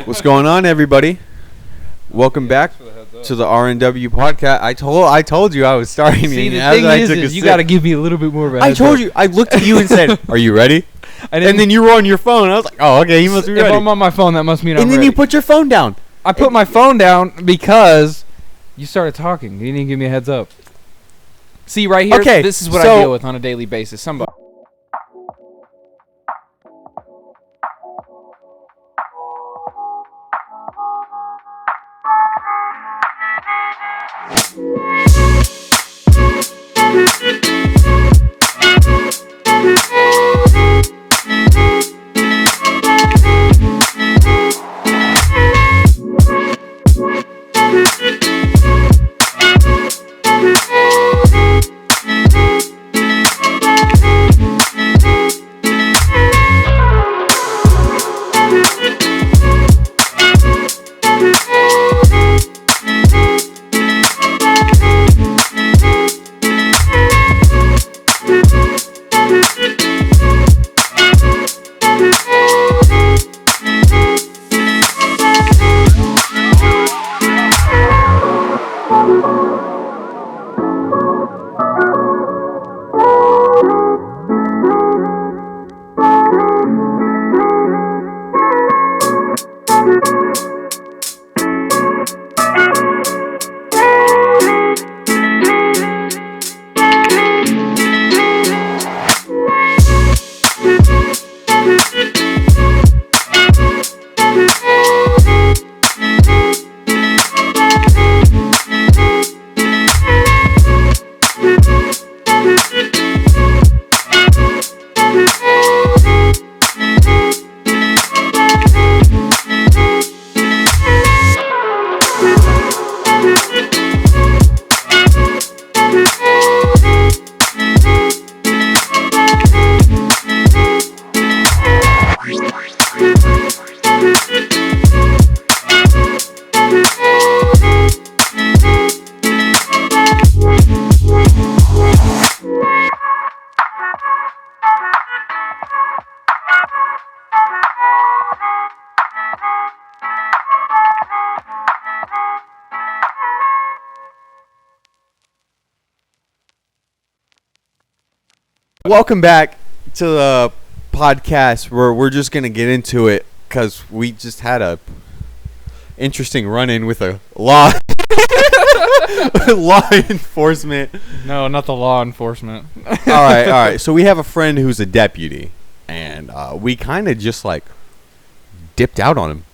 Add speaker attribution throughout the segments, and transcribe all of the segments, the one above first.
Speaker 1: What's going on, everybody? Welcome back to the R&W podcast. I told you I was starting.
Speaker 2: See, the thing is you got to give me a little bit more of a heads
Speaker 1: I told
Speaker 2: up.
Speaker 1: you. I looked at you and said, "Are you ready?" And then you were on your phone. I was like, "Oh, okay, you must be ready."
Speaker 2: If I'm on my phone, that must mean I'm ready.
Speaker 1: And then you put your phone down.
Speaker 2: I put my phone down because you started talking. You didn't give me a heads up. See, right here,
Speaker 1: Okay,
Speaker 2: this is what I deal with on a daily basis. Somebody.
Speaker 1: Welcome back to the podcast where we're just going to get into it because we just had a interesting run-in with a law enforcement.
Speaker 2: No, not the law enforcement.
Speaker 1: All right. So we have a friend who's a deputy, and we kind of just like dipped out on him.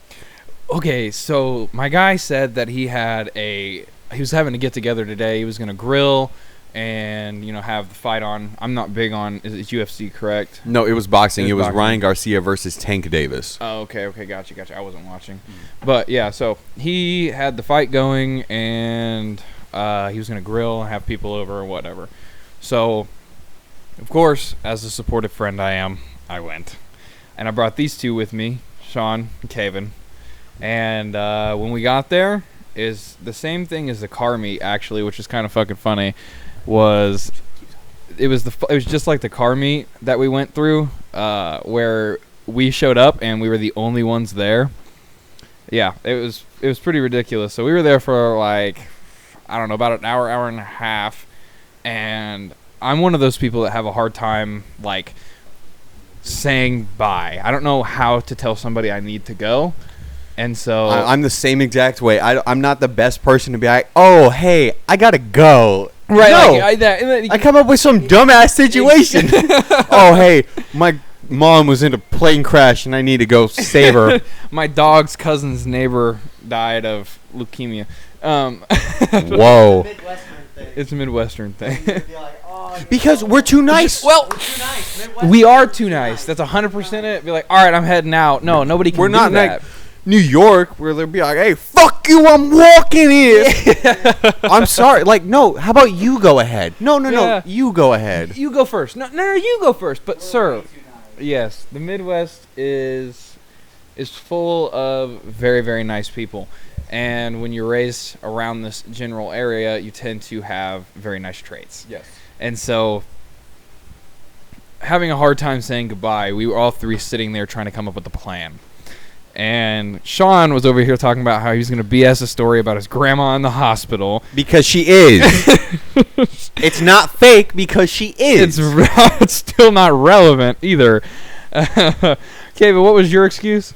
Speaker 2: Okay, so my guy said that he was having to get together today. He was going to grill and, have the fight on. I'm not big on, is it UFC, correct?
Speaker 1: No, it was boxing. It was
Speaker 2: boxing.
Speaker 1: Ryan Garcia versus Tank Davis.
Speaker 2: Oh, okay, gotcha. I wasn't watching. But, yeah, so he had the fight going, and he was going to grill and have people over or whatever. So, of course, as a supportive friend I am, I went. And I brought these two with me, Sean and Kevin. And when we got there, is the same thing as the car meet, actually, which is kind of fucking funny. It was just like the car meet that we went through, where we showed up and we were the only ones there. Yeah, it was pretty ridiculous. So we were there for like, I don't know, about an hour and a half, and I'm one of those people that have a hard time like saying bye. I don't know how to tell somebody I need to go. And so
Speaker 1: I'm the same exact way. I'm not the best person to be like, oh, hey, I gotta go.
Speaker 2: Right,
Speaker 1: no,
Speaker 2: like,
Speaker 1: I come up with some dumbass situation. Oh, hey, my mom was in a plane crash and I need to go save her.
Speaker 2: My dog's cousin's neighbor died of leukemia.
Speaker 1: Whoa.
Speaker 2: It's a Midwestern thing.
Speaker 1: Because we're too nice.
Speaker 2: Well, we are too nice. That's 100% it. Be like, all right, I'm heading out. No, nobody can do that.
Speaker 1: Like New York, where they'll be like, hey, fuck you, I'm walking here. I'm sorry. Like, no, how about you go ahead? No, you go ahead.
Speaker 2: You go first. No, you go first. But, sir, yes, the Midwest is full of very, very nice people. And when you're raised around this general area, you tend to have very nice traits.
Speaker 1: Yes.
Speaker 2: And so, having a hard time saying goodbye, we were all three sitting there trying to come up with a plan. And Sean was over here talking about how he was going to BS a story about his grandma in the hospital.
Speaker 1: Because she is. It's not fake because she is.
Speaker 2: It's still not relevant either. Okay, but what was your excuse?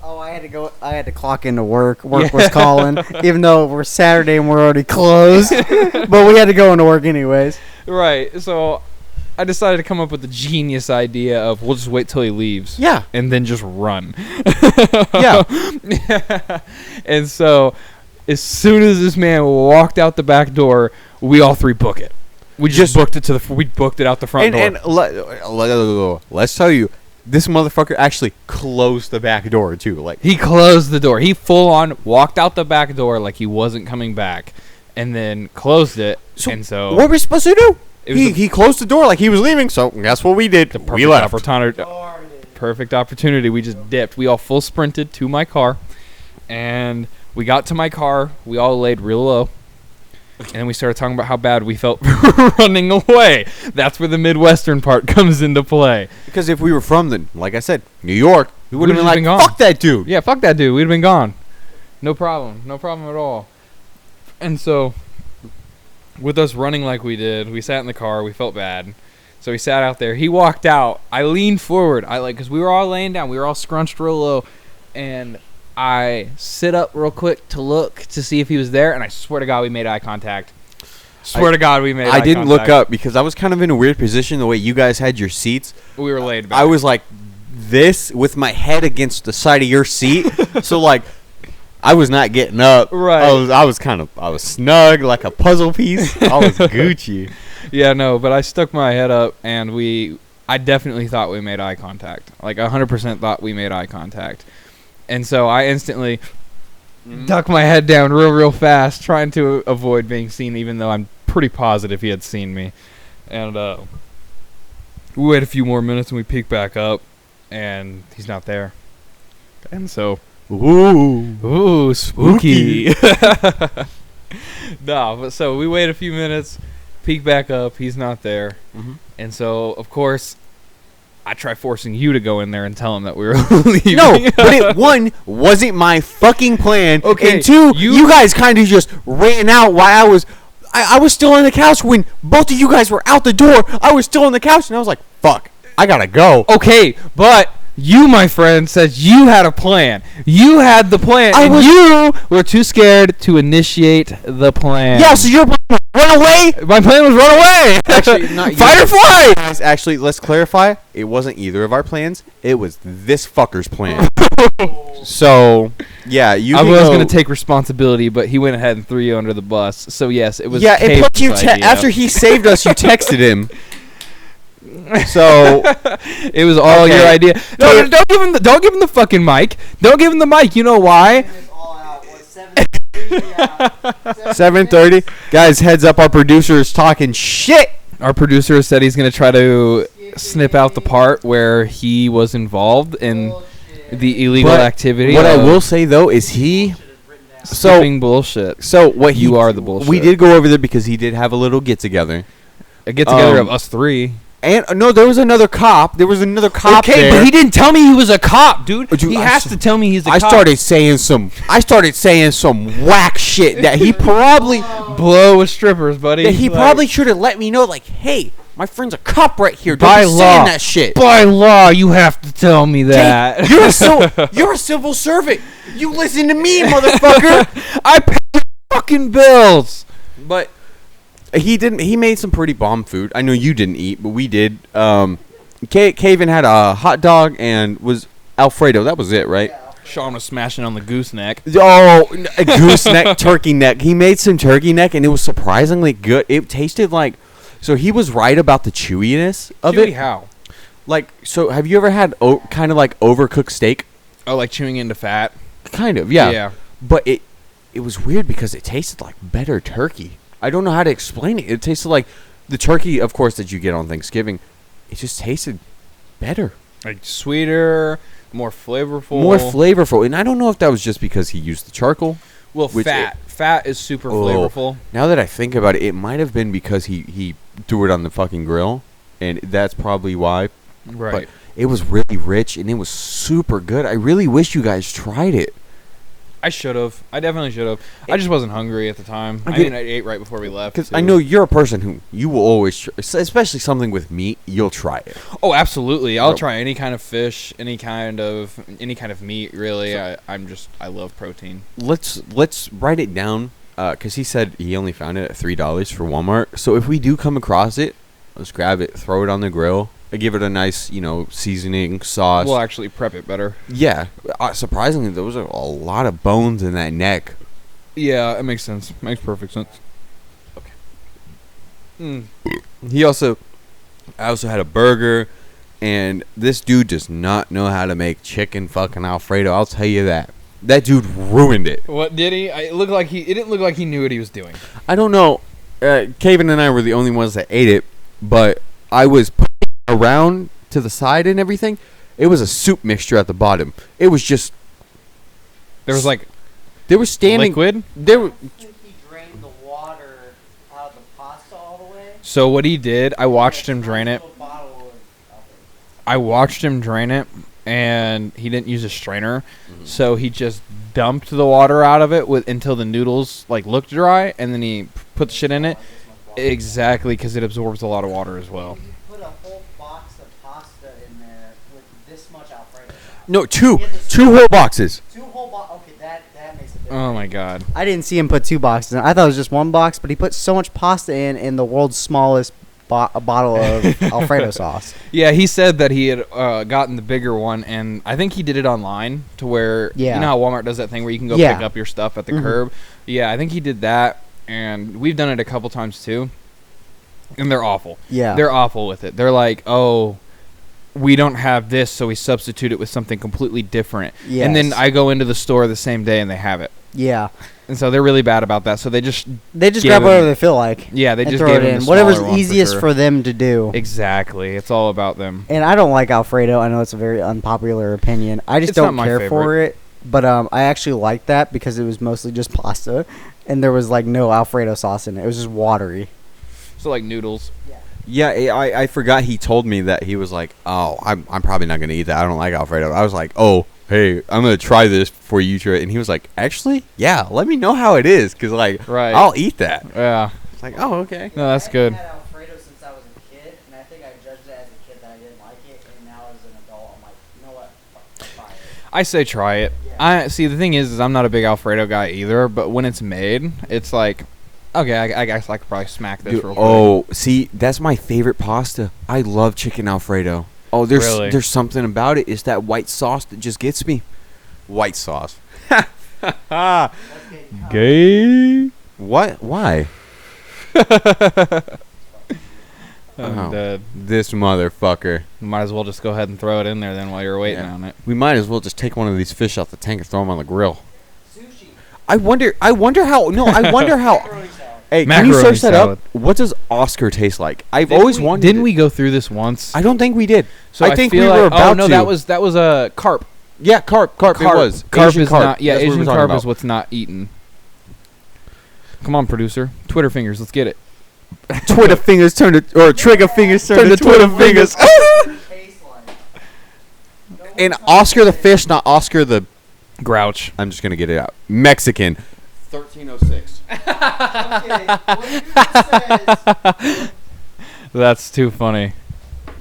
Speaker 3: Oh, I had to clock into work. Work was calling, even though we're Saturday and we're already closed. But we had to go into work anyways.
Speaker 2: Right. So I decided to come up with the genius idea of we'll just wait till he leaves.
Speaker 1: Yeah.
Speaker 2: And then just run.
Speaker 1: Yeah.
Speaker 2: And so as soon as this man walked out the back door, we all three book it. We just booked it we booked it out the front door.
Speaker 1: And let's tell you, this motherfucker actually closed the back door too. Like,
Speaker 2: he closed the door. He full on walked out the back door like he wasn't coming back, and then closed it. So
Speaker 1: what were we supposed to do?
Speaker 2: It was
Speaker 1: He closed the door like he was leaving. So guess what we did? We left.
Speaker 2: Perfect opportunity. We just dipped. We all full sprinted to my car, and we got to my car. We all laid real low. And then we started talking about how bad we felt running away. That's where the Midwestern part comes into play.
Speaker 1: Because if we were from like I said, New York, we would have been like,
Speaker 2: gone.
Speaker 1: fuck that dude.
Speaker 2: Yeah, fuck that dude. We'd have been gone. No problem. No problem at all. And so, with us running like we did, we sat in the car. We felt bad. So we sat out there. He walked out. I leaned forward. Because we were all laying down. We were all scrunched real low. And I sit up real quick to look to see if he was there, and I swear to God we made eye contact. I
Speaker 1: didn't look up because I was kind of in a weird position the way you guys had your seats.
Speaker 2: We were laid back.
Speaker 1: I was like this with my head against the side of your seat. So like I was not getting up.
Speaker 2: Right.
Speaker 1: I was snug like a puzzle piece. I was Gucci.
Speaker 2: Yeah, no, but I stuck my head up, and I definitely thought we made eye contact. Like 100% thought we made eye contact. And so I instantly duck my head down real fast, trying to avoid being seen, even though I'm pretty positive he had seen me. And we wait a few more minutes, and we peek back up, and he's not there. And so, ooh, spooky. No, but so we wait a few minutes, peek back up, he's not there.
Speaker 1: Mm-hmm.
Speaker 2: And so, of course, I try forcing you to go in there and tell him that we were leaving.
Speaker 1: No, but wasn't my fucking plan.
Speaker 2: Okay,
Speaker 1: and two, you guys kind of just ran out while I was still on the couch when both of you guys were out the door. I was still on the couch, and I was like, fuck, I gotta go.
Speaker 2: Okay, but you, my friend, said you had a plan. You had the plan, you were too scared to initiate the plan.
Speaker 1: Yeah, so your plan was run away?
Speaker 2: My plan was run away.
Speaker 1: Actually, not
Speaker 2: fight or flight.
Speaker 1: Guys, actually, let's clarify. It wasn't either of our plans. It was this fucker's plan. So, yeah,
Speaker 2: I was going to take responsibility, but he went ahead and threw you under the bus. So, yes, it was
Speaker 1: it put you after he saved us, you texted him. So
Speaker 2: it was all your idea. No, don't give him the fucking mic. Don't give him the mic. You know why?
Speaker 1: 7:30. Guys, heads up, our producer is talking shit.
Speaker 2: Our producer said he's going to try to snip out the part where he was involved in the illegal activity.
Speaker 1: What I will say though is
Speaker 2: skipping bullshit.
Speaker 1: So what
Speaker 2: you are the bullshit.
Speaker 1: We did go over there because he did have a little get together.
Speaker 2: A get together of us three.
Speaker 1: And no, there was another cop. There.
Speaker 2: Okay,
Speaker 1: there.
Speaker 2: but he didn't tell me he was a cop, dude. He has to tell me he's a cop.
Speaker 1: I started saying some whack shit that he probably
Speaker 2: blow with strippers, buddy.
Speaker 1: That he probably should have let me know. Like, hey, my friend's a cop right here. Don't
Speaker 2: by
Speaker 1: be
Speaker 2: law,
Speaker 1: saying that shit.
Speaker 2: By law, you have to tell me that.
Speaker 1: Hey, you're a civil servant. You listen to me, motherfucker.
Speaker 2: I pay your fucking bills.
Speaker 1: But he made some pretty bomb food. I know you didn't eat, but we did. Kaven had a hot dog and was Alfredo. That was it, right?
Speaker 2: Sean was smashing on the gooseneck.
Speaker 1: Oh, a gooseneck, turkey neck. He made some turkey neck, and it was surprisingly good. It tasted like... So he was right about the chewiness of it.
Speaker 2: How?
Speaker 1: Like, so have you ever had kind of like overcooked steak?
Speaker 2: Oh, like chewing into fat?
Speaker 1: Kind of, yeah.
Speaker 2: Yeah.
Speaker 1: But it was weird because it tasted like better turkey. I don't know how to explain it. It tasted like the turkey, of course, that you get on Thanksgiving. It just tasted better.
Speaker 2: Like sweeter, more flavorful.
Speaker 1: More flavorful. And I don't know if that was just because he used the charcoal.
Speaker 2: Well, fat is super flavorful.
Speaker 1: Now that I think about it, it might have been because he threw it on the fucking grill. And that's probably why.
Speaker 2: Right.
Speaker 1: But It was really rich, and it was super good. I really wish you guys tried it.
Speaker 2: I should have. I definitely should have. I just wasn't hungry at the time. I ate right before we left.
Speaker 1: Because I know you're a person who you will always, especially something with meat, you'll try it.
Speaker 2: Oh, absolutely. I'll try any kind of fish, any kind of meat. Really, I love protein.
Speaker 1: Let's write it down. Because he said he only found it at $3 for Walmart. So if we do come across it, let's grab it, throw it on the grill, give it a nice, seasoning, sauce.
Speaker 2: We'll actually prep it better.
Speaker 1: Yeah. Surprisingly, there was a lot of bones in that neck.
Speaker 2: Yeah, it makes sense. Makes perfect sense.
Speaker 1: Okay. I also had a burger, and this dude does not know how to make chicken fucking Alfredo. I'll tell you that. That dude ruined it.
Speaker 2: What did he? It didn't look like he knew what he was doing.
Speaker 1: I don't know. Caven and I were the only ones that ate it, but I was putting it around to the side and everything. It was a soup mixture at the bottom. It was just.
Speaker 2: There was
Speaker 1: They were standing.
Speaker 2: Liquid?
Speaker 3: He drained the water out of the pasta all the way.
Speaker 2: So what he did, I watched him drain it. And he didn't use a strainer, so he just dumped the water out of it until the noodles looked dry, and then he put the shit in it. Exactly, because it absorbs a lot of water as well.
Speaker 3: You put a whole box of pasta in there with this much Alfredo sauce.
Speaker 1: No, two whole boxes.
Speaker 3: Okay, that makes a difference.
Speaker 2: Oh my god!
Speaker 3: I didn't see him put 2 boxes in. I thought it was just 1 box, but he put so much pasta in the world's smallest bottle of Alfredo sauce.
Speaker 2: Yeah, he said that he had gotten the bigger one, and I think he did it online to where you know how Walmart does that thing where you can go pick up your stuff at the curb. Yeah, I think he did that, and we've done it a couple times too, and they're awful.
Speaker 3: Yeah,
Speaker 2: they're awful with it. They're like, oh, we don't have this, so we substitute it with something completely different. Yes. And then I go into the store the same day and they have it. Yeah. And so they're really bad about that. So they just
Speaker 3: grab whatever they feel like.
Speaker 2: Yeah, they just
Speaker 3: throw
Speaker 2: gave
Speaker 3: it in.
Speaker 2: the
Speaker 3: Whatever's
Speaker 2: smaller one
Speaker 3: easiest for them to do.
Speaker 2: Exactly. It's all about them.
Speaker 3: And I don't like Alfredo. I know it's a very unpopular opinion. I just don't care for it. But I actually like that because it was mostly just pasta, and there was no Alfredo sauce in it. It was just watery.
Speaker 2: So like noodles.
Speaker 1: Yeah, I forgot he told me that he was like, oh, I'm probably not gonna eat that. I don't like Alfredo. I was like, oh, hey, I'm gonna try this before you try it. And he was like, actually, yeah, let me know how it is, cause I'll eat that.
Speaker 2: Yeah.
Speaker 1: It's like, oh, okay.
Speaker 2: No, that's good.
Speaker 3: I had Alfredo since I was a kid, and I think I judged it as a kid that I didn't like it, and now as an adult, I'm like, you know what, try it.
Speaker 2: I say try it. Yeah. The thing is I'm not a big Alfredo guy either, but when it's made, it's like, okay, I guess I could probably smack this real quick.
Speaker 1: Oh, see, that's my favorite pasta. I love chicken Alfredo. Oh, there's something about it. It's that white sauce that just gets me. White sauce.
Speaker 2: Gay.
Speaker 1: What? Why?
Speaker 2: I'm dead.
Speaker 1: This motherfucker.
Speaker 2: Might as well just go ahead and throw it in there then while you're waiting on it.
Speaker 1: We might as well just take one of these fish out the tank and throw them on the grill. Sushi. I wonder how. Hey, can you search that up? What does Oscar taste like? I've always wondered.
Speaker 2: Didn't we go through this once?
Speaker 1: I don't think we did.
Speaker 2: So I think we were about to. Oh no, that was a carp.
Speaker 1: Yeah, carp. It was.
Speaker 2: Carp Asian is carp. Not. Yeah, Asian carp is what's not eaten. Come on, producer. Twitter fingers. Let's get it.
Speaker 1: Twitter fingers turn to, or trigger fingers turn to Twitter fingers. And Oscar the fish, not Oscar the
Speaker 2: Grouch.
Speaker 1: I'm just gonna get it out. Mexican. 1306.
Speaker 2: That's too funny.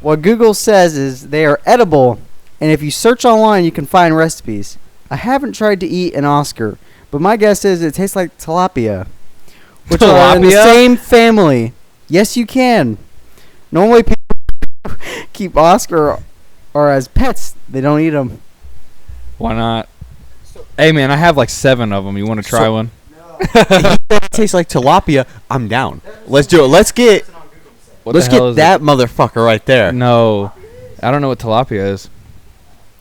Speaker 3: What Google says is they are edible, and if you search online, you can find recipes. I haven't tried to eat an Oscar, but my guess is it tastes like tilapia, which are in the same family. Yes, you can. Normally, people keep Oscar or as pets. They don't eat them.
Speaker 2: Why not? Hey, man, I have 7 of them. You want to try one?
Speaker 1: It tastes like tilapia. I'm down. Let's do it. Let's get that motherfucker right there.
Speaker 2: No, I don't know what tilapia is.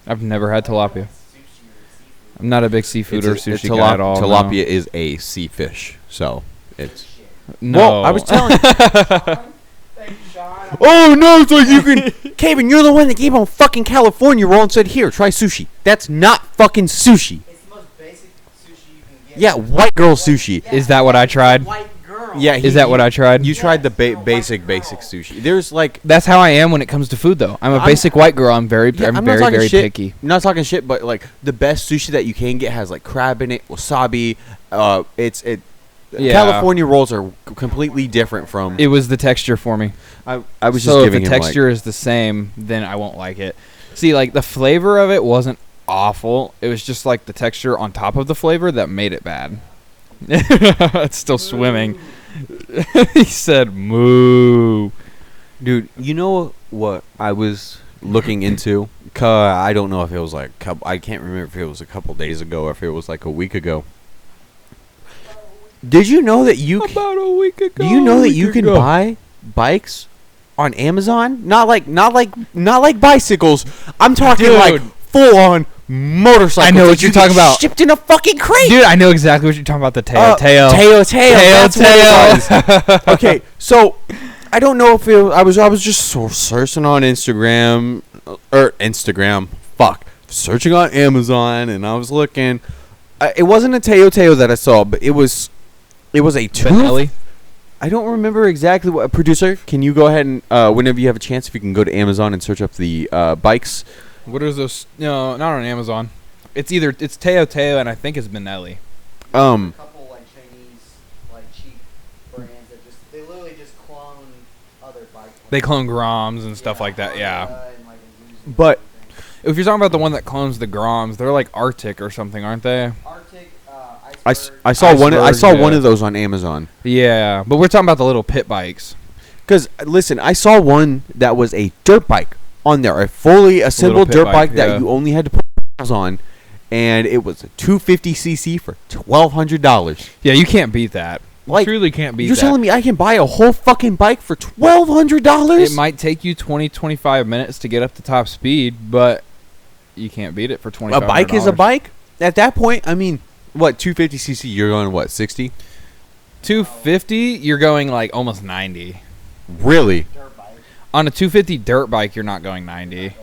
Speaker 2: I've never had tilapia. I'm not a big seafood or sushi guy at all.
Speaker 1: Tilapia is a sea fish, so it's.
Speaker 2: No,
Speaker 1: well, I was telling. Oh no! So you can, Kevin, you're the one that gave on fucking California roll and said, "Here, try sushi." That's not fucking sushi.
Speaker 3: It's the most basic sushi you can get.
Speaker 1: Yeah, white girl sushi.
Speaker 2: Is that what I tried?
Speaker 3: White girl.
Speaker 1: Yeah,
Speaker 2: Is that what I tried?
Speaker 1: You tried the basic sushi. There's like
Speaker 2: That's how I am when it comes to food, though. I'm a
Speaker 1: I'm-
Speaker 2: basic white girl. I'm
Speaker 1: Yeah,
Speaker 2: very,
Speaker 1: I'm not
Speaker 2: very,
Speaker 1: talking
Speaker 2: very
Speaker 1: shit.
Speaker 2: picky.
Speaker 1: I'm not talking shit, but like the best sushi that you can get has like crab in it, wasabi.
Speaker 2: Yeah.
Speaker 1: California rolls are completely different from.
Speaker 2: It was the texture for me.
Speaker 1: I was
Speaker 2: So
Speaker 1: just
Speaker 2: if
Speaker 1: giving
Speaker 2: the
Speaker 1: him
Speaker 2: texture is the same, then I won't like it. See, like the flavor of it wasn't awful. It was just like the texture on top of the flavor that made it bad. It's still swimming. He said moo.
Speaker 1: dude. You know what I was looking into? I don't know if it was like I can't remember if it was a couple days ago or if it was like a week ago. Did you know that you
Speaker 2: About a week ago.
Speaker 1: do you know that you can buy bikes on Amazon? Not like bicycles. I'm talking like
Speaker 2: Dude.
Speaker 1: full on motorcycles.
Speaker 2: I know
Speaker 1: that
Speaker 2: what
Speaker 1: you
Speaker 2: you're
Speaker 1: get
Speaker 2: talking about.
Speaker 1: Shipped in a fucking crate.
Speaker 2: Dude, I know exactly what you're talking about. The tail.
Speaker 1: Tail. That's what it was.
Speaker 2: tail.
Speaker 1: Okay, so I don't know if I was just searching on Instagram or Instagram. Fuck, searching on Amazon, and I was looking. It wasn't a Teo that I saw, but it was a tooth.
Speaker 2: Benelli.
Speaker 1: I don't remember exactly what. Producer, can you go ahead and whenever you have a chance, if you can go to Amazon and search up the bikes.
Speaker 2: What is those? No, not on Amazon. It's Teo and I think it's Benelli.
Speaker 3: A couple like Chinese like cheap brands that they literally just clone other bikes.
Speaker 2: They clone Groms and stuff like that. Yeah.
Speaker 1: But
Speaker 2: If you're talking about the one that clones the Groms, they're like Arctic or something, aren't they?
Speaker 3: Arctic,
Speaker 1: I saw one. I saw
Speaker 2: Iceberg,
Speaker 1: one
Speaker 2: yeah.
Speaker 1: of those on Amazon.
Speaker 2: Yeah, but we're talking about the little pit bikes.
Speaker 1: Because listen, I saw one that was a dirt bike on there, a fully assembled
Speaker 2: pit
Speaker 1: dirt
Speaker 2: bike,
Speaker 1: bike
Speaker 2: yeah.
Speaker 1: that you only had to put wheels on, and it was a 250cc for $1,200.
Speaker 2: Yeah, you can't beat that.
Speaker 1: Like,
Speaker 2: You truly can't beat
Speaker 1: You're
Speaker 2: that.
Speaker 1: telling me I can buy a whole fucking bike for $1,200?
Speaker 2: It might take you 20-25 minutes to get up to top speed, but you can't beat it for $2,500.
Speaker 1: A bike is a bike. At that point, I mean, what 250cc? You're going what 60?
Speaker 2: 250, you're going like almost 90.
Speaker 1: Really?
Speaker 3: dirt bike.
Speaker 2: On a 250 dirt bike, you're not going 90.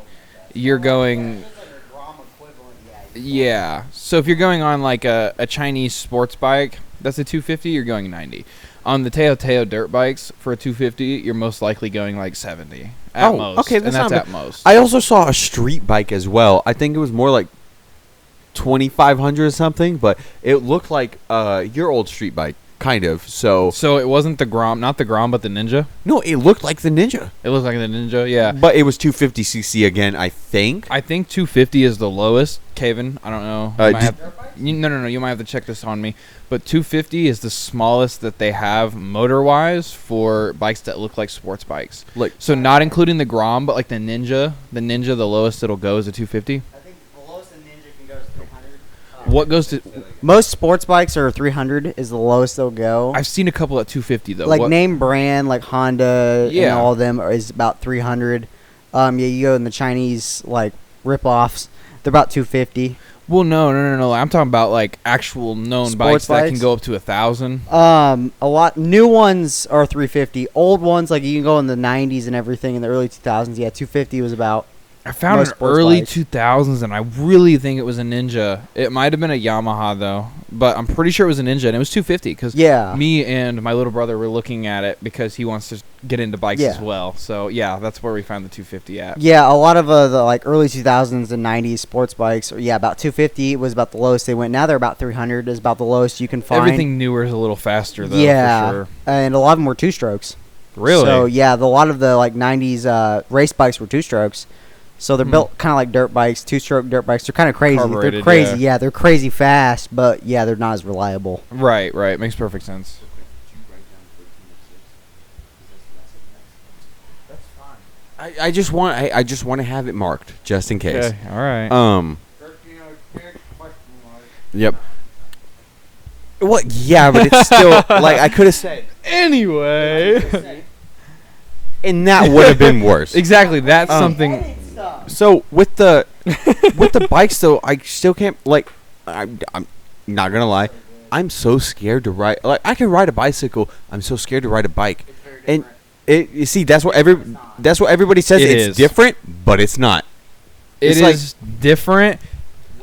Speaker 2: You're going,
Speaker 3: It's like a Grom equivalent,
Speaker 2: yeah. So if you're going on like a Chinese sports bike, that's a 250, you're going 90. On the Teo dirt bikes, for a 250, you're most likely going like 70 at most.
Speaker 1: Okay, that's
Speaker 2: and that's
Speaker 1: not
Speaker 2: at
Speaker 1: bad.
Speaker 2: most.
Speaker 1: I also saw a street bike as well. I think it was more like 2,500 or something, but it looked like your old street bike, kind of. So
Speaker 2: So it wasn't the Grom, not the Grom, but the Ninja.
Speaker 1: no, it looked like the Ninja,
Speaker 2: It looked like the Ninja, yeah.
Speaker 1: but it was 250cc again. I think.
Speaker 2: I think 250 is the lowest, Caven. I don't know.
Speaker 1: Uh,
Speaker 2: You might
Speaker 1: did-
Speaker 2: no. You might have to check this on me. But 250 is the smallest that they have motor-wise for bikes that look like sports bikes.
Speaker 1: Like
Speaker 2: So not including the Grom, but like the Ninja. The Ninja, the lowest it'll go is a 250.
Speaker 3: I think the lowest a Ninja can go is 300.
Speaker 2: What goes to?
Speaker 3: Most sports bikes are 300 is the lowest they'll go.
Speaker 2: I've seen a couple at 250 though.
Speaker 3: like
Speaker 2: What-
Speaker 3: name brand like Honda and
Speaker 2: Yeah.
Speaker 3: all of them is about 300. Yeah, you go in the Chinese like rip-offs, they're about 250.
Speaker 2: Well, no. I'm talking about like actual known
Speaker 3: Sports
Speaker 2: bikes that can
Speaker 3: bikes?
Speaker 2: go up to 1,000.
Speaker 3: A lot new ones are 350. Old ones like you can go in the 90s and everything in the early 2000s. Yeah, 250 was about.
Speaker 2: I found
Speaker 3: Most
Speaker 2: an
Speaker 3: sports
Speaker 2: early
Speaker 3: bikes.
Speaker 2: 2000s, and I really think it was a Ninja. It might have been a Yamaha though, but I'm pretty sure it was a Ninja, and it was 250 because
Speaker 3: Yeah.
Speaker 2: me and my little brother were looking at it because he wants to get into bikes
Speaker 3: Yeah.
Speaker 2: as well. So yeah, that's where we found the 250 at.
Speaker 3: Yeah, a lot of the like early 2000s and 90s sports bikes, or, yeah, about 250 was about the lowest they went. Now they're about 300 is about the lowest you can find.
Speaker 2: Everything newer is a little faster though.
Speaker 3: yeah,
Speaker 2: for sure.
Speaker 3: and a lot of them were two strokes.
Speaker 2: Really?
Speaker 3: So yeah, a lot of the like 90s race bikes were two strokes. So they're built kind of like dirt bikes, two-stroke dirt bikes. They're kind of crazy. They're
Speaker 2: Carbureted,
Speaker 3: crazy.
Speaker 2: yeah.
Speaker 3: Yeah, they're crazy fast, but yeah, they're not as reliable.
Speaker 2: Right. Makes perfect sense.
Speaker 1: I just want to have it marked just in case.
Speaker 2: Okay. All right.
Speaker 1: Yep. Well, yeah, but it's still like I could have said,
Speaker 2: Anyway.
Speaker 1: and that would have been worse.
Speaker 2: Exactly. That's something.
Speaker 1: So with the bikes though, I still can't like. I'm not gonna lie. I'm so scared to ride. Like I can ride a bicycle. I'm so scared to ride a bike. And you see that's what everybody says.
Speaker 2: It
Speaker 1: It's
Speaker 2: is.
Speaker 1: different, but it's not.
Speaker 2: It
Speaker 1: It's like-
Speaker 2: is different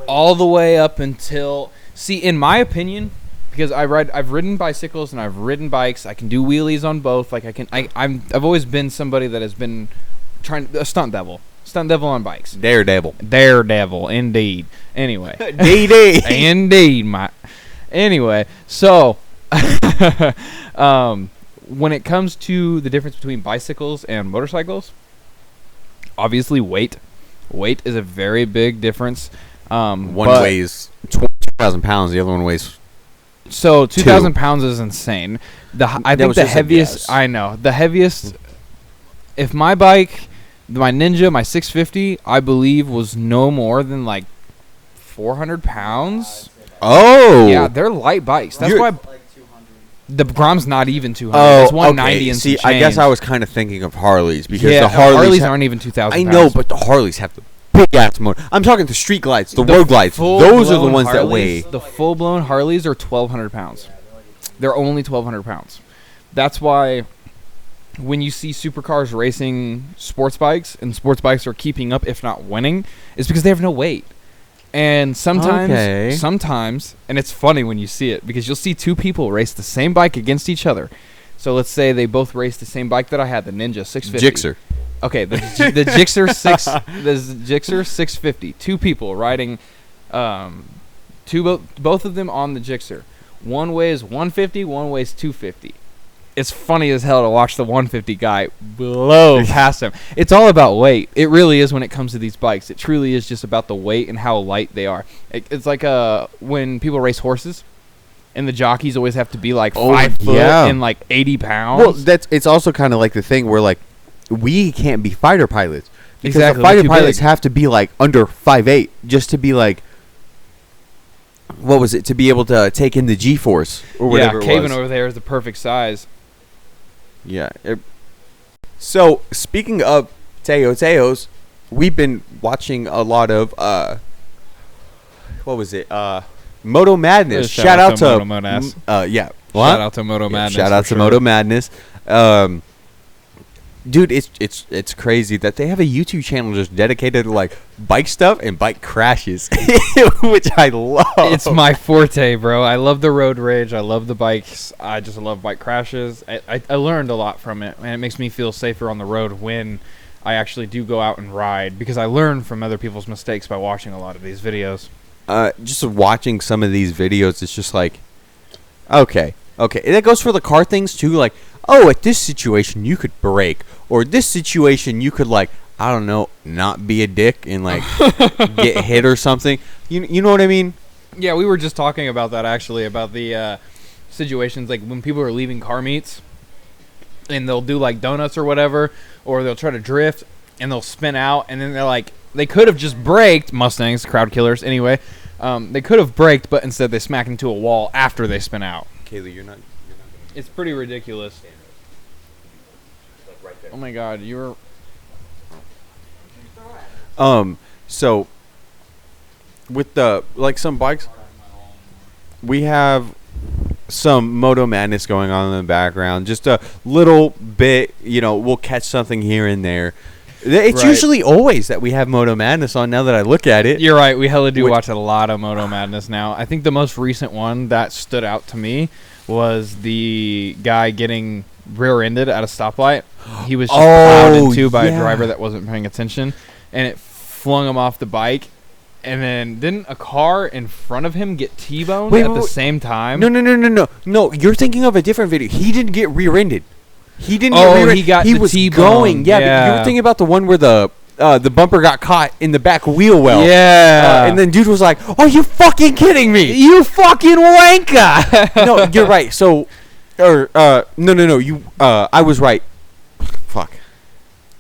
Speaker 2: all the way up until. See, in my opinion, because I've ridden bicycles and I've ridden bikes. I can do wheelies on both. Like I've always been somebody that has been trying a stunt devil on bikes. Daredevil, indeed. Anyway, indeed, anyway. So, when it comes to the difference between bicycles and motorcycles, obviously weight is a very big difference.
Speaker 1: One weighs 2,000 pounds. The other one weighs.
Speaker 2: So 2,000 pounds is insane. I think the heaviest. I know the heaviest. If my bike, my Ninja, my 650, I believe was no more than like 400 pounds.
Speaker 1: Oh.
Speaker 2: Yeah, they're light bikes. That's why. The Grom's not even 200.
Speaker 1: Oh,
Speaker 2: it's 190 and some
Speaker 1: See, I
Speaker 2: change.
Speaker 1: guess I was kind of thinking of Harleys because
Speaker 2: yeah,
Speaker 1: the Harleys
Speaker 2: aren't even 2,000
Speaker 1: I
Speaker 2: pounds.
Speaker 1: know, but the Harleys have the big ass motor. I'm talking the street glides, the road glides. Those are the ones that weigh.
Speaker 2: The full-blown Harleys are 1,200 pounds. They're only 1,200 pounds. That's why when you see supercars racing sports bikes and sports bikes are keeping up, if not winning, it's because they have no weight. And sometimes, and it's funny when you see it because you'll see two people race the same bike against each other. So let's say they both race the same bike that I had, the Ninja 650.
Speaker 1: Gixxer.
Speaker 2: Okay, the Gixxer 650. Two people riding, both of them on the Gixxer. One weighs 150, one weighs 250. It's funny as hell to watch the 150 guy blow past him. It's all about weight. It really is when it comes to these bikes. It truly is just about the weight and how light they are. It's like when people race horses, and the jockeys always have to be like 5 foot and like 80 pounds.
Speaker 1: Well, it's also kind of like the thing where like we can't be fighter pilots because
Speaker 2: Exactly,
Speaker 1: the fighter
Speaker 2: too
Speaker 1: pilots
Speaker 2: big.
Speaker 1: have to be like under 5'8" just to be like. What was it? To be able to take in the G-force or whatever it was.
Speaker 2: Caven over there is the perfect size.
Speaker 1: Yeah. So, speaking of Teos, we've been watching a lot of, what was it? Moto Madness. Shout out to
Speaker 2: Moto Madness.
Speaker 1: Yeah.
Speaker 2: What? Shout out to Moto Madness.
Speaker 1: Shout out to Moto Madness. Dude, it's crazy that they have a YouTube channel just dedicated to like bike stuff and bike crashes, which I love.
Speaker 2: It's my forte, bro. I love the road rage. I love the bikes. I just love bike crashes. I learned a lot from it, and it makes me feel safer on the road when I actually do go out and ride because I learn from other people's mistakes by watching a lot of these videos.
Speaker 1: Just watching some of these videos, it's just like, okay. And that goes for the car things too, like, oh, at this situation you could brake, or this situation you could like, I don't know, not be a dick and like get hit or something. You know what I mean?
Speaker 2: Yeah, we were just talking about that actually, about the situations like when people are leaving car meets and they'll do like donuts or whatever, or they'll try to drift and they'll spin out, and then they're like, they could have just braked. Mustangs, crowd killers, anyway. They could have braked, but instead they smack into a wall after they spin out.
Speaker 1: Kaylee, you're not.
Speaker 2: It's pretty ridiculous. Oh my God, you're.
Speaker 1: So with the like some bikes, we have some Moto Madness going on in the background. Just a little bit, we'll catch something here and there. It's usually always that we have Moto Madness on now that I look at it.
Speaker 2: You're right. We hella do watch a lot of Moto Madness now. I think the most recent one that stood out to me was the guy getting rear-ended at a stoplight. He was just plowed into by a driver that wasn't paying attention, and it flung him off the bike. And then didn't a car in front of him get T-boned at the same time?
Speaker 1: No, you're thinking of a different video. He didn't get rear-ended. He didn't get rear-ended.
Speaker 2: He got the
Speaker 1: was
Speaker 2: T-bone.
Speaker 1: going. Yeah, but you were thinking about the one where the bumper got caught in the back wheel well.
Speaker 2: Yeah.
Speaker 1: And then dude was like, "Are you fucking kidding me?
Speaker 2: You fucking wanker!"
Speaker 1: No, you're right. So, no. You, I was right. Fuck.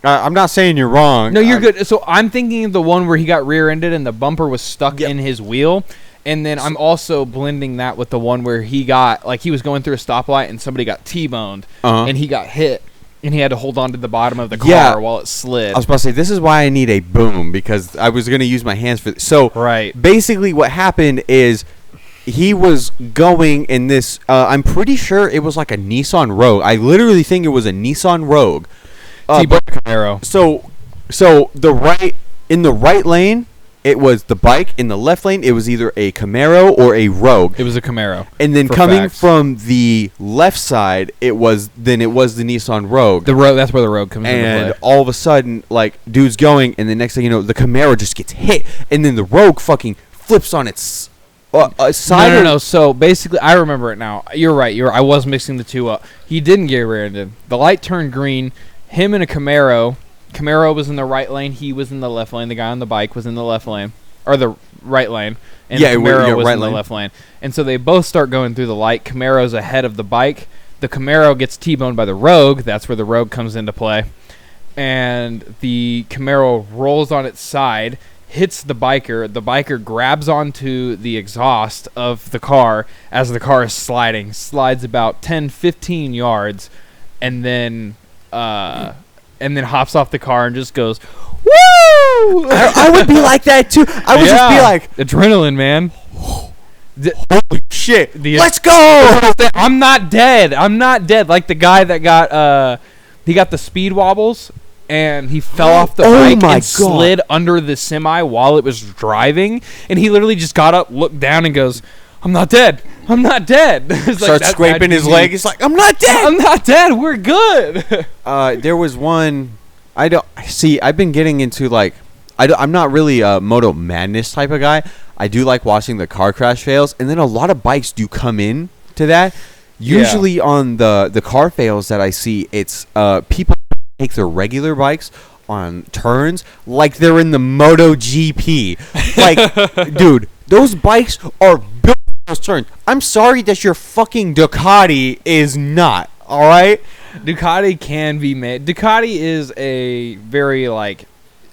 Speaker 1: I'm not saying you're wrong.
Speaker 2: No, you're good. So I'm thinking of the one where he got rear-ended and the bumper was stuck in his wheel. And then I'm also blending that with the one where he was going through a stoplight and somebody got T-boned and he got hit and he had to hold on to the bottom of the car while it slid.
Speaker 1: I was about to say, this is why I need a boom, because I was going to use my hands for this. So basically what happened is he was going in this, I'm pretty sure it was like a Nissan Rogue. I literally think it was a Nissan Rogue.
Speaker 2: T-boned Camaro.
Speaker 1: So in the right lane, it was the bike in the left lane. It was either a Camaro or a Rogue.
Speaker 2: It was a Camaro.
Speaker 1: And then
Speaker 2: for
Speaker 1: coming
Speaker 2: facts.
Speaker 1: from the left side, it was the Nissan Rogue.
Speaker 2: The Rogue. That's where the Rogue comes into
Speaker 1: And
Speaker 2: play.
Speaker 1: all of a sudden, like, dude's going, and the next thing you know, the Camaro just gets hit, and then the Rogue fucking flips on its side.
Speaker 2: No. So basically, I remember it now. You're right. I was mixing the two up. He didn't get rear-ended. The light turned green. Him in a Camaro. Camaro was in the right lane. He was in the left lane. The guy on the bike was in the left lane, or the right lane. And the Camaro was in the left lane. And so they both start going through the light. Camaro's ahead of the bike. The Camaro gets T-boned by the Rogue. That's where the Rogue comes into play. And the Camaro rolls on its side, hits the biker. The biker grabs onto the exhaust of the car as the car is sliding. Slides about 10, 15 yards, and then hops off the car and just goes, woo!
Speaker 1: I would be like that too. I would just be like,
Speaker 2: adrenaline, man.
Speaker 1: holy shit, let's go!
Speaker 2: I'm not dead. Like the guy that got he got the speed wobbles and he fell off the bike and slid under the semi while it was driving, and he literally just got up, looked down, and goes, I'm not dead.
Speaker 1: Starts scraping his leg. He's like, I'm not dead.
Speaker 2: We're good.
Speaker 1: There was one. I've been getting into like, I'm not really a Moto Madness type of guy. I do like watching the car crash fails, and then a lot of bikes do come in to that. Usually on the car fails that I see, it's people take their regular bikes on turns like they're in the Moto GP. Like, dude, those bikes are built for those turns. I'm sorry that your fucking Ducati is not. All right.
Speaker 2: Ducati can be made. Ducati is a very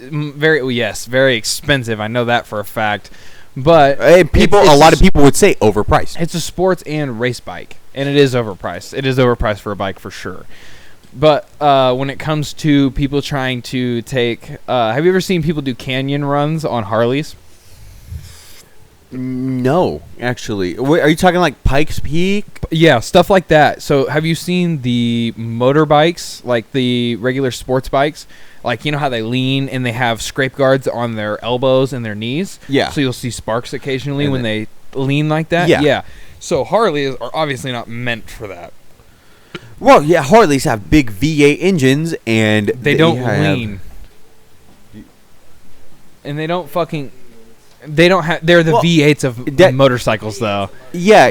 Speaker 2: very expensive. I know that for a fact. But
Speaker 1: a lot of people would say overpriced.
Speaker 2: It's a sports and race bike, and it is overpriced. It is overpriced for a bike for sure. But when it comes to people trying to take, have you ever seen people do canyon runs on Harleys?
Speaker 1: No, actually. Wait, are you talking like Pikes Peak?
Speaker 2: Yeah, stuff like that. So have you seen the motorbikes, like the regular sports bikes? Like, you know how they lean and they have scrape guards on their elbows and their knees?
Speaker 1: Yeah.
Speaker 2: So you'll see sparks occasionally when they lean like that?
Speaker 1: Yeah.
Speaker 2: So Harleys are obviously not meant for that.
Speaker 1: Well, yeah, Harleys have big V8 engines, and
Speaker 2: they don't lean. And they don't fucking... They don't have... They're the V8s of motorcycles, though.
Speaker 1: Yeah,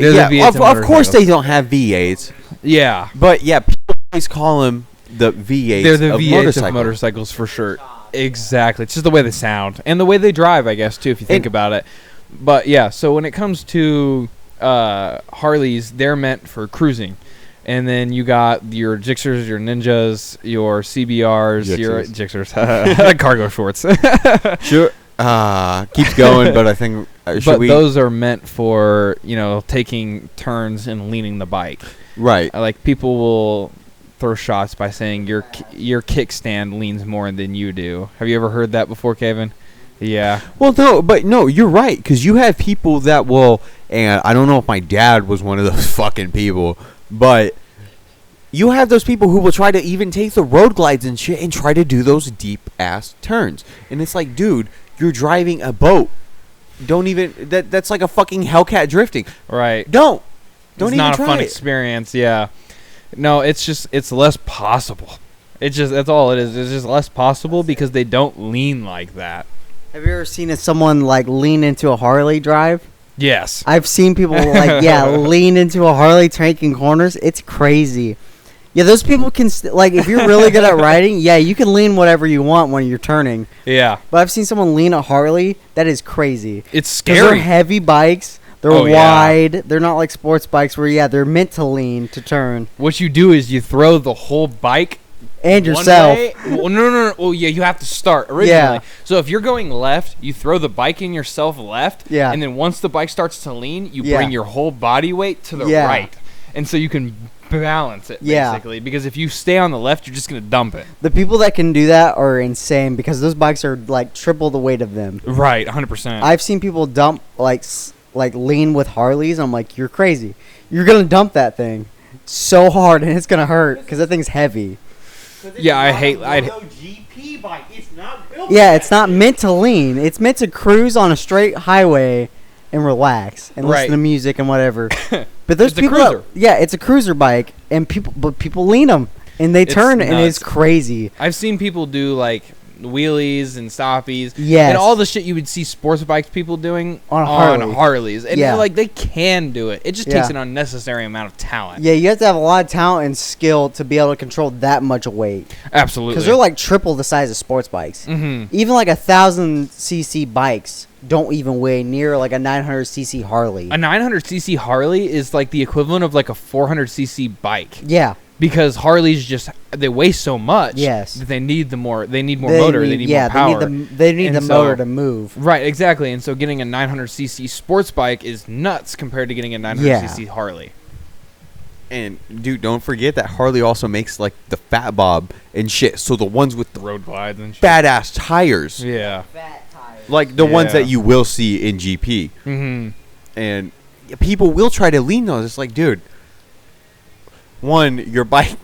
Speaker 1: Of course they don't have V8s.
Speaker 2: Yeah.
Speaker 1: But, yeah, people always call them the V8s.
Speaker 2: They're the V8s of motorcycles, for sure. Exactly. It's just the way they sound. And the way they drive, I guess, too, if you think about it. But, yeah, so when it comes to Harleys, they're meant for cruising. And then you got your Gixxers, your Ninjas, your CBRs, your Gixxers, cargo shorts.
Speaker 1: Sure. Keeps going, but I think
Speaker 2: those are meant for, taking turns and leaning the bike.
Speaker 1: Right.
Speaker 2: Like, people will throw shots by saying your kickstand leans more than you do. Have you ever heard that before, Kevin? Yeah.
Speaker 1: Well, no, you're right, because you have people that will, and I don't know if my dad was one of those fucking people, but you have those people who will try to even take the road glides and shit and try to do those deep ass turns. And it's like, dude, you're driving a boat. Don't even that's like a fucking Hellcat drifting.
Speaker 2: Right.
Speaker 1: Don't
Speaker 2: it's
Speaker 1: even
Speaker 2: not
Speaker 1: try
Speaker 2: a fun
Speaker 1: it.
Speaker 2: experience, yeah. No, it's less possible. That's all it is. It's just less possible because they don't lean like that.
Speaker 3: Have you ever seen someone like lean into a Harley drive?
Speaker 2: Yes.
Speaker 3: I've seen people lean into a Harley taking corners. It's crazy. Yeah, those people can if you're really good at riding, yeah, you can lean whatever you want when you're turning.
Speaker 2: Yeah.
Speaker 3: But I've seen someone lean a Harley. That is crazy.
Speaker 2: It's scary.
Speaker 3: They're heavy bikes. They're wide. Yeah. They're not like sports bikes where they're meant to lean to turn.
Speaker 2: What you do is you throw the whole bike
Speaker 3: and yourself.
Speaker 2: Well, no. Well, yeah, you have to start originally. Yeah. So if you're going left, you throw the bike and yourself left.
Speaker 3: Yeah.
Speaker 2: And then once the bike starts to lean, you bring your whole body weight to the right. And so you can balance it, basically. Because if you stay on the left, you're just going to dump it.
Speaker 3: The people that can do that are insane because those bikes are like triple the weight of them.
Speaker 2: Right, 100%.
Speaker 3: I've seen people dump, like lean with Harleys. I'm like, you're crazy. You're going to dump that thing so hard and it's going to hurt because that thing's heavy.
Speaker 1: Yeah, I hate GP bike. It's not
Speaker 3: Yeah, it's not meant to lean. It's meant to cruise on a straight highway and relax and listen
Speaker 2: Right.
Speaker 3: to music and whatever. But there's
Speaker 2: It's a
Speaker 3: people
Speaker 2: cruiser.
Speaker 3: yeah, it's a cruiser bike, and people lean them and they
Speaker 2: It's
Speaker 3: turn, and it's
Speaker 2: nuts.
Speaker 3: crazy.
Speaker 2: I've seen people do like wheelies and stoppies.
Speaker 3: Yes.
Speaker 2: And all the shit you would see sports bikes people doing
Speaker 3: On a Harley.
Speaker 2: Harleys. And
Speaker 3: Yeah.
Speaker 2: like they can do it. It just takes
Speaker 3: Yeah.
Speaker 2: an unnecessary amount of talent.
Speaker 3: Yeah, you have to have a lot of talent and skill to be able to control that much weight.
Speaker 2: Absolutely.
Speaker 3: Because they're like triple the size of sports bikes.
Speaker 2: Mm-hmm.
Speaker 3: Even like 1,000cc bikes don't even weigh near like a 900cc Harley.
Speaker 2: A 900cc Harley is like the equivalent of like a 400cc bike.
Speaker 3: Yeah.
Speaker 2: Because Harleys they weigh so much.
Speaker 3: Yes.
Speaker 2: That they need more motor. They need more power.
Speaker 3: They need
Speaker 2: And
Speaker 3: the
Speaker 2: so-
Speaker 3: motor to move.
Speaker 2: Right, exactly. And so getting a 900cc sports bike is nuts compared to getting a 900cc Harley.
Speaker 1: And dude, don't forget that Harley also makes like the Fat Bob and shit. So the ones with the
Speaker 2: Road glides and shit.
Speaker 1: badass tires,
Speaker 2: Yeah.
Speaker 1: like the ones
Speaker 2: Yeah.
Speaker 1: that you will see in GP,
Speaker 2: Mm-hmm.
Speaker 1: and people will try to lean those. It's like, dude, one, your bike,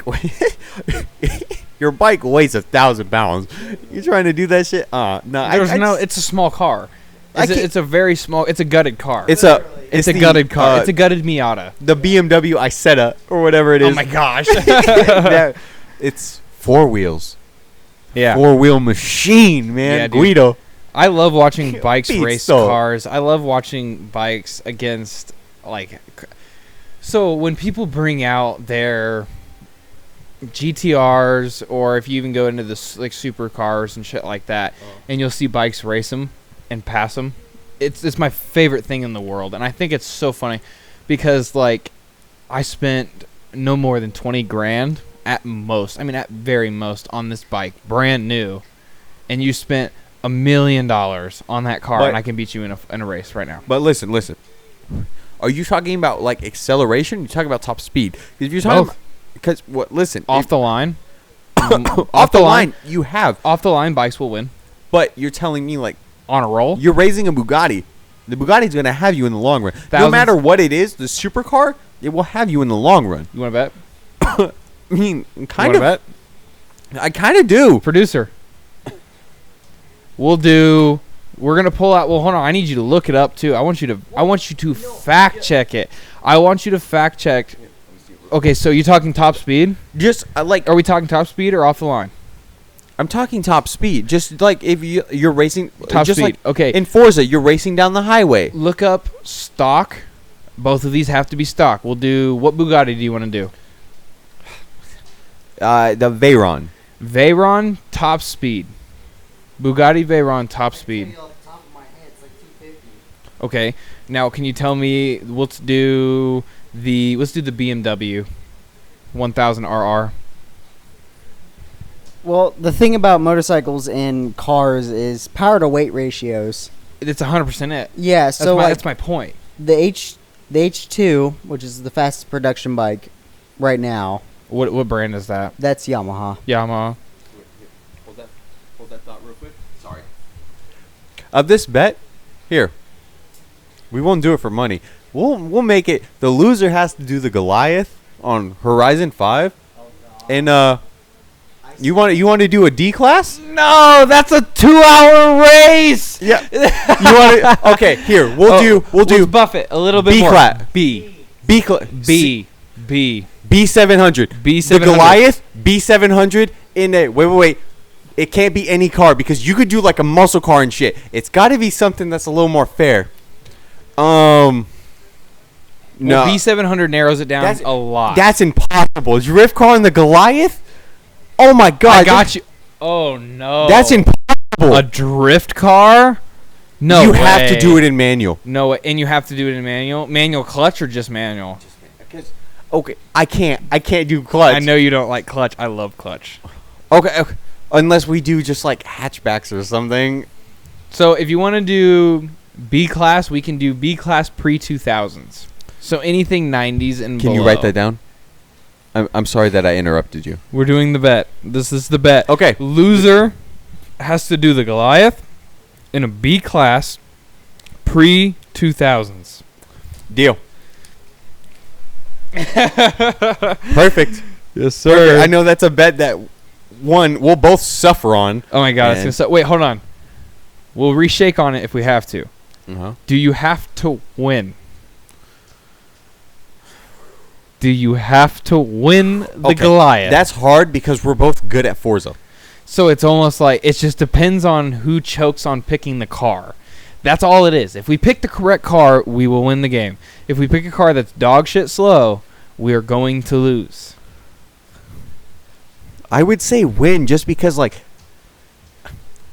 Speaker 1: your bike weighs 1,000 pounds. You trying to do that shit? No,
Speaker 2: It's a small car.
Speaker 1: I
Speaker 2: It's
Speaker 1: can't-
Speaker 2: it's a very small. It's a gutted car.
Speaker 1: It's
Speaker 2: a
Speaker 1: the,
Speaker 2: gutted car. It's a gutted Miata.
Speaker 1: the BMW Isetta or whatever it is.
Speaker 2: Oh my gosh.
Speaker 1: It's four wheels.
Speaker 2: Yeah.
Speaker 1: Four-wheel machine, man.
Speaker 2: Yeah, dude.
Speaker 1: Guido.
Speaker 2: I love watching bikes
Speaker 1: Beats
Speaker 2: race
Speaker 1: so.
Speaker 2: cars. I love watching bikes against so when people bring out their GTRs, or if you even go into the like supercars and shit like that, and you'll see bikes race them and pass them. It's my favorite thing in the world, and I think it's so funny because like I spent no more than 20 grand at most. I mean at very most on this bike, brand new, and you spent $1 million on that car,
Speaker 1: But-
Speaker 2: and I can beat you in a race right now.
Speaker 1: But listen. Are you talking about like acceleration? You talking about top speed? Because if you're talking,
Speaker 2: Both.
Speaker 1: because what? Listen,
Speaker 2: Off the line,
Speaker 1: off the line, you have.
Speaker 2: off the line bikes will win
Speaker 1: But you're telling me like
Speaker 2: on a roll.
Speaker 1: you're raising a Bugatti. The Bugatti's gonna have you in the long run. No
Speaker 2: Thousands-
Speaker 1: matter what it is, the supercar, it will have you in the long run.
Speaker 2: You want to bet?
Speaker 1: I mean, kind
Speaker 2: You
Speaker 1: of.
Speaker 2: wanna bet?
Speaker 1: I kind of do.
Speaker 2: Producer. We're gonna pull out. Well, hold on. I need you to look it up too. I want you to fact check it. I want you to fact check. Okay, so you're talking top speed?
Speaker 1: Just like
Speaker 2: Are we talking top speed or off the line?
Speaker 1: I'm talking top speed. Just like if you're racing
Speaker 2: Top
Speaker 1: just
Speaker 2: speed.
Speaker 1: like
Speaker 2: Okay.
Speaker 1: in Forza, you're racing down the highway.
Speaker 2: Look up stock. Both of these have to be stock. We'll do. What Bugatti do you want to do?
Speaker 1: The Veyron.
Speaker 2: Veyron top speed. Bugatti Veyron top speed. Okay. Now, can you tell me? Let's do the BMW 1000 RR.
Speaker 3: Well, the thing about motorcycles and cars is power to weight ratios.
Speaker 2: It's 100% it.
Speaker 3: Yeah,
Speaker 2: That's
Speaker 3: so
Speaker 2: my,
Speaker 3: like
Speaker 2: that's my point.
Speaker 3: the H2, which is the fastest production bike right now,
Speaker 2: What brand is that?
Speaker 3: that's Yamaha.
Speaker 2: Yamaha.
Speaker 1: Hold that thought real quick. Sorry. Of this bet, here. We won't do it for money. We'll make it. The loser has to do the Goliath on Horizon 5, and you want to do a D class?
Speaker 2: No, that's a 2-hour race.
Speaker 1: Yeah. You want to? Okay, here we'll do
Speaker 2: Let's buff it a little bit
Speaker 1: B
Speaker 2: more.
Speaker 1: class.
Speaker 2: B
Speaker 1: B class.
Speaker 2: B
Speaker 1: B700.
Speaker 2: B700.
Speaker 1: The Goliath B700 in a wait. It can't be any car because you could do like a muscle car and shit. It's got to be something that's a little more fair. No.
Speaker 2: Well, B700 narrows it down
Speaker 1: That's-
Speaker 2: a lot.
Speaker 1: That's impossible. Drift car in the Goliath? Oh my god.
Speaker 2: I got you. Oh no.
Speaker 1: That's impossible.
Speaker 2: a drift car. No,
Speaker 1: you have to
Speaker 2: way.
Speaker 1: do it in manual.
Speaker 2: No, way. And you have to do it in manual. Manual clutch or just manual?
Speaker 1: Okay, I can't do clutch.
Speaker 2: I know you don't like clutch. I love clutch.
Speaker 1: Okay. Unless we do just like hatchbacks or something.
Speaker 2: So if you want to do B class, we can do B class pre 2000s. So anything 90s and
Speaker 1: Can
Speaker 2: below.
Speaker 1: you write that down? I'm sorry that I interrupted you.
Speaker 2: We're doing the bet. This is the bet.
Speaker 1: Okay.
Speaker 2: Loser has to do the Goliath in a B class pre 2000s.
Speaker 1: Deal. Perfect.
Speaker 2: Yes,
Speaker 1: Perfect. I know that's a bet that one we'll both suffer on.
Speaker 2: Oh my god! Wait, hold on. We'll reshake on it if we have to.
Speaker 1: Uh-huh.
Speaker 2: Do you have to win? Do you have to win the Goliath?
Speaker 1: That's hard because we're both good at Forza.
Speaker 2: So it's almost like it just depends on who chokes on picking the car. That's all it is. If we pick the correct car, we will win the game. If we pick a car that's dog shit slow, we are going to lose.
Speaker 1: I would say win just because like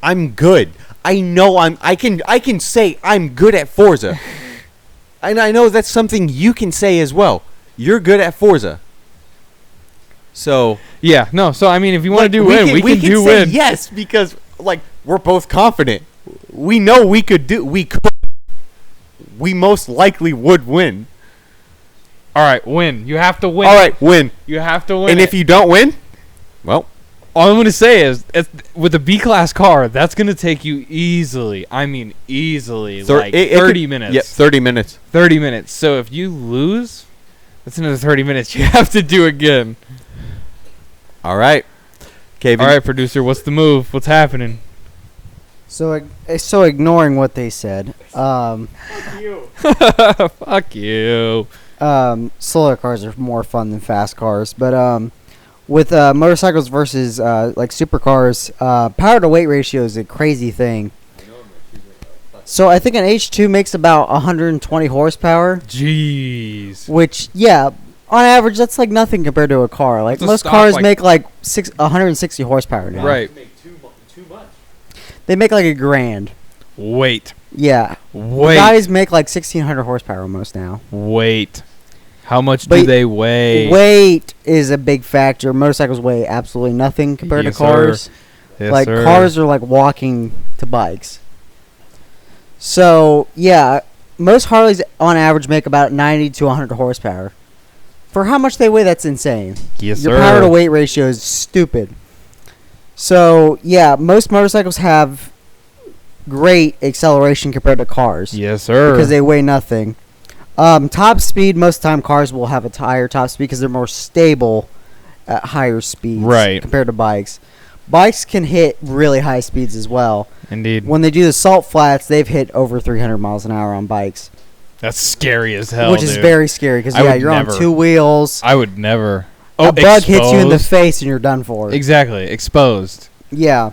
Speaker 1: I'm good. I know I can say I'm good at Forza. And I know that's something you can say as well. You're good at Forza. So
Speaker 2: yeah, no. So I mean, if you want to do win, we can do
Speaker 1: say
Speaker 2: win.
Speaker 1: Yes, because like we're both confident. We know we could do. We could. We most likely would win.
Speaker 2: All right, win. You have to win.
Speaker 1: All right, win.
Speaker 2: You have to win.
Speaker 1: And if you don't win, well,
Speaker 2: all I'm going to say is, with a B-class car, that's going to take you easily. I mean, easily, 30 minutes.
Speaker 1: Yeah, 30 minutes.
Speaker 2: 30 minutes. So if you lose, that's another 30 minutes you have to do again.
Speaker 1: All right. Okay.
Speaker 2: All right, producer, what's the move? What's happening?
Speaker 3: So ignoring what they said,
Speaker 2: Fuck you.
Speaker 3: slower cars are more fun than fast cars. But with motorcycles versus like supercars, power to weight ratio is a crazy thing. So I think an H2 makes about 120 horsepower.
Speaker 2: Jeez.
Speaker 3: Which, yeah, on average, that's like nothing compared to a car. Like
Speaker 2: It's a
Speaker 3: most
Speaker 2: stock,
Speaker 3: cars
Speaker 2: like-
Speaker 3: make like 160 horsepower now.
Speaker 2: Right.
Speaker 3: They make like $1,000.
Speaker 2: Wait.
Speaker 3: Yeah.
Speaker 2: Wait.
Speaker 3: Guys make like 1,600 horsepower almost now.
Speaker 2: Wait. How much
Speaker 3: But
Speaker 2: do they weigh?
Speaker 3: Weight is a big factor. Motorcycles weigh absolutely nothing compared
Speaker 2: Yes,
Speaker 3: to cars.
Speaker 2: Yes,
Speaker 3: Like
Speaker 2: sir.
Speaker 3: cars are like walking to bikes. So yeah, most Harleys on average make about 90 to 100 horsepower. For how much they weigh, that's insane.
Speaker 2: Yes,
Speaker 3: Your
Speaker 2: sir.
Speaker 3: power to weight ratio is stupid. So yeah, most motorcycles have great acceleration compared to cars.
Speaker 2: Yes, sir.
Speaker 3: Because they weigh nothing. Top speed, most of the time cars will have a higher top speed because they're more stable at higher speeds
Speaker 2: Right.
Speaker 3: compared to bikes. Bikes can hit really high speeds as well.
Speaker 2: Indeed.
Speaker 3: When they do the salt flats, they've hit over 300 miles an hour on bikes,
Speaker 2: That's scary as hell,
Speaker 3: which is
Speaker 2: dude.
Speaker 3: very scary because
Speaker 2: I would
Speaker 3: you're
Speaker 2: never.
Speaker 3: on two wheels.
Speaker 2: I would never.
Speaker 3: A bug hits you in the
Speaker 2: exposed.
Speaker 3: face and you're done for.
Speaker 2: Exactly. Exposed.
Speaker 3: Yeah.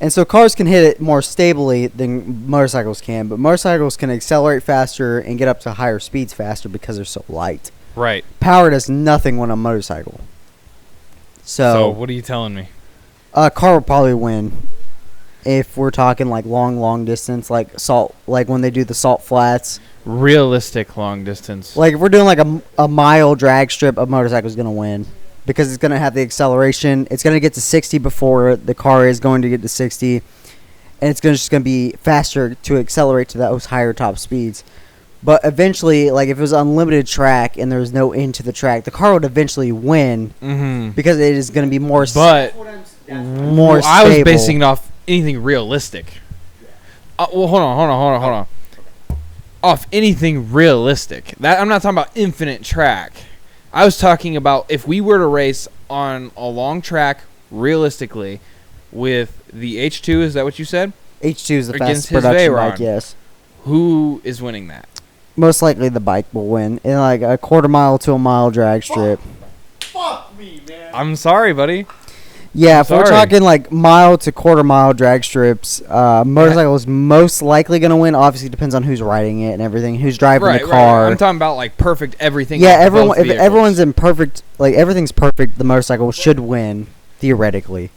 Speaker 3: And so cars can hit it more stably than motorcycles can, but motorcycles can accelerate faster and get up to higher speeds faster because they're so light.
Speaker 2: Right.
Speaker 3: Power does nothing on a motorcycle.
Speaker 2: So
Speaker 3: So,
Speaker 2: what are you telling me?
Speaker 3: a car will probably win if we're talking like long distance, like salt, like when they do the salt flats.
Speaker 2: Realistic long distance.
Speaker 3: Like if we're doing like a mile drag strip, a motorcycle's gonna win because it's gonna have the acceleration. It's gonna get to 60 before the car is going to get to 60, and it's just gonna be faster to accelerate to those higher top speeds. But eventually, like if it was unlimited track and there was no end to the track, the car would eventually win
Speaker 2: Mm-hmm.
Speaker 3: because it is gonna be more
Speaker 2: But
Speaker 3: more
Speaker 2: I was
Speaker 3: stable.
Speaker 2: basing it off anything realistic. Well, hold on. Off anything realistic. That I'm not talking about infinite track. I was talking about if we were to race on a long track realistically with the H2, is that what you said?
Speaker 3: H2 is the
Speaker 2: Against
Speaker 3: fastest
Speaker 2: his
Speaker 3: production
Speaker 2: Veyron.
Speaker 3: bike, yes.
Speaker 2: Who is winning that?
Speaker 3: Most likely the bike will win in like a quarter mile to a mile drag strip.
Speaker 1: Fuck me, man.
Speaker 2: I'm sorry, buddy.
Speaker 3: Yeah, if we're
Speaker 2: sorry.
Speaker 3: talking like mile to quarter mile drag strips, motorcycle is most likely going to win. Obviously, depends on who's riding it and everything, who's driving the car.
Speaker 2: I'm talking about like perfect everything.
Speaker 3: Yeah,
Speaker 2: off of
Speaker 3: everyone.
Speaker 2: both
Speaker 3: If
Speaker 2: vehicles.
Speaker 3: everyone's in perfect, like everything's perfect, the motorcycle should win theoretically.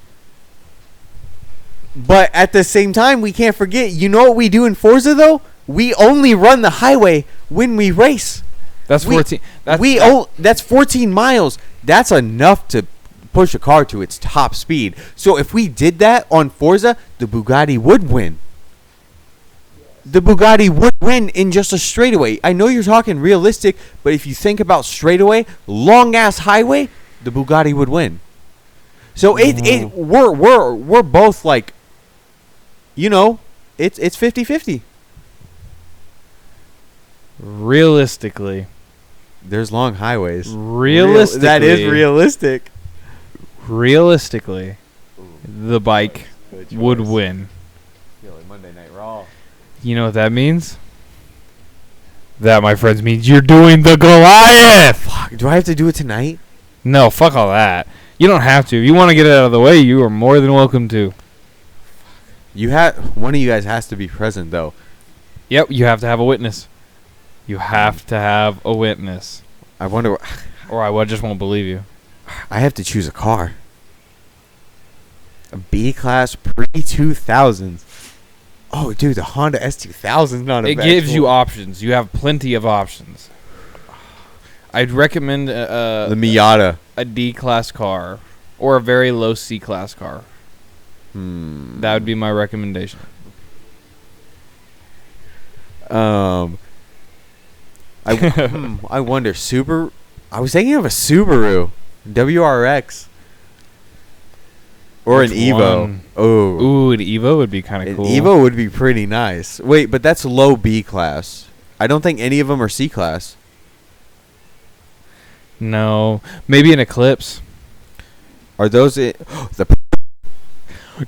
Speaker 1: But at the same time, we can't forget. You know what we do in Forza though? We only run the highway when we race.
Speaker 2: That's 14.
Speaker 1: That's 14 miles. That's enough to push a car to its top speed. So if we did that on Forza, the Bugatti would win. The Bugatti would win in just a straightaway. I know you're talking realistic, but if you think about straightaway, long ass highway, the Bugatti would win. So we're both like, you know, it's 50-50.
Speaker 2: Realistically.
Speaker 1: There's long highways.
Speaker 2: Realistically.
Speaker 1: That is realistic.
Speaker 2: Realistically. the bike would win.
Speaker 1: Like Monday Night Raw.
Speaker 2: You know what that means? That, my friends, means you're doing the Goliath.
Speaker 1: Fuck, do I have to do it tonight?
Speaker 2: No, fuck all that. You don't have to. If you want to get it out of the way, you are more than welcome to.
Speaker 1: One of you guys has to be present though.
Speaker 2: Yep, you have to have a witness. You have to have a witness.
Speaker 1: I wonder.
Speaker 2: Or I just won't believe you.
Speaker 1: I have to choose a car. A B class pre 2000s. Oh, dude, the Honda S2000 is not a
Speaker 2: It
Speaker 1: bad
Speaker 2: gives
Speaker 1: choice.
Speaker 2: you options. You have plenty of options. I'd recommend
Speaker 1: the Miata.
Speaker 2: a D class car or a very low C class car. That would be my recommendation.
Speaker 1: I wonder. I was thinking of a Subaru WRX or
Speaker 2: Which
Speaker 1: an Evo.
Speaker 2: one?
Speaker 1: Oh,
Speaker 2: Ooh, an Evo would be kind
Speaker 1: an
Speaker 2: of cool.
Speaker 1: Evo would be pretty nice. Wait, but that's low B class. I don't think any of them are C class.
Speaker 2: No, maybe an Eclipse.
Speaker 1: Are those the?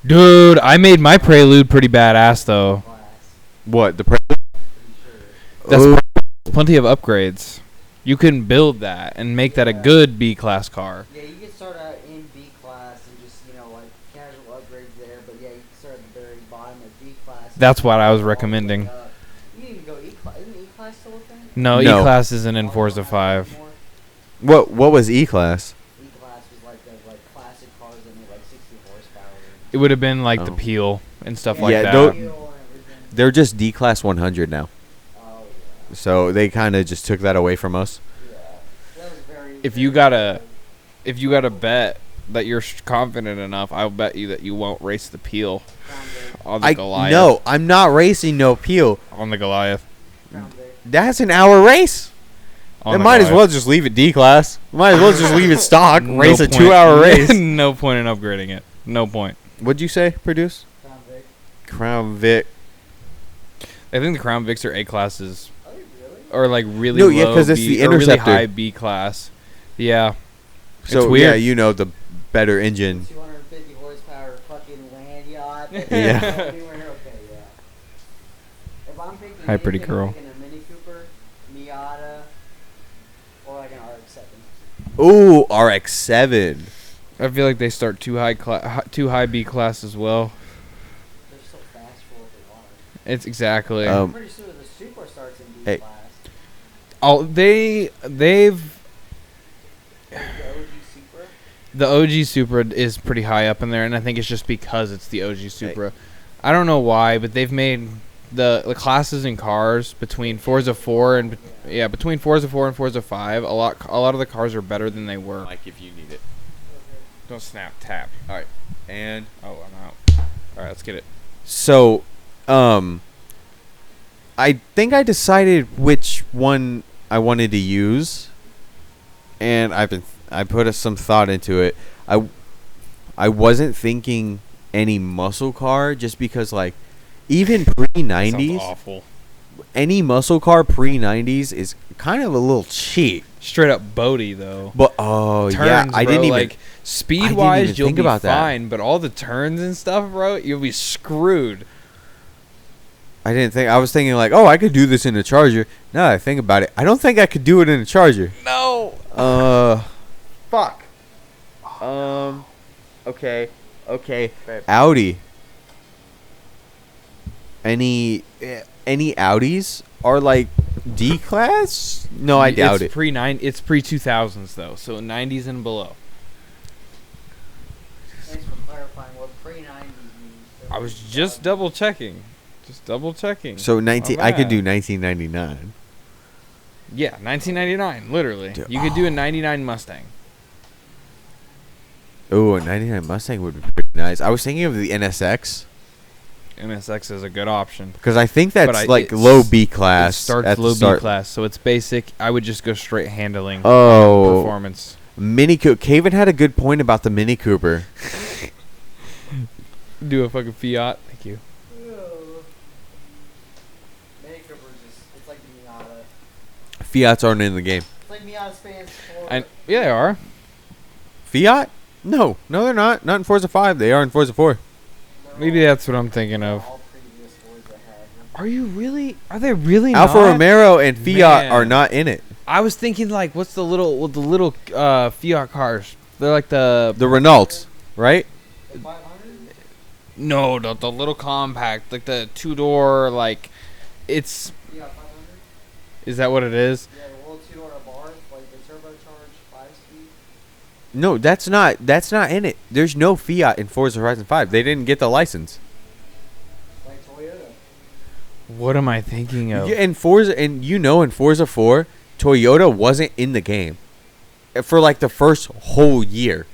Speaker 2: Dude, I made my Prelude pretty badass though.
Speaker 1: What the?
Speaker 2: That's plenty of upgrades. You can build that and make that a good B class car.
Speaker 3: Yeah, you can start out in B class and just, like casual upgrades there. But yeah, you can start at the very bottom of B class.
Speaker 2: That's what I was recommending.
Speaker 3: You can even go E class. Isn't E class still a thing?
Speaker 2: No,
Speaker 1: No.
Speaker 2: E class isn't in Forza 5.
Speaker 1: What was E class?
Speaker 3: E class was like the classic cars that made like 60 horsepower.
Speaker 2: It would have been like the
Speaker 1: Oh.
Speaker 2: Peel and stuff like
Speaker 1: Yeah,
Speaker 2: that.
Speaker 1: tho-
Speaker 3: Steel and everything.
Speaker 1: They're just D class 100 now.
Speaker 3: Oh yeah.
Speaker 1: So they kind of just took that away from us.
Speaker 3: Yeah. That was very.
Speaker 2: If you got a bet that you're confident enough, I'll bet you that you won't race the Peel on the Goliath.
Speaker 1: No, I'm not racing no Peel.
Speaker 2: On the Goliath.
Speaker 1: That's an hour race.
Speaker 2: On
Speaker 1: They
Speaker 2: the
Speaker 1: might as well
Speaker 2: Goliath.
Speaker 1: just leave it D class. Might as well just leave it stock.
Speaker 2: No
Speaker 1: Race a
Speaker 2: point.
Speaker 1: 2-hour race.
Speaker 2: No point in upgrading it. No point.
Speaker 1: What'd you say? Produce? Crown Vic.
Speaker 2: I think the Crown Vics are A classes.
Speaker 3: Oh, really?
Speaker 2: Or like really
Speaker 1: No,
Speaker 2: low
Speaker 1: yeah, 'cause it's
Speaker 2: B,
Speaker 1: the
Speaker 2: or really
Speaker 1: Interceptor.
Speaker 2: high B class. Yeah.
Speaker 1: So
Speaker 2: weird.
Speaker 1: yeah, the better engine.
Speaker 3: 250 horsepower fucking land yacht.
Speaker 1: Yeah.
Speaker 3: Okay, yeah. If I'm picking
Speaker 2: Hi, pretty
Speaker 3: anything,
Speaker 2: girl.
Speaker 3: I'm picking a Mini Cooper, Miata, or like an RX-7.
Speaker 1: Ooh, RX-7.
Speaker 2: I feel like they start too high B class as well.
Speaker 3: They're so fast for what they are.
Speaker 2: It's exactly.
Speaker 3: I'm pretty sure the Super starts in B
Speaker 1: Hey.
Speaker 3: class.
Speaker 2: They've
Speaker 3: The OG Supra.
Speaker 2: the OG Supra is pretty high up in there, and I think it's just because it's the OG Supra. I don't know why, but they've made the classes in cars between Forza 4 and between Forza 4 and Forza 5. A lot of the cars are better than they were.
Speaker 1: Mike, if you need it.
Speaker 2: Don't snap, tap.
Speaker 1: All right. And
Speaker 2: Oh, I'm out. All right, let's get it.
Speaker 1: so, I think I decided which one I wanted to use, and I put some thought into it. I wasn't thinking any muscle car just because like even pre
Speaker 2: Sounds
Speaker 1: 90s,
Speaker 2: awful.
Speaker 1: any muscle car pre 90s is kind of a little cheap.
Speaker 2: Straight up Bodie though.
Speaker 1: But oh
Speaker 2: Turns,
Speaker 1: yeah, I
Speaker 2: bro,
Speaker 1: didn't even
Speaker 2: like speed
Speaker 1: even
Speaker 2: wise you'll
Speaker 1: think
Speaker 2: be
Speaker 1: about that.
Speaker 2: fine, but all the turns and stuff, bro, you'll be screwed.
Speaker 1: I didn't think I was thinking like, oh, I could do this in a Charger. Now that I think about it, I don't think I could do it in a Charger.
Speaker 2: No.
Speaker 1: Fuck. Okay. Audi. Any Audis are like D class? No, I doubt it.
Speaker 2: It's pre 2000s though, so 90s and below.
Speaker 3: Thanks for clarifying what pre-90s means.
Speaker 2: I was just double checking.
Speaker 1: So 19. I could do
Speaker 2: bad.
Speaker 1: 1999.
Speaker 2: Yeah, 1999, literally.
Speaker 1: Dude,
Speaker 2: You could do a 99 Mustang.
Speaker 1: Oh, a 99 Mustang would be pretty nice. I was thinking of the NSX
Speaker 2: NSX is a good option.
Speaker 1: because I think that's
Speaker 2: But
Speaker 1: like
Speaker 2: it's-
Speaker 1: low B class.
Speaker 2: It starts
Speaker 1: at the
Speaker 2: low
Speaker 1: start.
Speaker 2: B class, so it's basic. I would just go straight handling
Speaker 1: Oh,
Speaker 2: performance.
Speaker 1: Mini Cooper. Caven had a good point about the Mini Cooper.
Speaker 2: Do a fucking Fiat. Thank you.
Speaker 3: Mini Cooper is just, it's like the Miata.
Speaker 1: Fiats aren't in the game.
Speaker 3: It's like Miata spans for.
Speaker 2: Yeah, they are.
Speaker 1: Fiat? No, they're not. Not in Forza 5. They are in Forza 4.
Speaker 2: Maybe that's what I'm thinking of. Are you really? Are they really
Speaker 1: Alfa
Speaker 2: not?
Speaker 1: Romeo and Fiat
Speaker 2: Man.
Speaker 1: are not in it.
Speaker 2: I was thinking like, what's the little Fiat cars? They're like the
Speaker 1: The Renaults, right?
Speaker 2: no, the little compact, like the 2-door, like it's. Is that what it is?
Speaker 3: Yeah, the little 2-door bar, like the turbocharged 5-speed.
Speaker 1: No, that's not in it. There's no Fiat in Forza Horizon 5. They didn't get the license.
Speaker 3: Like Toyota.
Speaker 2: What am I thinking of?
Speaker 1: Yeah, in Forza, in Forza 4, Toyota wasn't in the game for like the first whole year.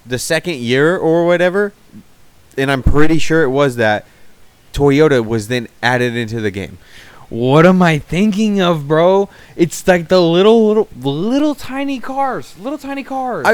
Speaker 1: The second year or whatever, and I'm pretty sure it was that Toyota was then added into the game.
Speaker 2: What am I thinking of, bro? It's like the little tiny cars. Little tiny cars.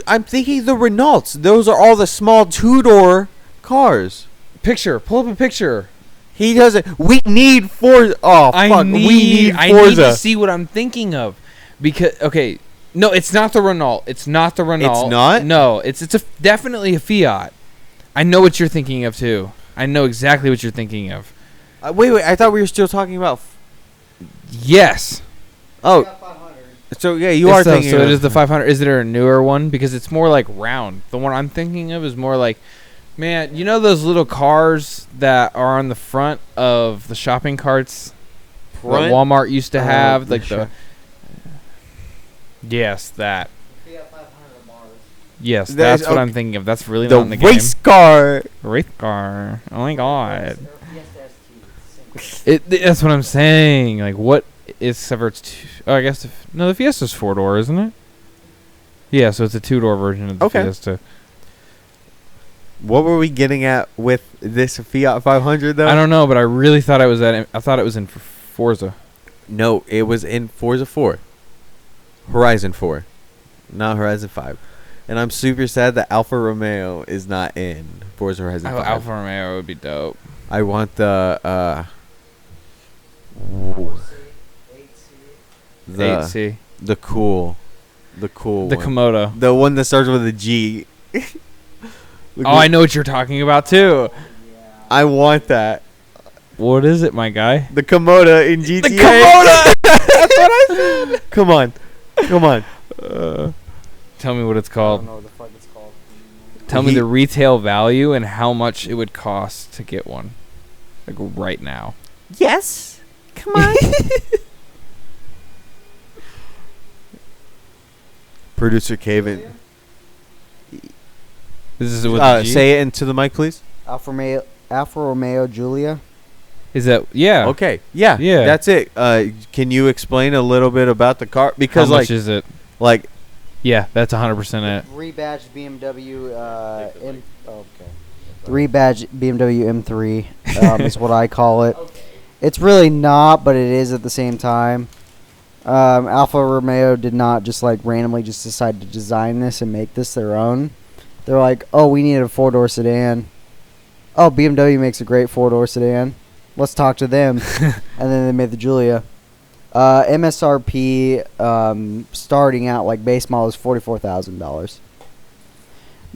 Speaker 1: I'm thinking the Renaults. Those are all the small 2-door cars.
Speaker 2: Picture. Pull up a picture.
Speaker 1: He doesn't. We need Forza. Oh, fuck. We need
Speaker 2: I
Speaker 1: Forza.
Speaker 2: need to see what I'm thinking of. Because, okay. No, it's not the Renault. It's not the Renault.
Speaker 1: It's not?
Speaker 2: No, it's definitely a Fiat. I know what you're thinking of, too. I know exactly what you're thinking of.
Speaker 1: Wait. I thought we were still talking about.
Speaker 2: Yes.
Speaker 1: Oh. So, yeah, you are thinking
Speaker 2: So
Speaker 1: of.
Speaker 2: it is the 500. Is there a newer one? Because it's more like round. The one I'm thinking of is more like, man, you know those little cars that are on the front of the shopping carts that Walmart used to have? Like the. Yes, that. Yes, that's what I'm thinking of. That's really not in the game.
Speaker 1: race car.
Speaker 2: Race car. Oh my god. That's what I'm saying. Like, what is separate? I guess the Fiesta's 4-door, isn't it? Yeah, so it's a 2-door version of the Fiesta.
Speaker 1: What were we getting at with this Fiat 500 though?
Speaker 2: I don't know, but I really thought it was in Forza.
Speaker 1: No, it was in Forza 4. Horizon 4. Not Horizon 5. And I'm super sad that Alfa Romeo is not in Forza Horizon 5.
Speaker 2: Alfa Romeo would be dope.
Speaker 1: I want the
Speaker 2: 8C.
Speaker 1: the cool
Speaker 2: The
Speaker 1: one.
Speaker 2: Komodo.
Speaker 1: The one that starts with a G.
Speaker 2: I know what you're talking about too.
Speaker 1: I want that.
Speaker 2: What is it, my guy?
Speaker 1: The Komodo in GTA.
Speaker 2: The Komodo!
Speaker 1: That's what I said. Come on.
Speaker 2: Tell me what it's called.
Speaker 3: I don't know what the fuck it's called.
Speaker 2: Tell me the retail value and how much it would cost to get one. Like right now.
Speaker 1: Yes. Come on. Producer Caven.
Speaker 2: This is with the G?
Speaker 1: Say it into the mic, please.
Speaker 3: Alfa Romeo Giulia.
Speaker 2: Is that
Speaker 1: Okay. Yeah. That's it. Can you explain a little bit about the car? Because
Speaker 2: how much is it?
Speaker 1: Like,
Speaker 2: yeah, that's 100% it.
Speaker 3: Rebadged BMW Rebadged BMW M3 is what I call it. It's really not, but it is at the same time. Alfa Romeo did not just like randomly just decide to design this and make this their own. They're like, oh, we need a 4-door sedan. Oh, BMW makes a great 4-door sedan. Let's talk to them. And then they made the Giulia. MSRP starting out like base model is $44,000.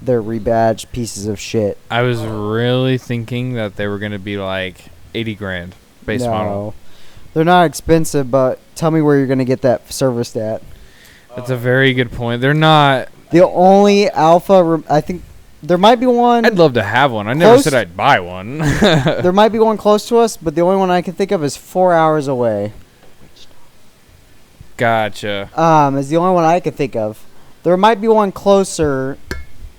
Speaker 3: They're rebadged pieces of shit.
Speaker 2: I was really thinking that they were going to be like 80 grand base model.
Speaker 3: They're not expensive, but tell me where you're going to get that serviced at.
Speaker 2: That's a very good point. They're not.
Speaker 3: The only Alpha, I think there might be one.
Speaker 2: I'd love to have one. I never said I'd buy one.
Speaker 3: There might be one close to us, but the only one I can think of is 4 hours away.
Speaker 2: Gotcha.
Speaker 3: Is the only one I can think of. There might be one closer,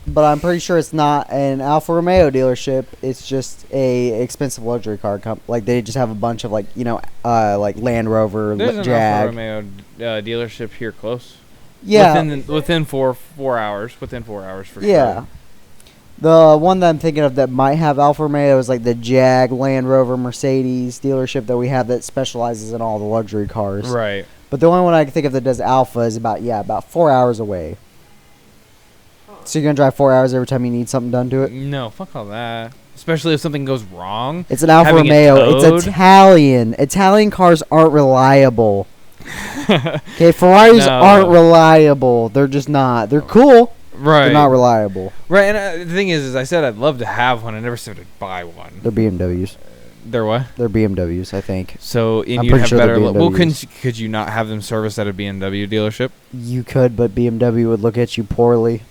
Speaker 3: but I'm pretty sure it's not an Alfa Romeo dealership. It's just a expensive luxury car like they just have a bunch of like like Land Rover,
Speaker 2: There's an
Speaker 3: Jag.
Speaker 2: Alfa Romeo dealership here close.
Speaker 3: Yeah,
Speaker 2: within 4 hours. Within 4 hours for
Speaker 3: yeah.
Speaker 2: sure.
Speaker 3: The one that I'm thinking of that might have Alfa Romeo is like the Jag, Land Rover, Mercedes dealership that we have that specializes in all the luxury cars.
Speaker 2: Right.
Speaker 3: But the only one I can think of that does Alpha is about 4 hours away. So you're gonna drive 4 hours every time you need something done to it?
Speaker 2: No, fuck all that. Especially if something goes wrong.
Speaker 3: It's an Alfa
Speaker 2: Having it
Speaker 3: Romeo. It's
Speaker 2: towed?
Speaker 3: Italian. Italian cars aren't reliable. Okay, Ferraris
Speaker 2: No.
Speaker 3: aren't reliable. They're just not. They're cool.
Speaker 2: Right.
Speaker 3: They're not reliable.
Speaker 2: Right, and the thing is I said I'd love to have one. I never said I'd buy one.
Speaker 3: They're BMWs.
Speaker 2: They're what?
Speaker 3: They're BMWs, I think.
Speaker 2: So, and
Speaker 3: I'm
Speaker 2: you'd
Speaker 3: pretty
Speaker 2: have
Speaker 3: sure they're
Speaker 2: better. Well,
Speaker 3: BMWs.
Speaker 2: could you not have them serviced at a BMW dealership?
Speaker 3: You could, but BMW would look at you poorly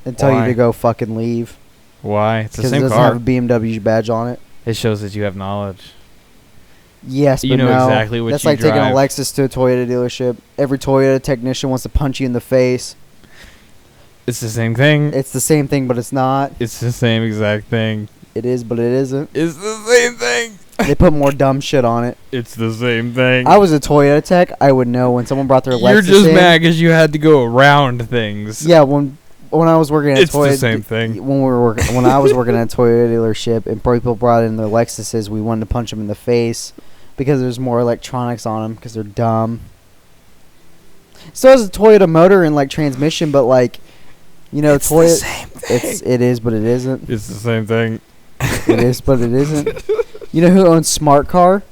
Speaker 3: and tell you
Speaker 2: Why?
Speaker 3: to go fucking leave.
Speaker 2: Why? It's the
Speaker 3: Because it
Speaker 2: same
Speaker 3: doesn't
Speaker 2: car.
Speaker 3: have a BMW badge on it.
Speaker 2: It shows that you have knowledge.
Speaker 3: Yes,
Speaker 2: You
Speaker 3: but
Speaker 2: know
Speaker 3: no.
Speaker 2: exactly what
Speaker 3: That's
Speaker 2: you
Speaker 3: like taking a
Speaker 2: drive.
Speaker 3: Lexus to a Toyota dealership. Every Toyota technician wants to punch you in the face.
Speaker 2: It's the same thing.
Speaker 3: It's the same thing, but it's not.
Speaker 2: It's the same exact thing.
Speaker 3: It is, but it isn't.
Speaker 2: It's the same thing.
Speaker 3: They put more dumb shit on it.
Speaker 2: It's the same thing.
Speaker 3: I was a Toyota tech. I would know when someone brought their Lexus
Speaker 2: You're just
Speaker 3: in.
Speaker 2: mad because you had to go around things.
Speaker 3: Yeah, when I was working at
Speaker 2: It's the
Speaker 3: Toyota,
Speaker 2: same thing.
Speaker 3: When I was working at a Toyota dealership and people brought in their Lexuses, we wanted to punch them in the face because there's more electronics on them because they're dumb. Still has a Toyota motor and like transmission, but like, you know,
Speaker 2: It's the
Speaker 3: Toyota.
Speaker 2: same thing.
Speaker 3: It is, but it isn't.
Speaker 2: It's the same thing.
Speaker 3: It is, but it isn't. You know who owns Smart Car?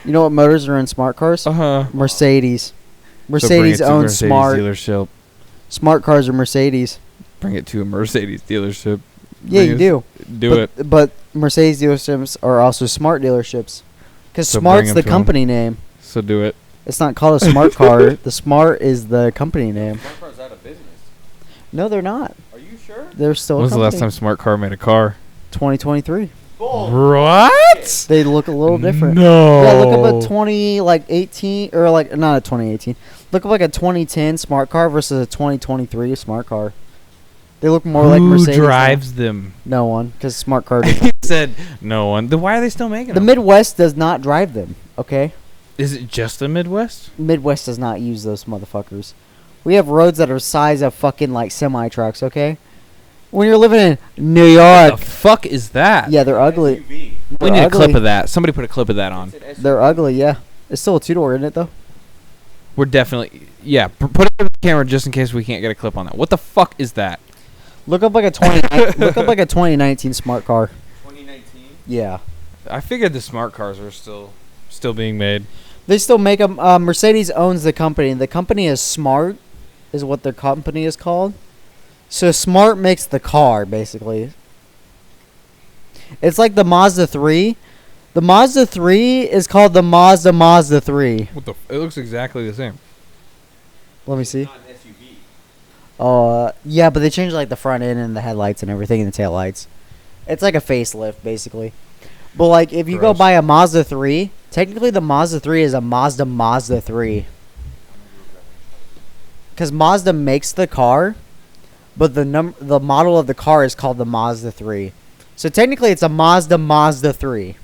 Speaker 3: You know what motors are in Smart Cars?
Speaker 2: Uh-huh.
Speaker 3: Mercedes. Mercedes owns Smart.
Speaker 2: Dealership.
Speaker 3: Smart cars are Mercedes.
Speaker 2: Bring it to a Mercedes dealership.
Speaker 3: Yeah, you do.
Speaker 2: Do it.
Speaker 3: But Mercedes dealerships are also Smart dealerships. Because
Speaker 2: So
Speaker 3: Smart's
Speaker 2: bring 'em
Speaker 3: the
Speaker 2: to 'em.
Speaker 3: company name.
Speaker 2: So do it.
Speaker 3: It's not called a Smart car. The Smart is the company name.
Speaker 1: Smart car's out of business.
Speaker 3: No, they're not.
Speaker 1: Are you sure?
Speaker 3: They're still
Speaker 2: When was
Speaker 3: a
Speaker 2: the last
Speaker 3: company.
Speaker 2: time Smart Car made a car?
Speaker 3: 2023.
Speaker 2: What?
Speaker 3: They look a little different.
Speaker 2: No.
Speaker 3: Yeah, look up a 18 or like not a 2018. Look up like a 2010 Smart car versus a 2023 Smart car. They look more like Mercedes.
Speaker 2: Who drives them?
Speaker 3: No one, because Smart car.
Speaker 2: He said no one. Then why are they still making
Speaker 3: The
Speaker 2: them?
Speaker 3: Midwest does not drive them. Okay,
Speaker 2: Is it just the Midwest?
Speaker 3: Midwest does not use those motherfuckers. We have roads that are size of fucking like semi trucks. Okay, when you're living in New York,
Speaker 2: What the fuck is that?
Speaker 3: yeah, they're ugly.
Speaker 1: SUV.
Speaker 2: We
Speaker 3: They're
Speaker 2: need a
Speaker 3: ugly.
Speaker 2: clip of that. Somebody put a clip of that on.
Speaker 1: It's an SUV.
Speaker 3: They're ugly. Yeah, it's still a 2-door, isn't it though?
Speaker 2: We're definitely yeah. Put it on the camera just in case we can't get a clip on that. What the fuck is that?
Speaker 3: Look up like a 2019 Smart car.
Speaker 1: 2019.
Speaker 3: Yeah.
Speaker 2: I figured the smart cars were still being made.
Speaker 3: They still make them. Mercedes owns the company. The company is Smart, is what their company is called. So Smart makes the car, basically. It's like the Mazda 3. The Mazda 3 is called the Mazda 3.
Speaker 2: What the? It looks exactly the same.
Speaker 3: Let me see.
Speaker 1: Not an SUV.
Speaker 3: Yeah, but they changed like the front end and the headlights and everything and the taillights. It's like a facelift, basically. But like, if you go
Speaker 2: Gross.
Speaker 3: buy a Mazda 3, technically the Mazda 3 is a Mazda 3. Because Mazda makes the car, but the model of the car is called the Mazda 3. So technically it's a Mazda 3.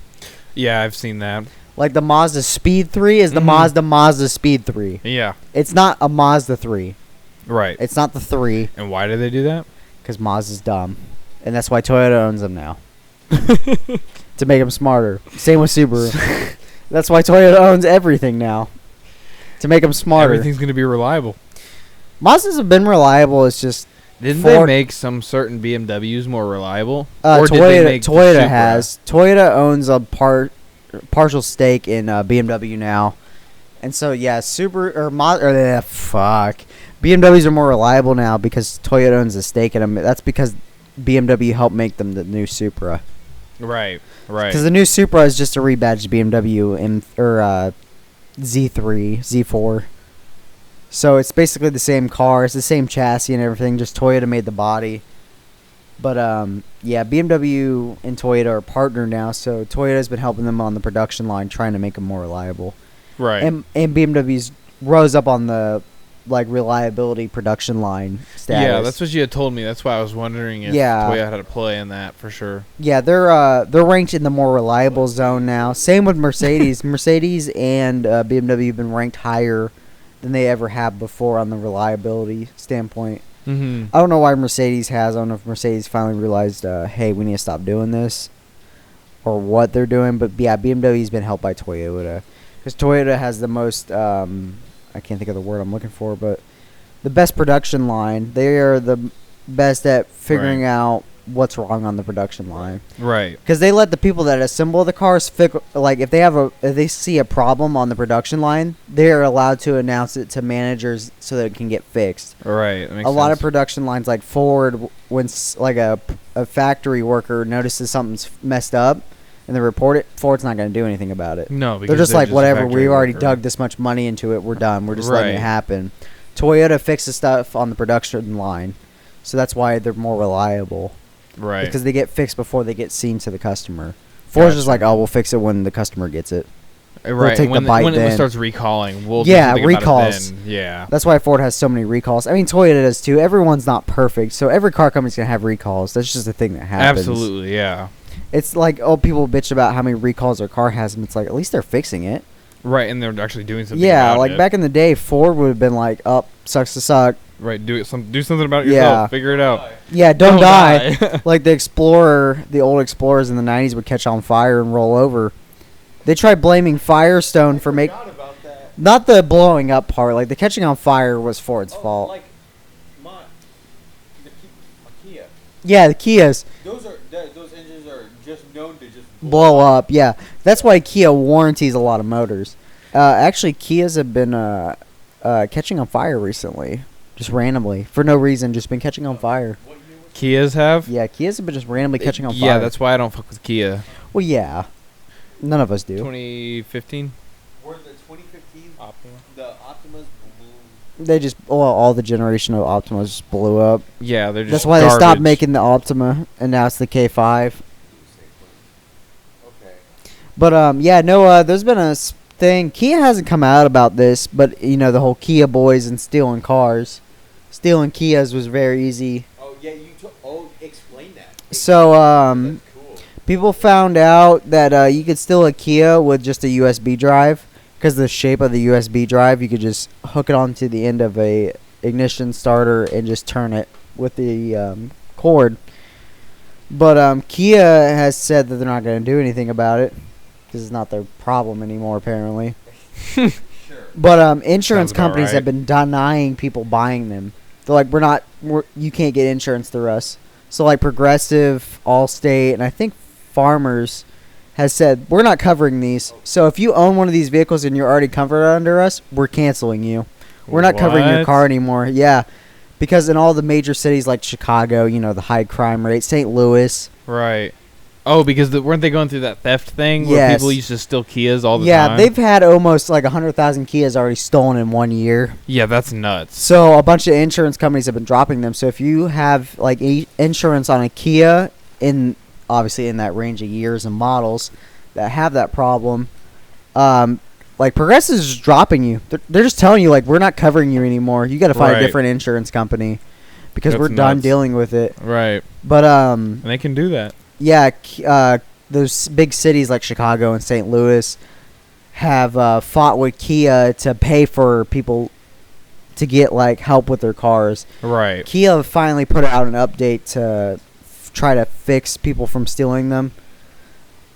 Speaker 2: Yeah, I've seen that.
Speaker 3: Like the Mazda Speed 3 is the
Speaker 2: Mhm.
Speaker 3: Mazda Speed 3.
Speaker 2: Yeah.
Speaker 3: It's not a Mazda 3.
Speaker 2: Right.
Speaker 3: It's not the 3
Speaker 2: And why did they do that?
Speaker 3: because Mazda's dumb. And that's why Toyota owns them now. To make them smarter. Same with Subaru. That's why Toyota owns everything now. To make them smarter.
Speaker 2: Everything's gonna be reliable.
Speaker 3: Mazdas have been reliable. It's just
Speaker 2: Didn't they
Speaker 3: Ford-
Speaker 2: make some certain BMWs more reliable? Or did they
Speaker 3: Toyota.
Speaker 2: make the
Speaker 3: Toyota
Speaker 2: Supra?
Speaker 3: has. Toyota owns a partial stake in BMW now, and so yeah, BMWs are more reliable now because Toyota owns a stake in them. That's because BMW helped make them the new Supra.
Speaker 2: Right. Right.
Speaker 3: Because the new Supra is just a rebadged BMW Z3, Z4. So it's basically the same car. It's the same chassis and everything. Just Toyota made the body. But yeah, BMW and Toyota are partnered now. So Toyota's been helping them on the production line, trying to make them more reliable.
Speaker 2: Right.
Speaker 3: And BMW's rose up on the like reliability production line status.
Speaker 2: Yeah, that's what you had told me. That's why I was wondering if
Speaker 3: Yeah.
Speaker 2: Toyota had a play in that for sure.
Speaker 3: Yeah, they're ranked in the more reliable zone now. Same with Mercedes. Mercedes and BMW have been ranked higher than they ever have before on the reliability standpoint.
Speaker 2: Mm-hmm.
Speaker 3: I don't know why Mercedes has. I don't know if Mercedes finally realized, hey, we need to stop doing this, or what they're doing. But yeah, BMW's been helped by Toyota, because Toyota has the most. I can't think of the word I'm looking for, but the best production line. They are the best at figuring out what's wrong on the production line.
Speaker 2: Right.
Speaker 3: Because they let the people that assemble the cars like if they see a problem on the production line, they're allowed to announce it to managers so that it can get fixed.
Speaker 2: Right. That makes
Speaker 3: A lot of
Speaker 2: sense.
Speaker 3: production lines like Ford, when like a factory worker notices something's messed up and they report it, Ford's not going to do anything about it.
Speaker 2: No, because
Speaker 3: They're just like,
Speaker 2: a
Speaker 3: whatever,
Speaker 2: factory
Speaker 3: we've already
Speaker 2: worker.
Speaker 3: dug this much money into it, we're done. We're just letting it
Speaker 2: Right.
Speaker 3: happen. Toyota fixes stuff on the production line, so that's why they're more reliable.
Speaker 2: Right.
Speaker 3: Because they get fixed before they get seen to the customer. Ford's just like, oh, we'll fix it when the customer gets it.
Speaker 2: Right.
Speaker 3: take the
Speaker 2: when
Speaker 3: bite
Speaker 2: when it
Speaker 3: then.
Speaker 2: starts recalling, we'll
Speaker 3: Yeah,
Speaker 2: do something about it
Speaker 3: recalls.
Speaker 2: then. Yeah.
Speaker 3: That's why Ford has so many recalls. I mean, Toyota does too. Everyone's not perfect, so every car company's going to have recalls. That's just a thing that happens.
Speaker 2: Absolutely. Yeah.
Speaker 3: It's like, oh, people bitch about how many recalls their car has, and it's like, at least they're fixing it.
Speaker 2: Right, and they're actually doing something.
Speaker 3: Yeah,
Speaker 2: about
Speaker 3: like
Speaker 2: it.
Speaker 3: back in the day, Ford would have been like, oh, sucks to suck.
Speaker 2: Right. Do something about it
Speaker 3: Yeah.
Speaker 2: yourself. Figure it out.
Speaker 3: Yeah, don't die.
Speaker 2: die.
Speaker 3: Like the old Explorers in the 90s would catch on fire and roll over. They tried blaming Firestone for not the blowing up part. Like the catching on fire was Ford's fault.
Speaker 1: Like my Kia.
Speaker 3: Yeah, the Kias
Speaker 1: Those engines are just known to just
Speaker 3: blow up. Yeah, that's why Kia warranties a lot of motors. Actually, Kias have been catching on fire recently, just randomly for no reason. Just been catching on fire.
Speaker 2: Kias have.
Speaker 3: Yeah, Kias have been just randomly catching on fire.
Speaker 2: Yeah, that's why I don't fuck with Kia.
Speaker 3: Well, yeah, none of us do.
Speaker 2: 2015.
Speaker 1: Were the 2015
Speaker 2: Optima.
Speaker 1: the Optimas blew?
Speaker 3: They just all the generation of Optimas just blew up.
Speaker 2: Yeah, they're just.
Speaker 3: That's why they stopped
Speaker 2: garbage.
Speaker 3: making the Optima, and now it's the K5.
Speaker 1: Okay.
Speaker 3: But yeah, no, there's been a thing. Kia hasn't come out about this, but you know the whole Kia boys and stealing cars, stealing Kias was very easy.
Speaker 1: Oh yeah, explain that.
Speaker 3: So
Speaker 1: That's cool.
Speaker 3: people found out that you could steal a Kia with just a USB drive because the shape of the USB drive. You could just hook it onto the end of a ignition starter and just turn it with the cord. But Kia has said that they're not going to do anything about it because it's not their problem anymore, apparently.
Speaker 1: Sure.
Speaker 3: But insurance
Speaker 2: Sounds about
Speaker 3: companies
Speaker 2: right.
Speaker 3: have been denying people buying them. They're like, you can't get insurance through us. So like Progressive, Allstate, and I think Farmers has said, we're not covering these. So if you own one of these vehicles and you're already covered under us, we're canceling you. We're not covering your
Speaker 2: What?
Speaker 3: car anymore. Yeah. Because in all the major cities like Chicago, you know, the high crime rate, St. Louis.
Speaker 2: Right. Oh, because weren't they going through that theft thing where
Speaker 3: Yes.
Speaker 2: people used to steal Kias all the
Speaker 3: Yeah,
Speaker 2: time?
Speaker 3: they've had almost like 100,000 Kias already stolen in 1 year.
Speaker 2: Yeah, that's nuts.
Speaker 3: So a bunch of insurance companies have been dropping them. So if you have like insurance on a Kia obviously in that range of years and models that have that problem, like Progressive is just dropping you. They're just telling you like we're not covering you anymore. You got to find
Speaker 2: Right.
Speaker 3: a different insurance company because
Speaker 2: That's
Speaker 3: we're done
Speaker 2: nuts.
Speaker 3: dealing with it.
Speaker 2: Right.
Speaker 3: But
Speaker 2: And they can do that.
Speaker 3: yeah, those big cities like Chicago and St. Louis have fought with Kia to pay for people to get like help with their cars.
Speaker 2: Right.
Speaker 3: Kia finally put out an update to try to fix people from stealing them,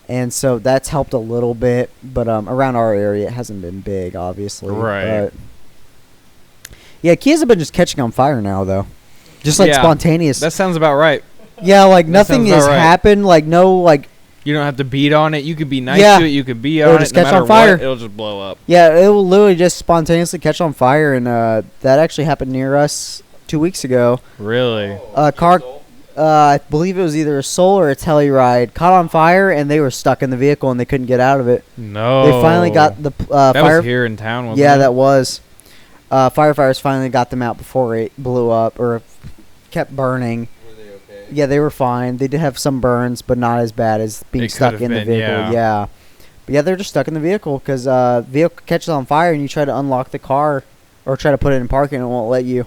Speaker 3: and so that's helped a little bit. But around our area, it hasn't been big, obviously.
Speaker 2: Right.
Speaker 3: But yeah, Kias have been just catching on fire now, though. Just like
Speaker 2: Yeah,
Speaker 3: spontaneous.
Speaker 2: That sounds about right.
Speaker 3: Yeah, like
Speaker 2: that
Speaker 3: nothing
Speaker 2: sounds
Speaker 3: has
Speaker 2: about right.
Speaker 3: happened. Like no, like
Speaker 2: You don't have to beat on it. You could be nice
Speaker 3: Yeah.
Speaker 2: to it. You could be
Speaker 3: It'll
Speaker 2: on
Speaker 3: just
Speaker 2: it. No
Speaker 3: catch
Speaker 2: matter
Speaker 3: on fire.
Speaker 2: what, it'll just blow up.
Speaker 3: yeah, it will literally just spontaneously catch on fire, and that actually happened near us 2 weeks ago.
Speaker 2: Really?
Speaker 3: A car, I believe it was either a Soul or a Telluride, caught on fire, and they were stuck in the vehicle and they couldn't get out of it.
Speaker 2: No.
Speaker 3: They finally got the
Speaker 2: That
Speaker 3: fire.
Speaker 2: was here in town, wasn't
Speaker 3: Yeah,
Speaker 2: it?
Speaker 3: that was. Firefighters finally got them out before it blew up or kept burning.
Speaker 1: Were they okay?
Speaker 3: Yeah, they were fine. They did have some burns, but not as bad as being
Speaker 2: It
Speaker 3: stuck
Speaker 2: could've
Speaker 3: in the
Speaker 2: been,
Speaker 3: vehicle.
Speaker 2: yeah.
Speaker 3: But yeah, they're just stuck in the vehicle because vehicle catches on fire and you try to unlock the car or try to put it in park and it won't let you.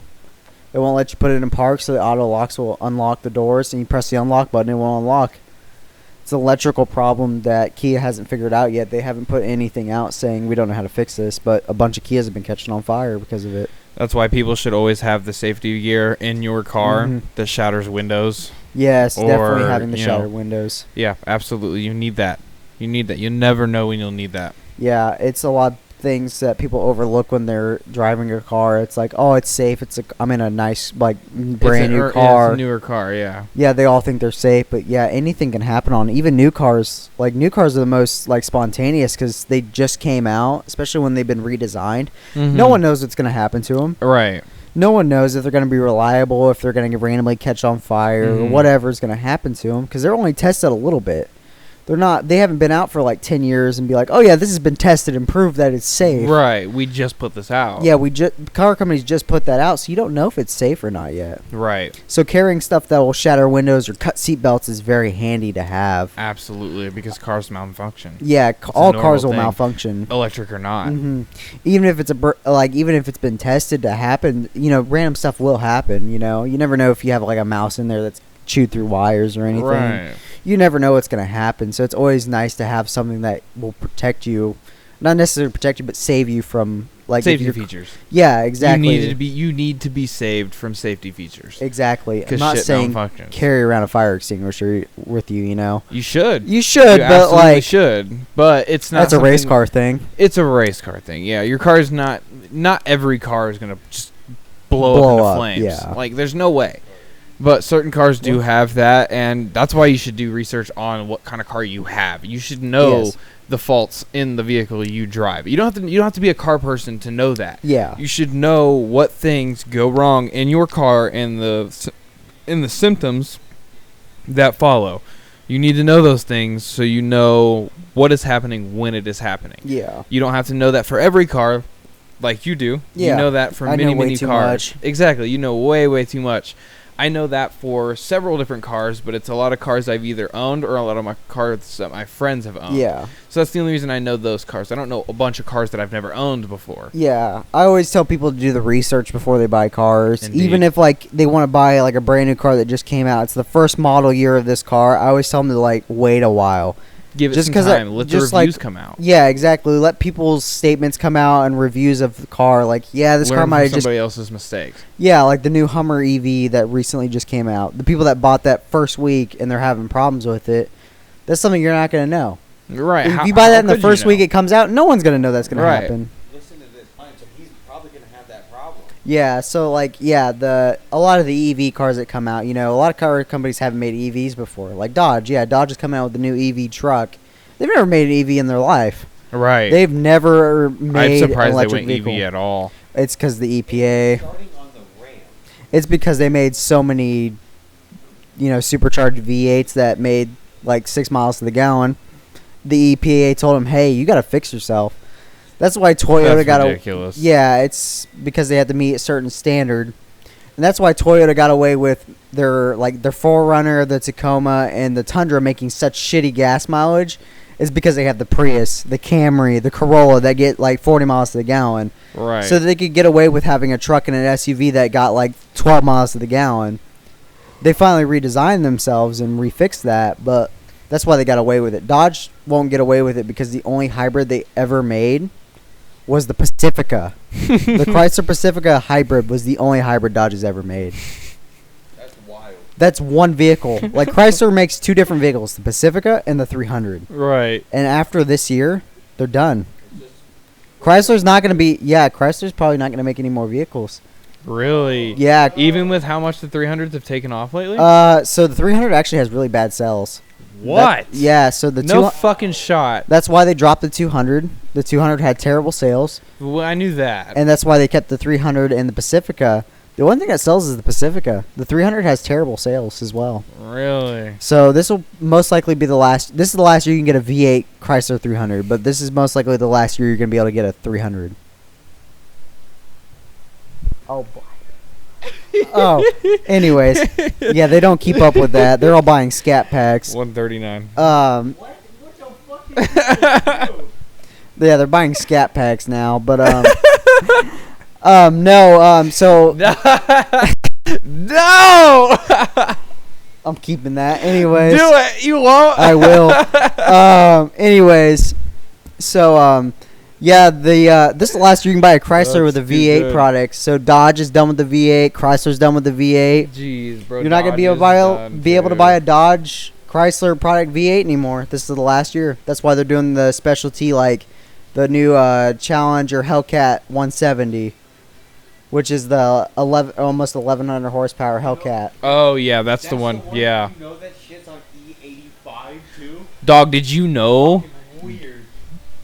Speaker 3: It won't let you put it in park, so the auto locks will unlock the doors, and you press the unlock button, it won't unlock. It's an electrical problem that Kia hasn't figured out yet. They haven't put anything out saying we don't know how to fix this, but a bunch of Kias have been catching on fire because of it.
Speaker 2: That's why people should always have the safety gear in your car
Speaker 3: Mhm.
Speaker 2: that shatters windows.
Speaker 3: Yes, definitely
Speaker 2: Or,
Speaker 3: having the
Speaker 2: you know,
Speaker 3: shattered windows.
Speaker 2: Yeah, absolutely. You need that. You need that. You never know when you'll need that.
Speaker 3: Yeah, it's a lot. things that people overlook when they're driving a car. It's like, oh, it's safe. I'm in a nice, like, brand new car.
Speaker 2: It's a newer car, yeah.
Speaker 3: Yeah, they all think they're safe, but yeah, anything can happen on even new cars. Like, new cars are the most, like, spontaneous because they just came out, especially when they've been redesigned.
Speaker 2: Mhm.
Speaker 3: No one knows what's going to happen to them.
Speaker 2: Right.
Speaker 3: No one knows if they're going to be reliable, if they're going to randomly catch on fire, or
Speaker 2: Mhm.
Speaker 3: whatever's going to happen to them because they're only tested a little bit. They haven't been out for like 10 years and be like, oh yeah, this has been tested and proved that it's safe.
Speaker 2: Right. We just put this out.
Speaker 3: Yeah, car companies just put that out, so you don't know if it's safe or not yet.
Speaker 2: Right.
Speaker 3: So carrying stuff that will shatter windows or cut seat belts is very handy to have.
Speaker 2: Absolutely, because cars malfunction.
Speaker 3: Yeah,
Speaker 2: a
Speaker 3: all
Speaker 2: normal
Speaker 3: cars will
Speaker 2: thing.
Speaker 3: malfunction.
Speaker 2: Electric or not.
Speaker 3: hmm Even if even if it's been tested to happen, random stuff will happen. You never know if you have like a mouse in there that's chewed through wires or anything.
Speaker 2: Right.
Speaker 3: You never know what's going to happen. So it's always nice to have something that will protect you, not necessarily protect you, but save you from like
Speaker 2: Safety features.
Speaker 3: Yeah, exactly.
Speaker 2: You need to be saved from safety features.
Speaker 3: Exactly. I'm
Speaker 2: 'Cause
Speaker 3: not
Speaker 2: shit
Speaker 3: saying
Speaker 2: malfunctions.
Speaker 3: carry around a fire extinguisher with you.
Speaker 2: You should.
Speaker 3: You should,
Speaker 2: You
Speaker 3: but
Speaker 2: absolutely
Speaker 3: like
Speaker 2: should. But it's not.
Speaker 3: that's a race
Speaker 2: something-
Speaker 3: car thing.
Speaker 2: It's a race car thing. Yeah, your car is not. Not every car is gonna just blow up into flames.
Speaker 3: yeah.
Speaker 2: Like there's no way. But certain cars do have that, and that's why you should do research on what kind of car you have. You should know
Speaker 3: Yes.
Speaker 2: the faults in the vehicle you drive. You don't have to be a car person to know that.
Speaker 3: Yeah.
Speaker 2: You should know what things go wrong in your car and the symptoms that follow. You need to know those things so you know what is happening when it is happening.
Speaker 3: Yeah.
Speaker 2: You don't have to know that for every car like you do.
Speaker 3: Yeah.
Speaker 2: You know that for
Speaker 3: I know
Speaker 2: many,
Speaker 3: way
Speaker 2: many
Speaker 3: too
Speaker 2: cars.
Speaker 3: much.
Speaker 2: Exactly. You know way, way too much. I know that for several different cars, but it's a lot of cars I've either owned or a lot of my cars that my friends have owned.
Speaker 3: Yeah.
Speaker 2: So that's the only reason I know those cars. I don't know a bunch of cars that I've never owned before.
Speaker 3: Yeah. I always tell people to do the research before they buy cars.
Speaker 2: Indeed.
Speaker 3: Even if like they want to buy like a brand new car that just came out. It's the first model year of this car. I always tell them to like wait a while.
Speaker 2: Give it
Speaker 3: Just
Speaker 2: some
Speaker 3: 'cause
Speaker 2: time. Let the
Speaker 3: just,
Speaker 2: reviews
Speaker 3: like,
Speaker 2: come out.
Speaker 3: Yeah, exactly. Let people's statements come out and reviews of the car. Like, yeah, this
Speaker 2: Learn
Speaker 3: car
Speaker 2: from
Speaker 3: might have just
Speaker 2: somebody else's mistakes.
Speaker 3: yeah, like the new Hummer EV that recently just came out. The people that bought that first week and they're having problems with it. That's something you're not going to know.
Speaker 2: Right.
Speaker 3: If
Speaker 2: How-
Speaker 3: you buy that
Speaker 2: how
Speaker 3: in the
Speaker 2: could you
Speaker 3: first
Speaker 2: know?
Speaker 3: week it comes out, no one's going to know that's going
Speaker 2: Right.
Speaker 3: to happen.
Speaker 1: Listen to this plan, so he's probably going to have that problem.
Speaker 3: Yeah, so like a lot of the EV cars that come out, a lot of car companies haven't made EVs before. Like Dodge, Dodge is coming out with the new EV truck. They've never made an EV in their life.
Speaker 2: Right.
Speaker 3: They've never
Speaker 2: I'm
Speaker 3: made an
Speaker 2: surprised they
Speaker 3: electric
Speaker 2: went
Speaker 3: vehicle.
Speaker 2: EV at all.
Speaker 3: It's because the EPA.
Speaker 1: Starting on the Ram.
Speaker 3: It's because they made so many, supercharged V8s that made like 6 miles to the gallon. The EPA told them, "Hey, you got to fix yourself." That's why Toyota
Speaker 2: That's
Speaker 3: got
Speaker 2: ridiculous.
Speaker 3: Yeah, it's because they had to meet a certain standard, and that's why Toyota got away with their 4Runner, the Tacoma, and the Tundra making such shitty gas mileage. Is because they have the Prius, the Camry, the Corolla that get like 40 miles to the gallon.
Speaker 2: Right.
Speaker 3: So they could get away with having a truck and an SUV that got like 12 miles to the gallon. They finally redesigned themselves and refixed that, but that's why they got away with it. Dodge won't get away with it because the only hybrid they ever made was the Pacifica. The Chrysler Pacifica hybrid was the only hybrid Dodge has ever made.
Speaker 1: That's wild.
Speaker 3: That's one vehicle. Like Chrysler makes two different vehicles, the Pacifica and the 300.
Speaker 2: Right.
Speaker 3: And after this year, they're done. Chrysler's not going to be... Yeah, Chrysler's probably not going to make any more vehicles.
Speaker 2: Really?
Speaker 3: Yeah.
Speaker 2: Even with how much the 300s have taken off lately?
Speaker 3: So the 300 actually has really bad sales.
Speaker 2: What?
Speaker 3: Yeah, so the
Speaker 2: No
Speaker 3: 200...
Speaker 2: fucking shot.
Speaker 3: That's why they dropped the 200. The 200 had terrible sales.
Speaker 2: Well, I knew that.
Speaker 3: And that's why they kept the 300 and the Pacifica. The one thing that sells is the Pacifica. The 300 has terrible sales as well.
Speaker 2: Really?
Speaker 3: So this will most likely be the last... This is the last year you can get a V8 Chrysler 300. But this is most likely the last year you're going to be able to get a 300. Oh, boy. Oh, anyways. Yeah, they don't keep up with that. They're all buying scat packs.
Speaker 2: 139.
Speaker 3: Yeah, they're buying scat packs now, but so
Speaker 2: No!
Speaker 3: I'm keeping that anyways.
Speaker 2: Do it. You won't.
Speaker 3: I will. Anyways, so yeah, this is the last year you can buy a Chrysler with a
Speaker 2: That's
Speaker 3: V8
Speaker 2: too good.
Speaker 3: product. So Dodge is done with the V8, Chrysler's done with the V8.
Speaker 2: Jeez, bro.
Speaker 3: You're not gonna be able to buy a Dodge Chrysler product V8 anymore. This is the last year. That's why they're doing the specialty like The new Challenger Hellcat 170, which is the almost 1100 horsepower Hellcat.
Speaker 2: Oh yeah, that's the one. Yeah.
Speaker 1: You know that shit's on E85 too?
Speaker 2: Dog, did you know?
Speaker 1: Weird.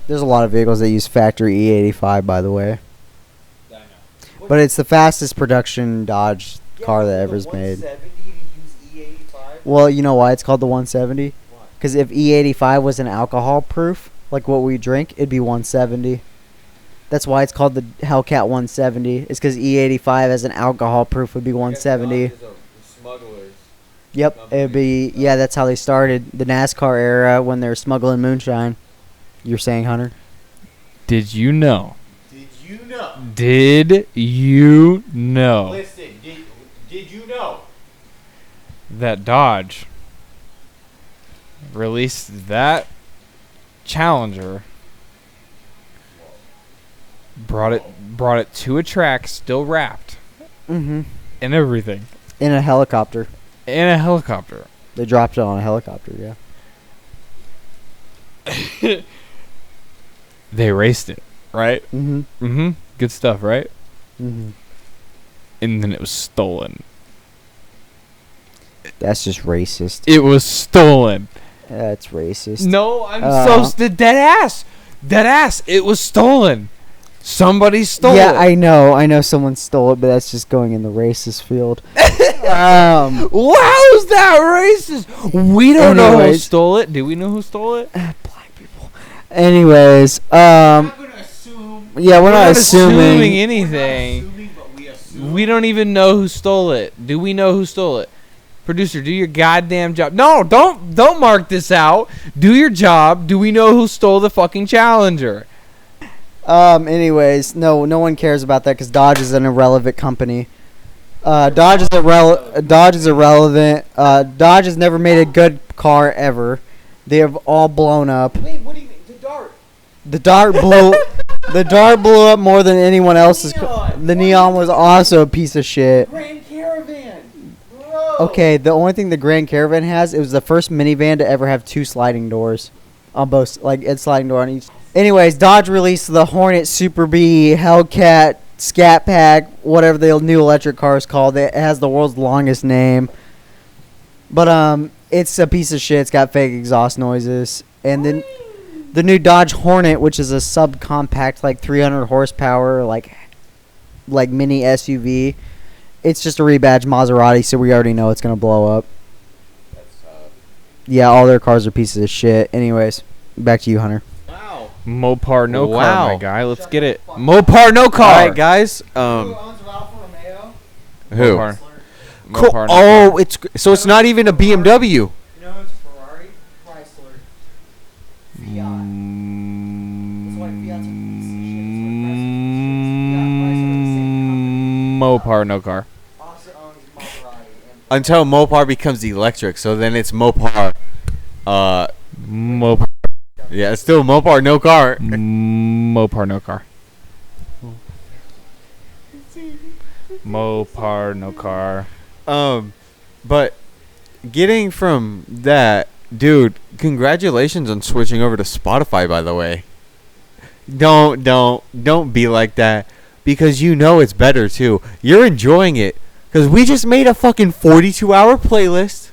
Speaker 3: There's a lot of vehicles that use factory E85, by the way.
Speaker 1: I know.
Speaker 3: But it's the fastest production Dodge car that ever's made.
Speaker 1: 170 to use E85?
Speaker 3: Well, you know why it's called the 170? Because if E85 was an alcohol proof, like what we drink, it'd be 170. That's why it's called the Hellcat 170. It's because E85 as an alcohol proof would be 170. Yep, it'd be, yeah, that's how they started. The NASCAR era when they were smuggling moonshine. You're saying, Hunter?
Speaker 2: Did you know?
Speaker 1: Did you know?
Speaker 2: Did you know
Speaker 1: Listen, did you know?
Speaker 2: that Dodge released that Challenger, brought it to a track, still wrapped
Speaker 3: Mm-hmm.
Speaker 2: and everything,
Speaker 3: In a helicopter.
Speaker 2: in a helicopter?
Speaker 3: They dropped it on a helicopter, yeah.
Speaker 2: They raced it, right?
Speaker 3: Mm-hmm.
Speaker 2: Mm-hmm. Good stuff, right?
Speaker 3: Mm-hmm.
Speaker 2: And then it was stolen.
Speaker 3: That's just racist.
Speaker 2: It was stolen.
Speaker 3: That's racist.
Speaker 2: No, I'm
Speaker 3: Uh,
Speaker 2: dead ass. Dead ass. It was stolen. Somebody stole
Speaker 3: Yeah,
Speaker 2: it.
Speaker 3: I know someone stole it, but that's just going in the racist field.
Speaker 2: Wow, is that racist? We don't know who
Speaker 3: Anyways.
Speaker 2: stole it. Do we know who stole it?
Speaker 3: Black people. Anyways,
Speaker 1: I'm gonna assume.
Speaker 3: yeah, we're not assuming.
Speaker 2: anything.
Speaker 1: But we assume.
Speaker 2: We don't even know who stole it. Do we know who stole it? Producer, do your goddamn job. No, don't mark this out. Do your job. Do we know who stole the fucking Challenger?
Speaker 3: Anyways, no one cares about that because Dodge is an irrelevant company. Dodge is irrelevant. Dodge has never made a good car ever. They have all blown up.
Speaker 1: Wait, what do you mean? The Dart.
Speaker 3: The Dart blew. The Dart blew up more than anyone else's. The Neon was also a piece of shit.
Speaker 1: Grand Caravan. Bro.
Speaker 3: Okay, the only thing the Grand Caravan has, it was the first minivan to ever have two sliding doors on both, like a sliding door on each. Anyways, Dodge released the Hornet Super B Hellcat Scat Pack, whatever the new electric car is called. It has the world's longest name, but it's a piece of shit. It's got fake exhaust noises, and then the new Dodge Hornet, which is a subcompact, like 300 horsepower, like mini SUV. It's just a rebadged Maserati, so we already know it's gonna blow up. Yeah, all their cars are pieces of shit. Anyways, back to you, Hunter.
Speaker 1: Wow.
Speaker 2: Mopar no
Speaker 1: Wow.
Speaker 2: car, my guy. Let's get it. Mopar no
Speaker 1: All
Speaker 2: car.
Speaker 1: right, guys. Who?
Speaker 2: Mopar.
Speaker 1: Cool.
Speaker 2: Mopar, no
Speaker 1: Oh,
Speaker 2: car.
Speaker 1: it's not even a BMW.
Speaker 3: No, it's Ferrari, Chrysler,
Speaker 2: Mopar no car.
Speaker 3: also owns Maserati.
Speaker 1: Until Mopar becomes electric, so then it's Mopar.
Speaker 2: Mopar.
Speaker 1: Yeah, it's still Mopar, no car.
Speaker 2: Mopar no car. Mopar no car.
Speaker 1: But getting from that, dude, congratulations on switching over to Spotify, by the way. Don't be like that, because you know it's better too. You're enjoying it, because we just made a fucking 42-hour playlist,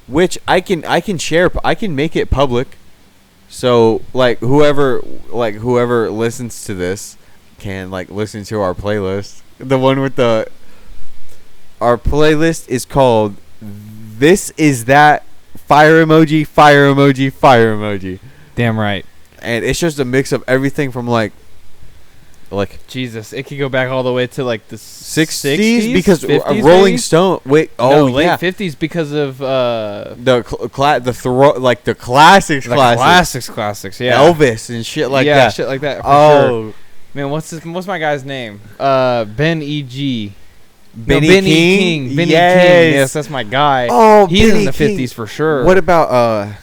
Speaker 1: which I can share. I can make it public, so whoever listens to this can listen to our playlist. The one with our playlist is called "This Is That," fire emoji, fire emoji, fire emoji,
Speaker 2: Damn right.
Speaker 1: and it's just a mix of everything from like
Speaker 2: Jesus, it could go back all the way to the
Speaker 1: 60s because
Speaker 2: 50s
Speaker 1: Rolling
Speaker 2: maybe?
Speaker 1: Stone. Wait,
Speaker 2: No,
Speaker 1: oh
Speaker 2: late
Speaker 1: yeah,
Speaker 2: 50s because of
Speaker 1: the classics,
Speaker 2: classics, yeah.
Speaker 1: Elvis and shit like
Speaker 2: yeah,
Speaker 1: that.
Speaker 2: shit like that. For
Speaker 1: Oh,
Speaker 2: sure. Man, what's my guy's name? Ben E.G.
Speaker 1: Benny
Speaker 2: Benny
Speaker 1: King?
Speaker 2: Benny
Speaker 1: Yes.
Speaker 2: King. Yes, that's my guy.
Speaker 1: Oh,
Speaker 2: He's
Speaker 1: Benny
Speaker 2: in the
Speaker 1: King.
Speaker 2: 50s for sure.
Speaker 1: What about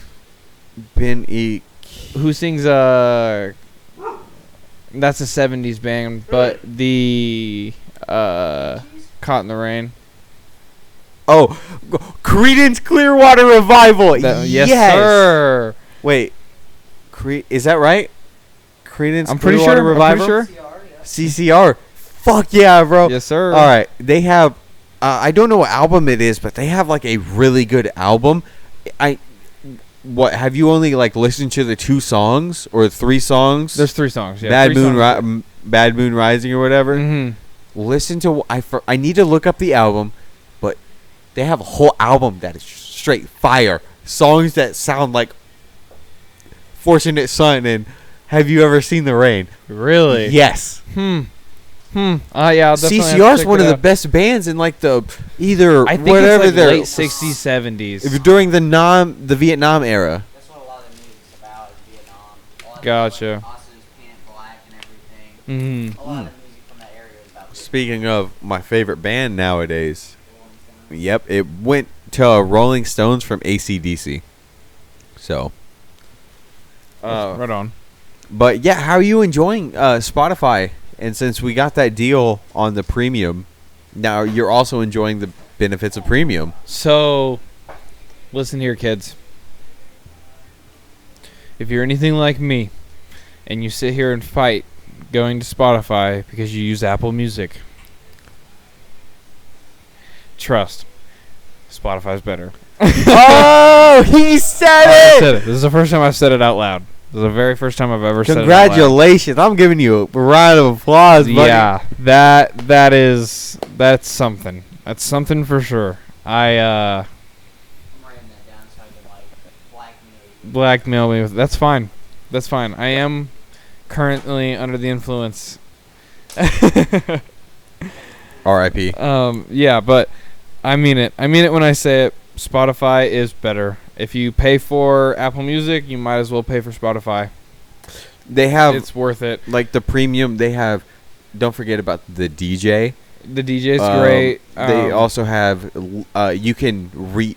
Speaker 1: Ben E?
Speaker 2: Who sings that's a 70s band, but the Caught in the Rain.
Speaker 1: Oh, Creedence Clearwater Revival.
Speaker 2: Yes, sir.
Speaker 1: Wait, is that right? Credence
Speaker 2: I'm pretty
Speaker 1: Clearwater
Speaker 2: sure.
Speaker 1: Revival?
Speaker 2: I'm pretty sure.
Speaker 1: CCR. Fuck yeah, bro.
Speaker 2: Yes, sir.
Speaker 1: All right, they have. I don't know what album it is, but they have like a really good album. What have you only like listened to the 2 songs or 3 songs?
Speaker 2: There's 3 songs. Yeah,
Speaker 1: Bad
Speaker 2: 3
Speaker 1: Moon,
Speaker 2: songs.
Speaker 1: Bad Moon Rising or whatever.
Speaker 2: Mm-hmm.
Speaker 1: Listen to. I need to look up the album, but they have a whole album that is straight fire. Songs that sound like Fortunate Son and Have You Ever Seen the Rain?
Speaker 2: Really?
Speaker 1: Yes.
Speaker 2: Yeah. I'll definitely have to
Speaker 1: CCR is
Speaker 2: check
Speaker 1: one
Speaker 2: it
Speaker 1: of the
Speaker 2: out.
Speaker 1: best bands in like the either
Speaker 2: I think
Speaker 1: whatever
Speaker 2: it's like
Speaker 1: they're
Speaker 2: late 60s, 70s.
Speaker 1: during the Vietnam era.
Speaker 3: That's what a lot of the music's about, is Vietnam.
Speaker 2: Gotcha.
Speaker 3: Austin's Paint Black and everything.
Speaker 2: Mm-hmm.
Speaker 3: A lot of music from that area is about
Speaker 1: Speaking of my favorite band nowadays, yep, it went to Rolling Stones from AC/DC. So,
Speaker 2: Right on.
Speaker 1: but yeah, how are you enjoying Spotify? And since we got that deal on the premium, now you're also enjoying the benefits of premium.
Speaker 2: So, listen here, kids. If you're anything like me, and you sit here and fight going to Spotify because you use Apple Music, trust, Spotify's better.
Speaker 1: Oh, he said
Speaker 2: I
Speaker 1: it!
Speaker 2: said it. This is the first time I've said it out loud. This is the very first time I've ever said it out
Speaker 1: Congratulations! I'm giving you a round of applause,
Speaker 2: loud.
Speaker 1: buddy.
Speaker 2: Yeah, that's something. That's something for sure.
Speaker 3: I'm writing that down so I can like blackmail you.
Speaker 2: Blackmail me with that's fine. That's fine. I am currently under the influence.
Speaker 1: R.I.P.
Speaker 2: Yeah, but I mean it. I mean it when I say it. Spotify is better. If you pay for Apple Music, you might as well pay for Spotify.
Speaker 1: They have
Speaker 2: It's worth it.
Speaker 1: like the premium. They have. Don't forget about the DJ.
Speaker 2: The DJ's great.
Speaker 1: They also have. You can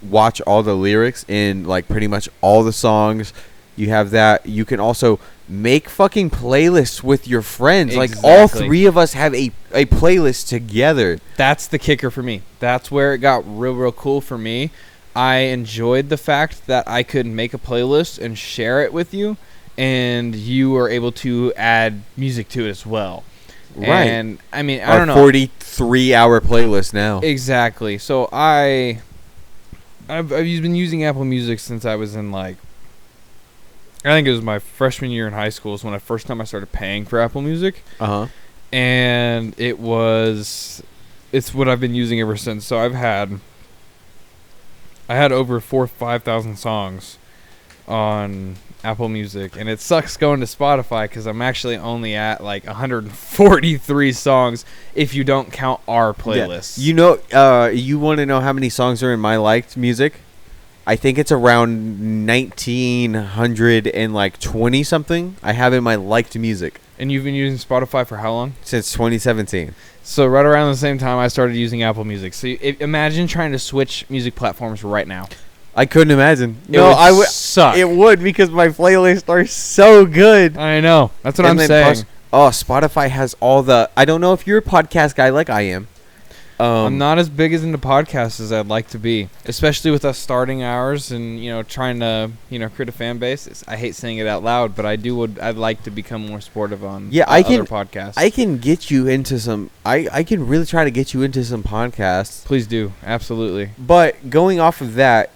Speaker 1: watch all the lyrics in like pretty much all the songs. You have that. You can also make fucking playlists with your friends. Like all
Speaker 2: Exactly.
Speaker 1: 3 of us have a playlist together.
Speaker 2: That's the kicker for me. That's where it got real cool for me. I enjoyed the fact that I could make a playlist and share it with you, and you were able to add music to it as well.
Speaker 1: Right.
Speaker 2: And I mean, I
Speaker 1: Our
Speaker 2: don't know.
Speaker 1: 43-hour playlist now.
Speaker 2: Exactly. So I've been using Apple Music since I was in like, I think it was my freshman year in high school is when first time I started paying for Apple Music, and it's what I've been using ever since. So I had over 4,000 or 5,000 songs on Apple Music, and it sucks going to Spotify because I'm actually only at like 143 songs if you don't count our playlist.
Speaker 1: Yeah. You know, you want to know how many songs are in my liked music? I think it's around 1,920 something. I have in my liked music
Speaker 2: And you've been using Spotify for how long?
Speaker 1: since 2017.
Speaker 2: So right around the same time I started using Apple Music. So imagine trying to switch music platforms right now.
Speaker 1: I couldn't imagine.
Speaker 2: It would
Speaker 1: I would
Speaker 2: suck.
Speaker 1: It would because my playlists are so good.
Speaker 2: I know. That's what
Speaker 1: And
Speaker 2: I'm
Speaker 1: then
Speaker 2: saying.
Speaker 1: Spotify has all the. I don't know if you're a podcast guy like I am.
Speaker 2: I'm not as big as into podcasts as I'd like to be, especially with us starting ours and trying to create a fan base. I hate saying it out loud, but I'd like to become more supportive on other podcasts.
Speaker 1: I can get you into some. I can really try to get you into some podcasts.
Speaker 2: Please do, absolutely.
Speaker 1: But going off of that,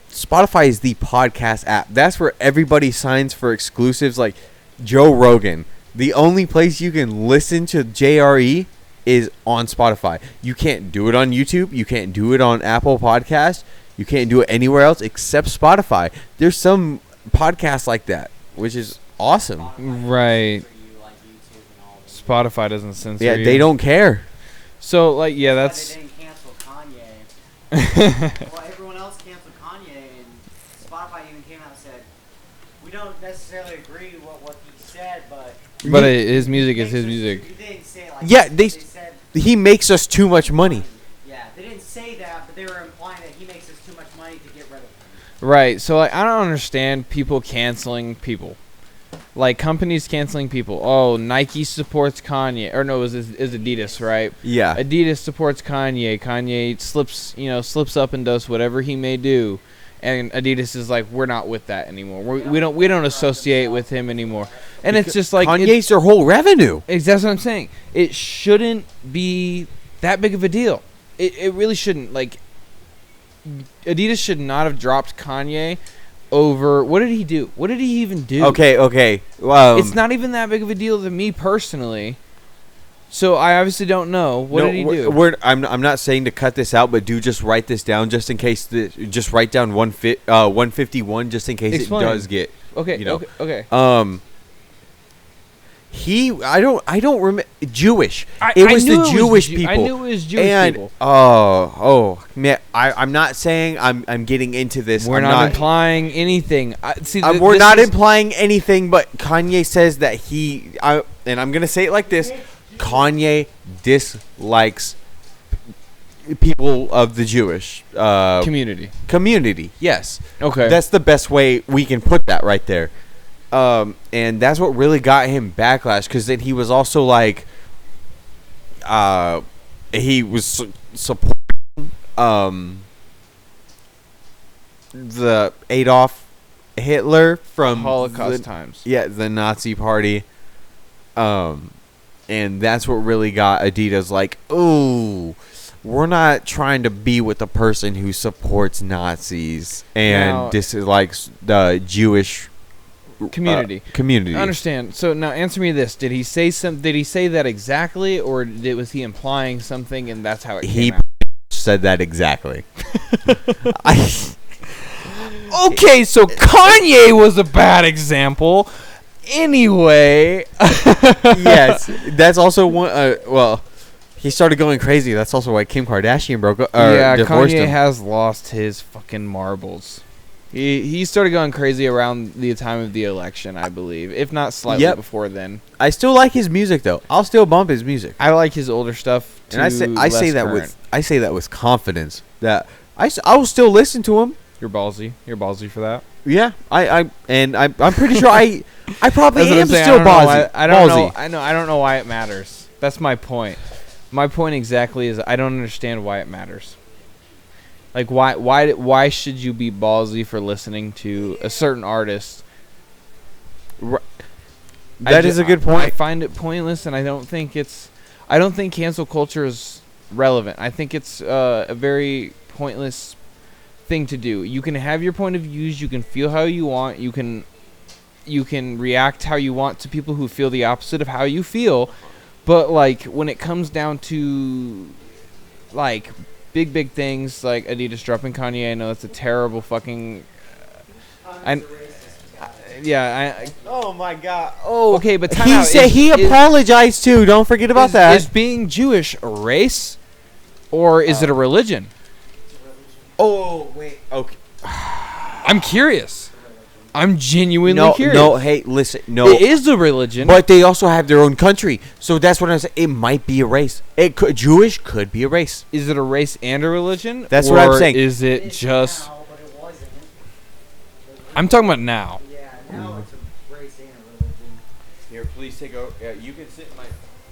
Speaker 1: Spotify is the podcast app. That's where everybody signs for exclusives like Joe Rogan. The only place you can listen to JRE is on Spotify. You can't do it on YouTube. You can't do it on Apple Podcasts. You can't do it anywhere else except Spotify. There's some podcasts like that, which is awesome.
Speaker 2: Right. Spotify doesn't censor you.
Speaker 1: They don't care.
Speaker 2: So, that's...
Speaker 3: They didn't cancel Kanye. Well, everyone else canceled Kanye, and Spotify even came out and said, we don't necessarily agree with what he said, but...
Speaker 2: But his music is his music.
Speaker 3: They didn't say it like
Speaker 1: Yeah,
Speaker 3: that.
Speaker 1: they
Speaker 3: said
Speaker 1: he makes us too much money.
Speaker 3: Yeah, they didn't say that, but they were implying that he makes us too much money to get rid of him.
Speaker 2: Right. So, I don't understand people canceling people. Like, companies canceling people. Oh, Nike supports Kanye. Or no, it was Adidas, right?
Speaker 1: Yeah.
Speaker 2: Adidas supports Kanye. Kanye slips up and does whatever he may do. and Adidas is like, we're not with that anymore. We don't associate with him anymore. And it's just like
Speaker 1: Kanye's their whole revenue.
Speaker 2: That's what I'm saying. It shouldn't be that big of a deal. It really shouldn't. Like, Adidas should not have dropped Kanye over. What did he do? What did he even do?
Speaker 1: Okay.
Speaker 2: It's not even that big of a deal to me personally. So I obviously don't know. What did he do?
Speaker 1: I'm not saying to cut this out, but do just write this down just in case. Just write down 151 just in case
Speaker 2: Explain.
Speaker 1: it does get.
Speaker 2: Okay.
Speaker 1: You know.
Speaker 2: Okay.
Speaker 1: I don't remember Jewish.
Speaker 2: I
Speaker 1: was
Speaker 2: knew
Speaker 1: the Jewish people.
Speaker 2: I knew it was Jewish
Speaker 1: and,
Speaker 2: people.
Speaker 1: Oh man, I'm not saying I'm getting into this.
Speaker 2: We're not implying anything.
Speaker 1: We're not implying anything, but Kanye says that and I'm gonna say it like this: Kanye dislikes people of the Jewish
Speaker 2: community.
Speaker 1: Community, yes.
Speaker 2: Okay,
Speaker 1: that's the best way we can put that right there. And that's what really got him backlash, because then he was also like, he was supporting the Adolf Hitler from
Speaker 2: Holocaust times.
Speaker 1: Yeah, the Nazi party. And that's what really got Adidas like, ooh, we're not trying to be with the person who supports Nazis and dislikes the Jewish
Speaker 2: community.
Speaker 1: Community.
Speaker 2: I understand. So now answer me this: Did he say Did he say that exactly, or was he implying something, and that's how it came out?
Speaker 1: Said that exactly.
Speaker 2: Okay, so Kanye was a bad example. Anyway,
Speaker 1: yes, that's also one. Well, he started going crazy. That's also why Kim Kardashian divorced
Speaker 2: Kanye
Speaker 1: him.
Speaker 2: has lost his fucking marbles. He started going crazy around the time of the election, I believe, if not slightly before then.
Speaker 1: I still like his music though. I'll still bump his music.
Speaker 2: I like his older stuff too.
Speaker 1: And I say that with confidence. That I will still listen to him.
Speaker 2: You're ballsy. You're ballsy for that.
Speaker 1: Yeah, I'm pretty sure I probably am
Speaker 2: saying.
Speaker 1: still ballsy.
Speaker 2: I don't know. I don't know why it matters. That's my point. My point exactly is I don't understand why it matters. Like why should you be ballsy for listening to a certain artist?
Speaker 1: That is a good point.
Speaker 2: I find it pointless, and I don't think cancel culture is relevant. I think it's a very pointless thing to do. You can have your point of views. You can feel how you want. You can react how you want to people who feel the opposite of how you feel. But like when it comes down to like big things like Adidas dropping Kanye, I know that's a terrible fucking.
Speaker 1: Oh my god.
Speaker 2: Oh, okay, but time
Speaker 1: he
Speaker 2: out.
Speaker 1: said he apologized too. Don't forget about that.
Speaker 2: Is being Jewish a race, or is it a religion?
Speaker 1: Oh wait. Okay.
Speaker 2: I'm curious. I'm genuinely curious.
Speaker 1: No, hey, listen. No,
Speaker 2: it is a religion,
Speaker 1: but they also have their own country. So that's what I'm saying. It might be a race. Jewish could be a race.
Speaker 2: Is it a race and a religion?
Speaker 1: That's what I'm saying.
Speaker 2: Is it just? I'm talking about now.
Speaker 3: Yeah, now it's a race and a religion.
Speaker 1: Here, please take over. You can sit in my.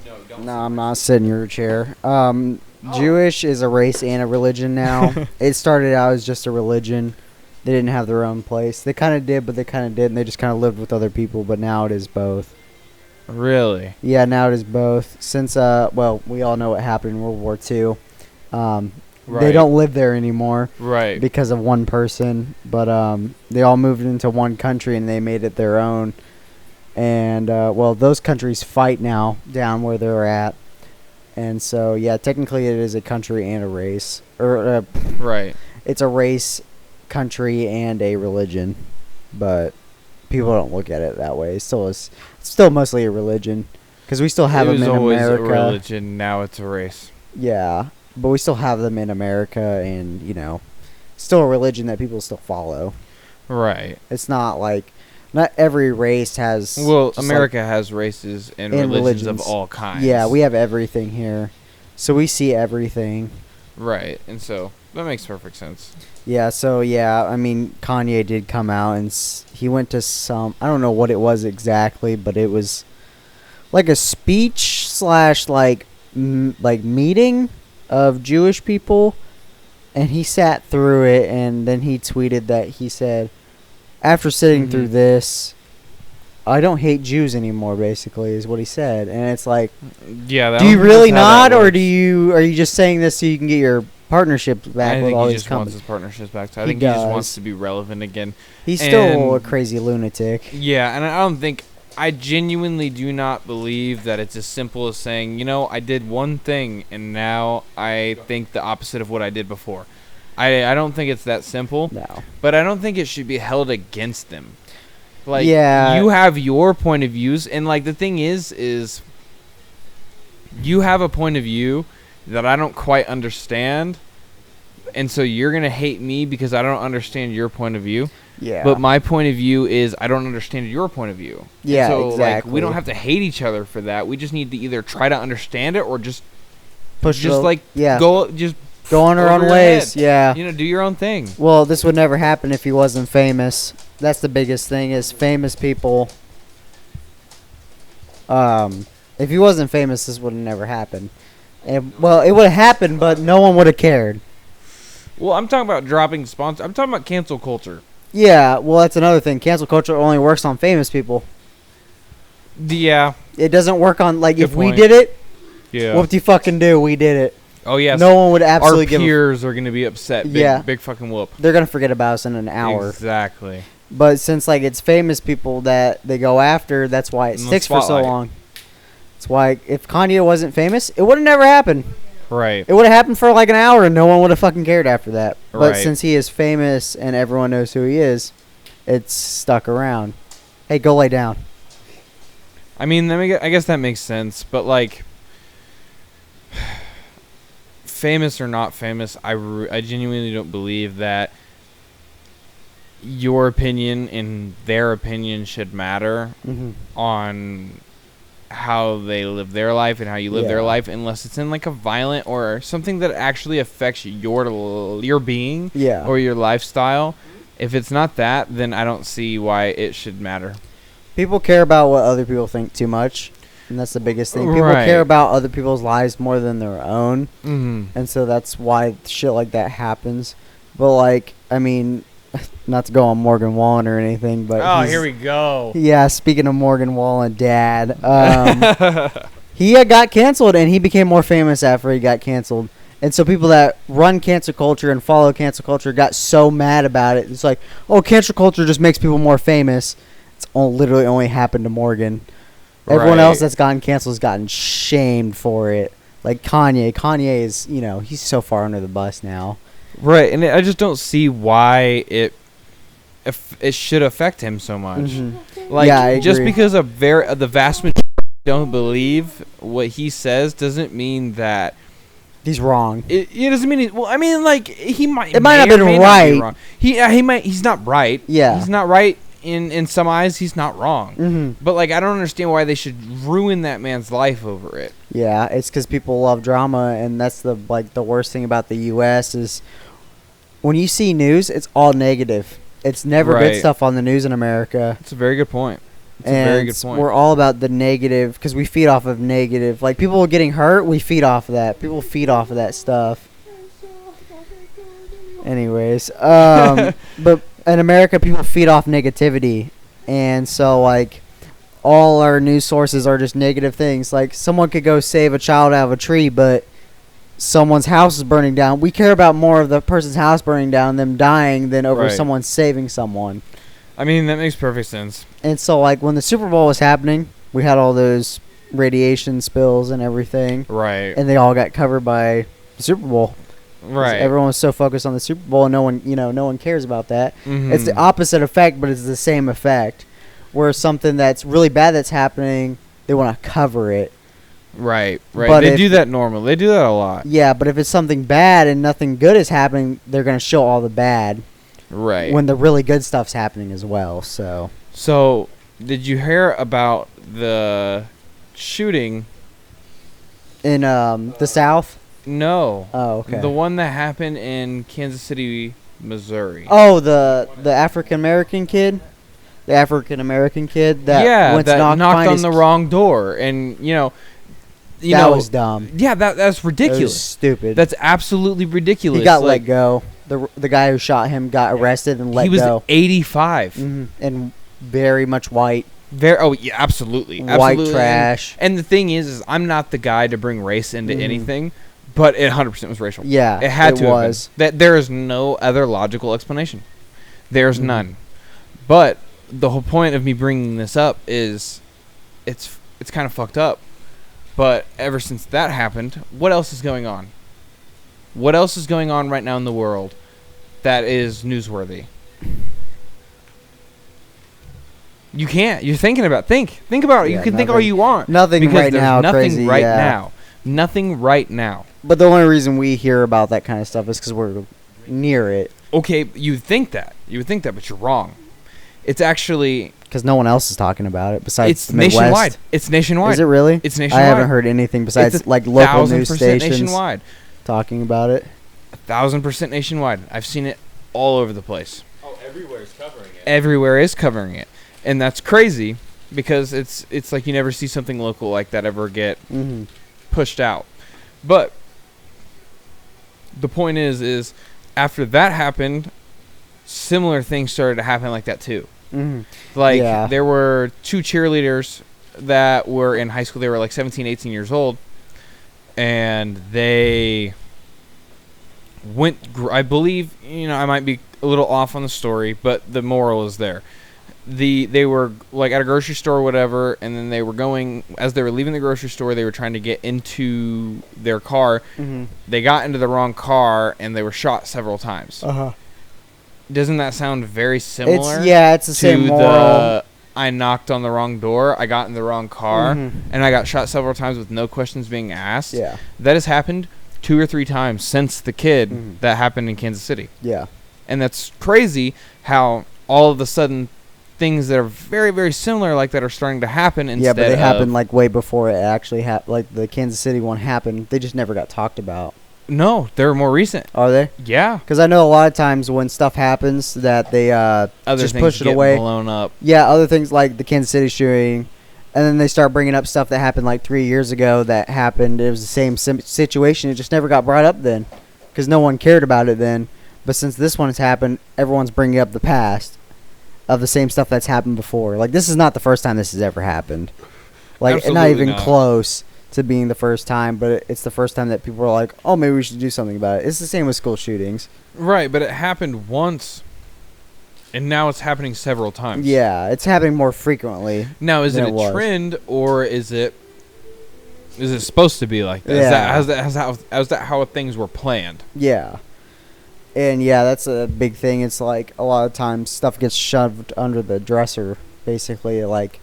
Speaker 1: No, don't.
Speaker 3: No, I'm not sitting in your chair. Jewish is a race and a religion now. It started out as just a religion. They didn't have their own place. They kind of did, but they kind of didn't. They just kind of lived with other people, but now it is both.
Speaker 2: Really?
Speaker 3: Yeah, now it is both. Since, we all know what happened in World War II. They don't live there anymore.
Speaker 2: Right.
Speaker 3: Because of one person. But they all moved into one country, and they made it their own. And, those countries fight now down where they're at. And so, yeah, technically it is a country and a race.
Speaker 2: Right.
Speaker 3: It's a race, country, and a religion. But people don't look at it that way. It's still mostly a religion. Because we still have them in America.
Speaker 2: It was always a religion, now it's a race.
Speaker 3: Yeah, but we still have them in America, and, still a religion that people still follow.
Speaker 2: Right.
Speaker 3: It's not like... Not every race has...
Speaker 2: Well, America has races and religions of all kinds.
Speaker 3: Yeah, we have everything here. So we see everything.
Speaker 2: Right, and so that makes perfect sense.
Speaker 3: Yeah, I mean, Kanye did come out and he went to some... I don't know what it was exactly, but it was like a speech / meeting of Jewish people. and he sat through it, and then he tweeted that he said, after sitting through this, I don't hate Jews anymore, basically, is what he said. And it's like,
Speaker 2: Yeah.
Speaker 3: do you really not, or are you just saying this so you can get your partnerships back
Speaker 2: I
Speaker 3: with
Speaker 2: think
Speaker 3: all
Speaker 2: he
Speaker 3: these
Speaker 2: just wants
Speaker 3: companies?
Speaker 2: his partnerships back. So I
Speaker 3: He
Speaker 2: think he just
Speaker 3: does.
Speaker 2: wants to be relevant again.
Speaker 3: He's still a
Speaker 2: And-
Speaker 3: crazy lunatic.
Speaker 2: Yeah, and I don't think I genuinely do not believe that it's as simple as saying, I did one thing and now I think the opposite of what I did before. I don't think it's that simple,
Speaker 3: No.
Speaker 2: but I don't think it should be held against them. Like,
Speaker 3: Yeah.
Speaker 2: you have your point of views, and like the thing is you have a point of view that I don't quite understand, and so you're gonna hate me because I don't understand your point of view.
Speaker 3: Yeah.
Speaker 2: But my point of view is I don't understand your point of view.
Speaker 3: Yeah,
Speaker 2: And so,
Speaker 3: exactly.
Speaker 2: Like, we don't have to hate each other for that. We just need to either try to understand it or just
Speaker 3: Push
Speaker 2: just
Speaker 3: it,
Speaker 2: like
Speaker 3: yeah.
Speaker 2: go
Speaker 3: on our
Speaker 2: over
Speaker 3: own
Speaker 2: your
Speaker 3: ways.
Speaker 2: head.
Speaker 3: Yeah.
Speaker 2: Do your own thing.
Speaker 3: Well, this would never happen if he wasn't famous. That's the biggest thing is famous people. If he wasn't famous, this would have never happened. And, well, it would have happened, but no one would have cared.
Speaker 2: Well, I'm talking about dropping sponsors. I'm talking about cancel culture.
Speaker 3: Yeah, well, that's another thing. Cancel culture only works on famous people.
Speaker 2: Yeah.
Speaker 3: It doesn't work on, like,
Speaker 2: Good
Speaker 3: if we
Speaker 2: point.
Speaker 3: did it,
Speaker 2: Yeah.
Speaker 3: whoop de fucking do, we did it.
Speaker 2: Oh yes.
Speaker 3: No one would
Speaker 2: Our
Speaker 3: absolutely give a
Speaker 2: peers are gonna be upset. Big,
Speaker 3: Yeah.
Speaker 2: Big fucking whoop.
Speaker 3: They're going to forget about us in an hour.
Speaker 2: Exactly.
Speaker 3: But since, like, it's famous people that they go after, that's why it
Speaker 2: In the
Speaker 3: sticks for so
Speaker 2: spotlight.
Speaker 3: long. That's why if Kanye wasn't famous, it would have never happened.
Speaker 2: Right.
Speaker 3: It would have happened for like an hour and no one would have fucking cared after that. But
Speaker 2: Right.
Speaker 3: since he is famous and everyone knows who he is, it's stuck around. Hey, go lay down.
Speaker 2: I mean, I guess that makes sense, but like, famous or not famous, I genuinely don't believe that your opinion and their opinion should matter
Speaker 3: Mm-hmm.
Speaker 2: on how they live their life and how you live their
Speaker 3: Yeah.
Speaker 2: life, unless it's in like a violent or something that actually affects your being
Speaker 3: Yeah.
Speaker 2: or your lifestyle. If it's not that, then I don't see why it should matter.
Speaker 3: People care about what other people think too much. And that's the biggest thing. People
Speaker 2: Right.
Speaker 3: care about other people's lives more than their own.
Speaker 2: Mm-hmm.
Speaker 3: And so that's why shit like that happens. But, like, I mean, not to go on Morgan Wallen or anything, but.
Speaker 2: Oh,
Speaker 3: he's-
Speaker 2: here we go.
Speaker 3: Yeah, speaking of Morgan Wallen, dad. He got canceled, and he became more famous after he got canceled. And so people that run cancel culture and follow cancel culture got so mad about it. It's like, oh, cancel culture just makes people more famous. It's literally only happened to Morgan. Everyone
Speaker 2: Right.
Speaker 3: else that's gotten canceled has gotten shamed for it. Like Kanye. Kanye is, he's so far under the bus now.
Speaker 2: Right, and I just don't see why it should affect him so much.
Speaker 3: Mhm.
Speaker 2: Like,
Speaker 3: Yeah, I
Speaker 2: just
Speaker 3: agree.
Speaker 2: because the vast majority don't believe what he says doesn't mean that
Speaker 3: He's wrong.
Speaker 2: it doesn't mean well. I mean, like he might.
Speaker 3: It might not
Speaker 2: may or
Speaker 3: been
Speaker 2: may not be
Speaker 3: right.
Speaker 2: wrong. He might. He's not right.
Speaker 3: Yeah.
Speaker 2: he's not right in some eyes. He's not wrong.
Speaker 3: Hmm.
Speaker 2: But like, I don't understand why they should ruin that man's life over it.
Speaker 3: Yeah, it's because people love drama, and that's the worst thing about the U.S. is when you see news, it's all negative. It's never
Speaker 2: Right.
Speaker 3: good stuff on the news in America.
Speaker 2: It's a very good point. It's
Speaker 3: And
Speaker 2: a very good point.
Speaker 3: we're all about the negative because we feed off of negative. Like people getting hurt, we feed off of that. People feed off of that stuff. Anyways, but in America, people feed off negativity, and so like all our news sources are just negative things. Like someone could go save a child out of a tree, but someone's house is burning down. We care about more of the person's house burning down, them dying, than over
Speaker 2: Right.
Speaker 3: someone saving someone.
Speaker 2: I mean, that makes perfect sense.
Speaker 3: And so, like, when the Super Bowl was happening, we had all those radiation spills and everything,
Speaker 2: Right.
Speaker 3: and they all got covered by the Super Bowl. 'Cause
Speaker 2: Right.
Speaker 3: Everyone was so focused on the Super Bowl, and no one cares about that.
Speaker 2: Mhm.
Speaker 3: It's the opposite effect, but it's the same effect. Where something that's really bad that's happening, they want to cover it.
Speaker 2: Right. Right.
Speaker 3: But
Speaker 2: They
Speaker 3: if-
Speaker 2: do that normally. They do that a lot.
Speaker 3: Yeah, but if it's something bad and nothing good is happening, they're going to show all the bad
Speaker 2: Right.
Speaker 3: when the really good stuff's happening as well.
Speaker 2: So, did you hear about the shooting?
Speaker 3: In the South?
Speaker 2: No.
Speaker 3: Oh, okay.
Speaker 2: The one that happened in Kansas City, Missouri.
Speaker 3: Oh, the African American kid, that
Speaker 2: yeah,
Speaker 3: went to
Speaker 2: that knocked
Speaker 3: find
Speaker 2: on
Speaker 3: his
Speaker 2: the wrong door, and
Speaker 3: That was dumb.
Speaker 2: Yeah, that's
Speaker 3: It was
Speaker 2: ridiculous.
Speaker 3: stupid.
Speaker 2: That's absolutely ridiculous.
Speaker 3: He got let
Speaker 2: Like,
Speaker 3: go. The guy who shot him got arrested and let
Speaker 2: he was
Speaker 3: go.
Speaker 2: 85.
Speaker 3: And very much white.
Speaker 2: Oh yeah, absolutely.
Speaker 3: White
Speaker 2: Absolutely.
Speaker 3: trash.
Speaker 2: And the thing is I'm not the guy to bring race into anything, but it 100% was racial.
Speaker 3: Yeah,
Speaker 2: it had to
Speaker 3: was.
Speaker 2: have been. That there is no other logical explanation. There's none. But the whole point of me bringing this up is it's kind of fucked up. But ever since that happened, what else is going on? What else is going on right now in the world that is newsworthy? You can't. You're thinking about. Think about it.
Speaker 3: Yeah,
Speaker 2: you can think all
Speaker 3: nothing.
Speaker 2: you want.
Speaker 3: Nothing
Speaker 2: because
Speaker 3: right
Speaker 2: there's
Speaker 3: now,
Speaker 2: Nothing
Speaker 3: crazy,
Speaker 2: right
Speaker 3: yeah.
Speaker 2: now. Nothing right now.
Speaker 3: But the only reason we hear about that kind of stuff is because we're near it.
Speaker 2: Okay, you would think that, but you're wrong. It's actually
Speaker 3: Because no one else is talking about it besides
Speaker 2: it's
Speaker 3: the Midwest.
Speaker 2: nationwide. It's nationwide.
Speaker 3: Is it really?
Speaker 2: It's nationwide.
Speaker 3: I haven't heard anything besides
Speaker 2: It's
Speaker 3: like local news
Speaker 2: 1,000%
Speaker 3: stations
Speaker 2: nationwide.
Speaker 3: talking about it.
Speaker 2: 1,000% nationwide. I've seen it all over the place.
Speaker 1: Oh, everywhere is covering it.
Speaker 2: Everywhere is covering it, and that's crazy because it's like you never see something local like that ever get pushed out. But the point is after that happened, similar things started to happen like that too. Like
Speaker 3: Yeah.
Speaker 2: there were 2 cheerleaders that were in high school. They were like 17, 18 years old, and they went. I believe I might be a little off on the story, but the moral is there. They were like at a grocery store or whatever, and then they were going as they were leaving the grocery store. They were trying to get into their car. They got into the wrong car, and they were shot several times. Doesn't that sound very similar?
Speaker 3: It's the same moral.
Speaker 2: I knocked on the wrong door, I got in the wrong car, and I got shot several times with no questions being asked.
Speaker 3: Yeah.
Speaker 2: That has happened 2 or 3 times since the kid that happened in Kansas City.
Speaker 3: Yeah.
Speaker 2: And that's crazy how all of a sudden things that are very, very similar like that are starting to happen instead
Speaker 3: Yeah, but they
Speaker 2: of
Speaker 3: happened like way before it actually happened. Like the Kansas City one happened. They just never got talked about.
Speaker 2: No, they're more recent.
Speaker 3: Are they?
Speaker 2: Yeah.
Speaker 3: Because I know a lot of times when stuff happens that they
Speaker 2: Other
Speaker 3: just
Speaker 2: things
Speaker 3: push it
Speaker 2: get
Speaker 3: away.
Speaker 2: blown up.
Speaker 3: Yeah, other things like the Kansas City shooting, and then they start bringing up stuff that happened like 3 years ago that happened. It was the same situation. It just never got brought up then because no one cared about it then. But since this one has happened, everyone's bringing up the past of the same stuff that's happened before. Like, this is not the first time this has ever happened. Like, not
Speaker 2: Absolutely
Speaker 3: even
Speaker 2: not.
Speaker 3: close to being the first time, but it's the first time that people are like, oh, maybe we should do something about it. It's the same with school shootings.
Speaker 2: Right, but it happened once, and now it's happening several times.
Speaker 3: Yeah, it's happening more frequently.
Speaker 2: Now, is it
Speaker 3: than
Speaker 2: a
Speaker 3: it was.
Speaker 2: trend, or is it supposed to be like that?
Speaker 3: Yeah.
Speaker 2: Is that how things were planned?
Speaker 3: Yeah. And yeah, that's a big thing. It's like a lot of times stuff gets shoved under the dresser, basically. Like,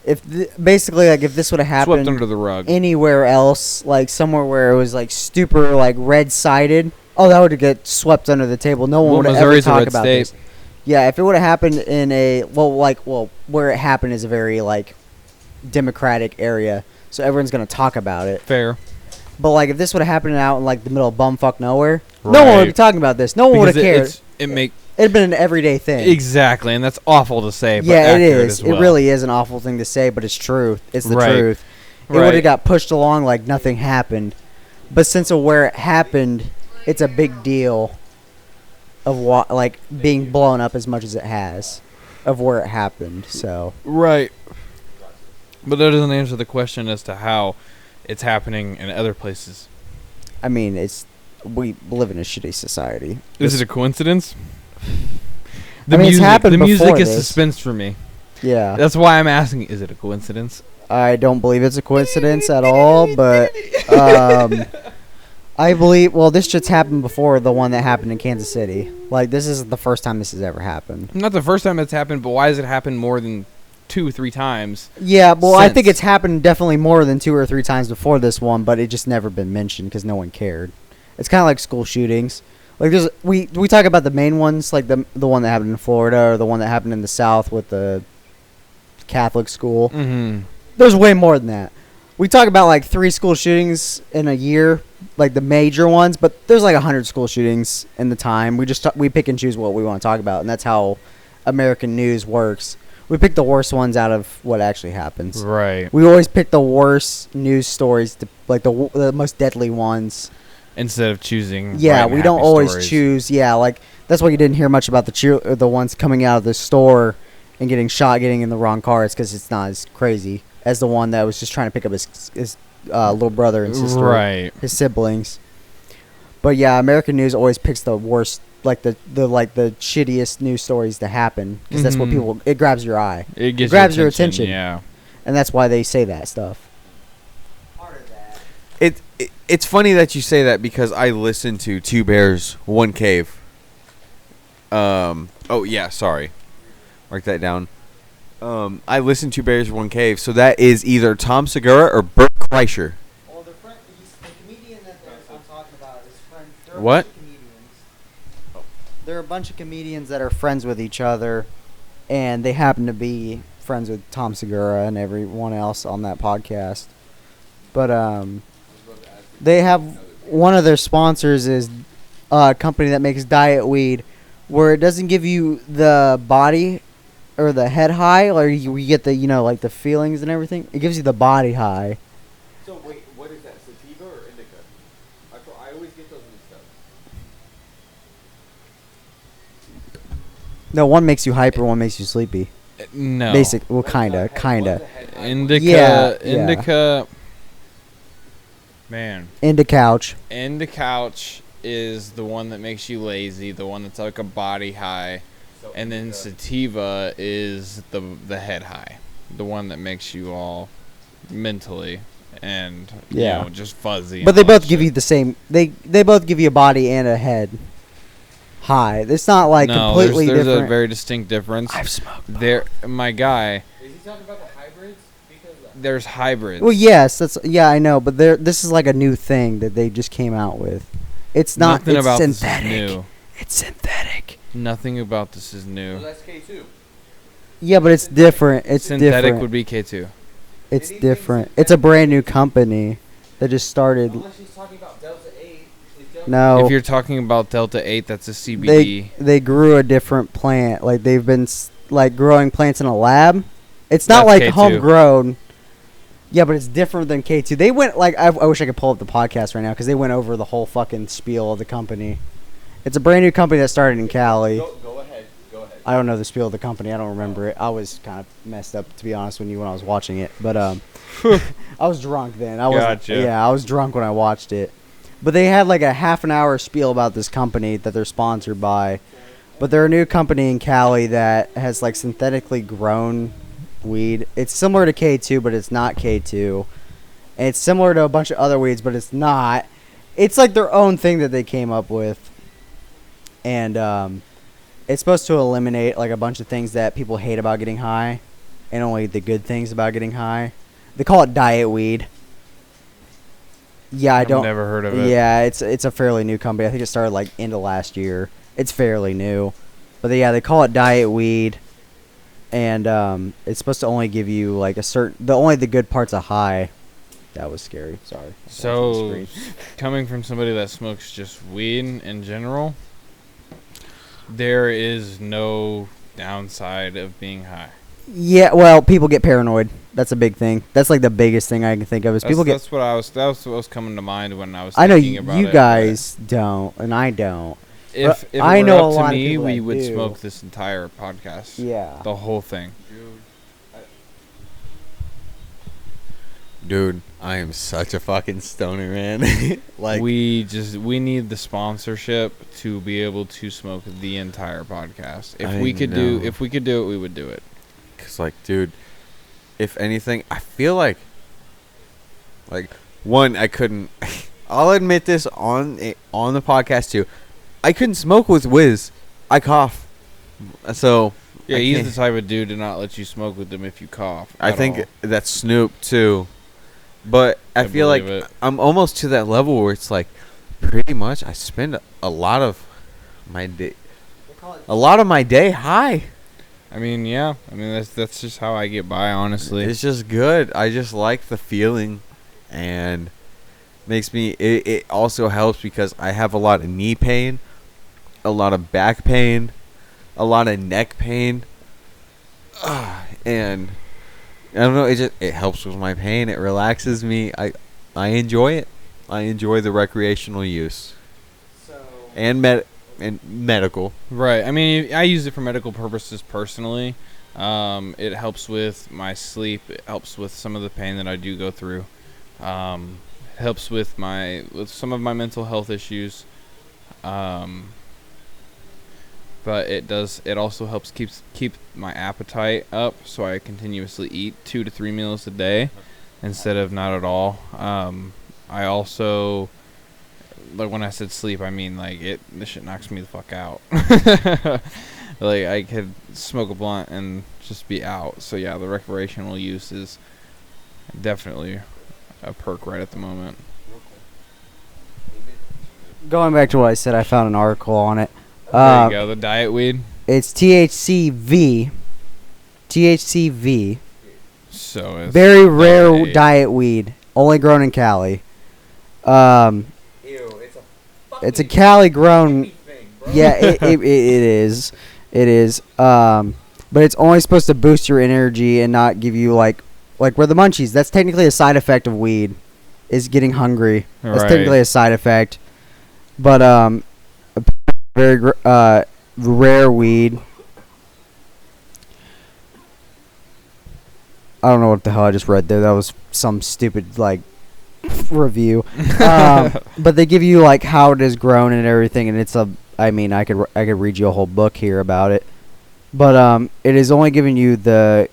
Speaker 3: if this would have happened
Speaker 2: Swept under the rug.
Speaker 3: anywhere else, like somewhere where it was like super like red sided, oh, that would get swept under the table. No one
Speaker 2: Well,
Speaker 3: would ever
Speaker 2: Missouri's a
Speaker 3: talk
Speaker 2: red
Speaker 3: about
Speaker 2: state.
Speaker 3: this. Yeah, if it would have happened in where it happened is a very like democratic area, so everyone's gonna talk about it.
Speaker 2: Fair.
Speaker 3: But like if this would have happened out in like the middle of bumfuck nowhere, no one would be talking about this. No one would have cared. It'd been an everyday thing.
Speaker 2: Exactly, and that's awful to say. But
Speaker 3: Yeah, it
Speaker 2: accurate
Speaker 3: is.
Speaker 2: as well.
Speaker 3: It really is an awful thing to say, but it's true. It's the
Speaker 2: Right.
Speaker 3: truth. It would
Speaker 2: Right.
Speaker 3: have got pushed along like nothing happened. But since of where it happened, it's a big deal of like being blown up as much as it has of where it happened. So
Speaker 2: Right. But that doesn't answer the question as to how it's happening in other places.
Speaker 3: I mean, we live in a shitty society.
Speaker 2: Is it a coincidence?
Speaker 3: It's happened
Speaker 2: The music
Speaker 3: before
Speaker 2: is
Speaker 3: this.
Speaker 2: suspense for me.
Speaker 3: Yeah.
Speaker 2: That's why I'm asking, is it a coincidence?
Speaker 3: I don't believe it's a coincidence at all, but I believe, well, this just happened before the one that happened in Kansas City. Like, this is the first time this has ever happened.
Speaker 2: Not the first time it's happened, but why has it happened more than 2 or 3 times?
Speaker 3: Yeah, well, I think
Speaker 2: Since.
Speaker 3: it's happened definitely more than 2 or 3 times before this one, but it just never been mentioned because no one cared. It's kind of like school shootings. Like, we talk about the main ones, like the one that happened in Florida or the one that happened in the South with the Catholic school.
Speaker 2: Mm-hmm.
Speaker 3: There's way more than that. We talk about like 3 school shootings in a year, like the major ones, but there's like 100 school shootings in the time. We just we pick and choose what we want to talk about, and that's how American news works. we pick the worst ones out of what actually happens.
Speaker 2: Right.
Speaker 3: We always pick the worst news stories, like the most deadly ones.
Speaker 2: Instead of choosing.
Speaker 3: Yeah,
Speaker 2: light and
Speaker 3: we don't
Speaker 2: happy
Speaker 3: always
Speaker 2: stories.
Speaker 3: choose. Yeah, like that's why you didn't hear much about the ones coming out of the store and getting shot, getting in the wrong car. It's because it's not as crazy as the one that was just trying to pick up his little brother and sister,
Speaker 2: Right.
Speaker 3: his siblings. But yeah, American news always picks the worst, like the shittiest news stories to happen because that's what
Speaker 2: Mhm.
Speaker 3: it grabs your eye,
Speaker 2: It gets
Speaker 3: grabs your attention.
Speaker 2: Yeah.
Speaker 3: and that's why they say that stuff.
Speaker 1: It's funny that you say that because I listened to Two Bears, One Cave. Oh yeah, sorry. Mark that down. I listened to Two Bears, One Cave, so that is either Tom Segura or Bert Kreischer.
Speaker 3: Well, the comedian that I'm talking about is friend. There are
Speaker 1: What?
Speaker 3: A bunch of comedians. There are a bunch of comedians that are friends with each other, and they happen to be friends with Tom Segura and everyone else on that podcast. But they have one of their sponsors is a company that makes diet weed, where it doesn't give you the body or the head high, or you get the like the feelings and everything. It gives you the body high.
Speaker 1: So wait, what is that? Sativa or indica? I always get those mixed up.
Speaker 3: No, one makes you hyper, one makes you sleepy.
Speaker 2: No.
Speaker 3: Basic, well, kinda.
Speaker 2: Indica.
Speaker 3: Yeah,
Speaker 2: Indica. Man.
Speaker 3: Couch.
Speaker 2: Couch is the one that makes you lazy, the one that's like a body high, and then sativa is the head high, the one that makes you all mentally and just fuzzy.
Speaker 3: But
Speaker 2: and
Speaker 3: they
Speaker 2: all that
Speaker 3: both give
Speaker 2: shit.
Speaker 3: you the same. They both give you a body and a head high. It's not like completely
Speaker 2: there's
Speaker 3: different.
Speaker 2: a very distinct difference.
Speaker 3: I've smoked both.
Speaker 2: There, my guy.
Speaker 1: Is he talking about the hybrids? Because
Speaker 2: There's hybrids.
Speaker 3: Well, yes, I know, but this is like a new thing that they just came out with. It's not.
Speaker 2: Nothing
Speaker 3: it's
Speaker 2: about
Speaker 3: synthetic.
Speaker 2: this is new.
Speaker 3: It's synthetic.
Speaker 2: Nothing about this is new.
Speaker 1: that's K2.
Speaker 3: Yeah, but it's different. It's
Speaker 2: Synthetic
Speaker 3: different.
Speaker 2: would be K2.
Speaker 3: It's different. It's a brand new company that just started.
Speaker 1: Unless he's talking about Delta 8.
Speaker 3: No,
Speaker 2: If you're talking about Delta 8, that's a CBD.
Speaker 3: they grew a different plant. Like they've been like growing plants in a lab. It's not
Speaker 2: That's
Speaker 3: like
Speaker 2: K2.
Speaker 3: homegrown. Yeah, but it's different than K2. They went like I wish I could pull up the podcast right now because they went over the whole fucking spiel of the company. It's a brand new company that started in Cali.
Speaker 1: Go ahead.
Speaker 3: I don't know the spiel of the company. I don't remember it. I was kind of messed up to be honest when I was watching it. But I was drunk then.
Speaker 2: Gotcha.
Speaker 3: I was drunk when I watched it. But they had like a half an hour spiel about this company that they're sponsored by. But they're a new company in Cali that has like synthetically grown weed. It's similar to K2, but it's not K2. And it's similar to a bunch of other weeds, but it's not. It's like their own thing that they came up with. And it's supposed to eliminate like a bunch of things that people hate about getting high and only the good things about getting high. They call it diet weed. Yeah,
Speaker 2: I've never heard of it.
Speaker 3: Yeah, it's a fairly new company. I think it started like into last year. It's fairly new. But they call it diet weed. And it's supposed to only give you like only the good parts of high. That was scary. Sorry.
Speaker 2: So, coming from somebody that smokes just weed in general, there is no downside of being high.
Speaker 3: Yeah, well, people get paranoid. That's a big thing. That's like the biggest thing I can think of is people get.
Speaker 2: That was what was coming to mind when I was.
Speaker 3: I know
Speaker 2: thinking about
Speaker 3: you
Speaker 2: it,
Speaker 3: guys don't, and I don't.
Speaker 2: If it
Speaker 3: I
Speaker 2: were
Speaker 3: know
Speaker 2: up
Speaker 3: a
Speaker 2: to
Speaker 3: lot of
Speaker 2: me,
Speaker 3: people
Speaker 2: we
Speaker 3: that
Speaker 2: would
Speaker 3: do.
Speaker 2: smoke this entire podcast.
Speaker 3: Yeah.
Speaker 2: The whole thing.
Speaker 1: Dude, I am such a fucking stoner, man. Like
Speaker 2: we need the sponsorship to be able to smoke the entire podcast. If
Speaker 1: I
Speaker 2: we could
Speaker 1: know.
Speaker 2: do it, we would do it.
Speaker 1: Cause like, dude, if anything, I feel like one, I couldn't. I'll admit this on the podcast too. I couldn't smoke with Wiz. I cough. So
Speaker 2: Yeah,
Speaker 1: I
Speaker 2: he's
Speaker 1: can't-
Speaker 2: the type of dude to not let you smoke with him if you cough.
Speaker 1: I
Speaker 2: at
Speaker 1: think
Speaker 2: all.
Speaker 1: that's Snoop too. But I feel like
Speaker 2: believe it.
Speaker 1: I'm almost to that level where it's like, pretty much, I spend a lot of my day high.
Speaker 2: I mean, yeah. I mean, that's just how I get by, honestly.
Speaker 1: It's just good. I just like the feeling, and makes me. It also helps because I have a lot of knee pain, a lot of back pain, a lot of neck pain. and I don't know. It helps with my pain. It relaxes me. I enjoy it. I enjoy the recreational use and medical.
Speaker 2: Right. I mean, I use it for medical purposes personally. It helps with my sleep. It helps with some of the pain that I do go through. It helps with some of my mental health issues. But it also helps keep my appetite up, so I continuously eat 2 to 3 meals a day instead of not at all. I also, like, when I said sleep, I mean like this shit knocks me the fuck out. Like, I could smoke a blunt and just be out. So yeah, the recreational use is definitely a perk right at the moment.
Speaker 3: Going back to what I said, I found an article on it.
Speaker 2: There you go, the diet weed.
Speaker 3: It's THCV. THCV.
Speaker 2: So it's
Speaker 3: Very rare diet weed, only grown in Cali. It's a Cali grown. Yeah, it is. It is. But it's only supposed to boost your energy and not give you like where the munchies. That's technically a side effect of weed, is getting hungry. That's technically a side effect. But very rare weed. I don't know what the hell I just read there. That was some stupid like review. But they give you like how it is grown and everything, and it's I mean, I could read you a whole book here about it. But it is only giving you the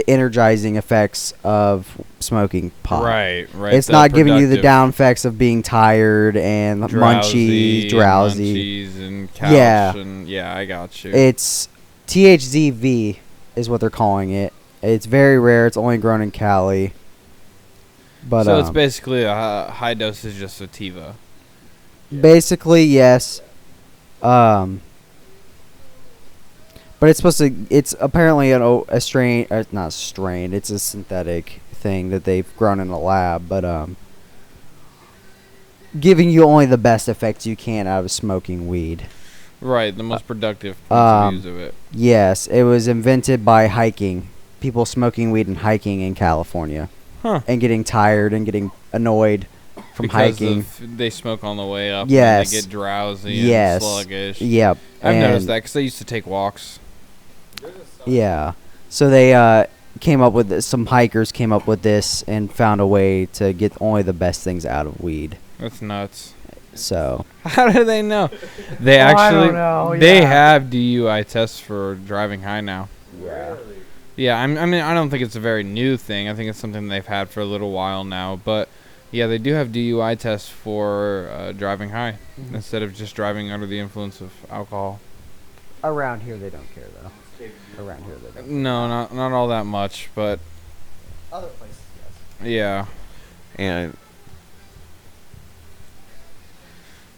Speaker 3: energizing effects of smoking pot.
Speaker 2: Right.
Speaker 3: It's not giving you the down effects of being tired and drowsy,
Speaker 2: munchies and couch.
Speaker 3: Yeah.
Speaker 2: And yeah, I got you.
Speaker 3: It's THZV is what they're calling it. It's very rare. It's only grown in Cali. But
Speaker 2: so it's basically a high dosage of sativa.
Speaker 3: Basically, yes. But it's supposed to. It's apparently a strain. Not strain. It's a synthetic thing that they've grown in a lab. But giving you only the best effects you can out of smoking weed.
Speaker 2: Right, the most productive use of it.
Speaker 3: Yes, it was invented by hiking. People smoking weed and hiking in California.
Speaker 2: Huh.
Speaker 3: And getting tired and getting annoyed from hiking.
Speaker 2: They smoke on the way up.
Speaker 3: Yes.
Speaker 2: And they get drowsy and sluggish.
Speaker 3: Yep.
Speaker 2: I've noticed that because I used to take walks.
Speaker 3: Yeah. So they came up with some hikers came up with this and found a way to get only the best things out of weed.
Speaker 2: That's nuts.
Speaker 3: So
Speaker 2: how do they know? They
Speaker 3: I don't know.
Speaker 2: They have DUI tests for driving high now.
Speaker 3: Yeah.
Speaker 2: Yeah, I mean, I don't think it's a very new thing. I think it's something they've had for a little while now. But yeah, they do have DUI tests for driving high instead of just driving under the influence of alcohol.
Speaker 3: Around here they don't care though. Around here they don't.
Speaker 2: No, not all that much, but
Speaker 3: Other places, yes.
Speaker 2: yeah.
Speaker 1: And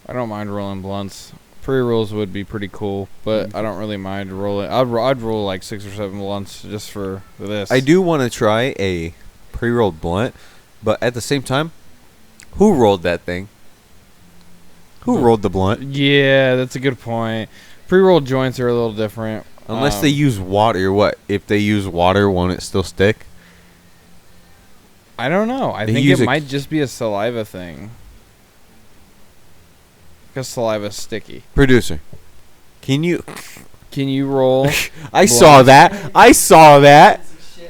Speaker 2: I don't mind rolling blunts. Pre-rolls would be pretty cool, but I don't really mind rolling. I'd roll like 6 or 7 blunts just for this.
Speaker 1: I do want to try a pre-rolled blunt, but at the same time, who rolled that thing? Who rolled the blunt?
Speaker 2: Yeah, that's a good point. Pre-rolled joints are a little different.
Speaker 1: Unless they use water. What? If they use water, won't it still stick?
Speaker 2: I don't know. I think it might just be a saliva thing. Because saliva's sticky.
Speaker 1: Producer, can you
Speaker 2: roll?
Speaker 1: I saw that.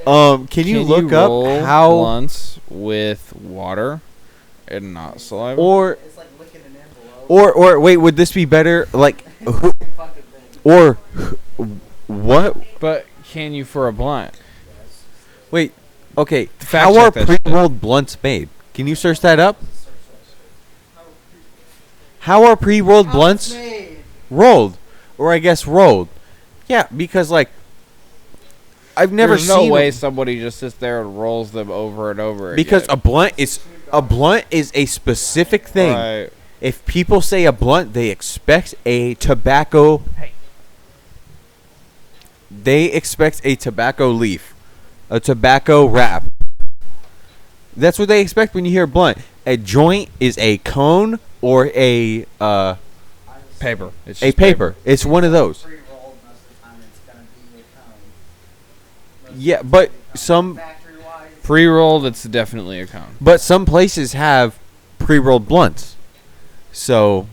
Speaker 1: Can you look
Speaker 2: roll
Speaker 1: up how
Speaker 2: blunts with water and not saliva?
Speaker 1: or
Speaker 3: It's like licking an envelope.
Speaker 1: or wait, would this be better? Like, or what?
Speaker 2: But can you for a blunt?
Speaker 1: Wait. Okay.
Speaker 2: Fact
Speaker 1: How are
Speaker 2: check that shit.
Speaker 1: pre-rolled blunts made? Can you search that up? How are pre-rolled blunts rolled? Or I guess rolled. Yeah, because like I've never
Speaker 2: There's
Speaker 1: seen
Speaker 2: no way somebody just sits there and rolls them over and over
Speaker 1: because
Speaker 2: again.
Speaker 1: a blunt is a specific thing.
Speaker 2: Right.
Speaker 1: If people say a blunt, they expect a tobacco. They expect a tobacco leaf, a tobacco wrap. That's what they expect when you hear blunt. A joint is a cone or a
Speaker 2: Paper. It's
Speaker 1: a
Speaker 2: just
Speaker 1: paper. It's one of those.
Speaker 3: Pre-rolled most of the time. It's gonna be a cone.
Speaker 1: Yeah, but some
Speaker 2: Pre-roll, that's definitely a cone.
Speaker 1: places have pre-rolled blunts. So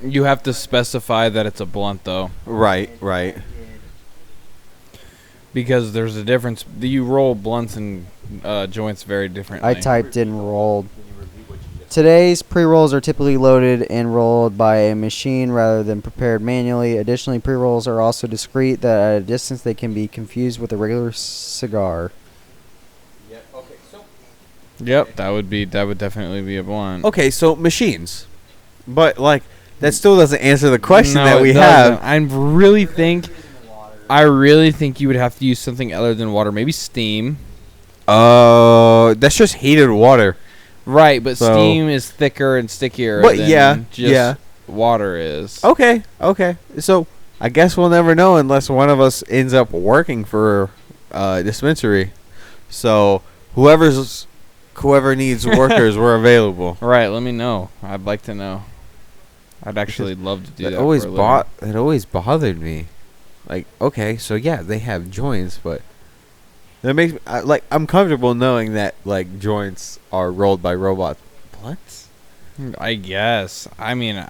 Speaker 2: You have to specify that it's a blunt, though,
Speaker 1: right.
Speaker 2: because there's a difference. You roll blunts and joints very differently.
Speaker 3: I typed in rolled. Today's pre-rolls are typically loaded and rolled by a machine rather than prepared manually. Additionally, pre-rolls are also discreet that at a distance they can be confused with a regular cigar.
Speaker 2: Yep, that would definitely be a blunt.
Speaker 1: Okay, so machines. But like that still doesn't answer the question
Speaker 2: No,
Speaker 1: that
Speaker 2: it
Speaker 1: we
Speaker 2: doesn't.
Speaker 1: have.
Speaker 2: I really think you would have to use something other than water, maybe steam.
Speaker 1: That's just heated water.
Speaker 2: Right, but
Speaker 1: So-
Speaker 2: steam is thicker and stickier
Speaker 1: But
Speaker 2: than
Speaker 1: yeah,
Speaker 2: just
Speaker 1: yeah.
Speaker 2: water is.
Speaker 1: Okay. So I guess we'll never know unless one of us ends up working for a dispensary. So whoever needs workers, we're available.
Speaker 2: Right, let me know. I'd like to know. I'd actually love to do that.
Speaker 1: That
Speaker 2: for a
Speaker 1: always bothered me. Like, okay, so yeah, they have joints, but that makes me I'm comfortable knowing that like joints are rolled by robots. Blunts?
Speaker 2: living. I guess. I mean,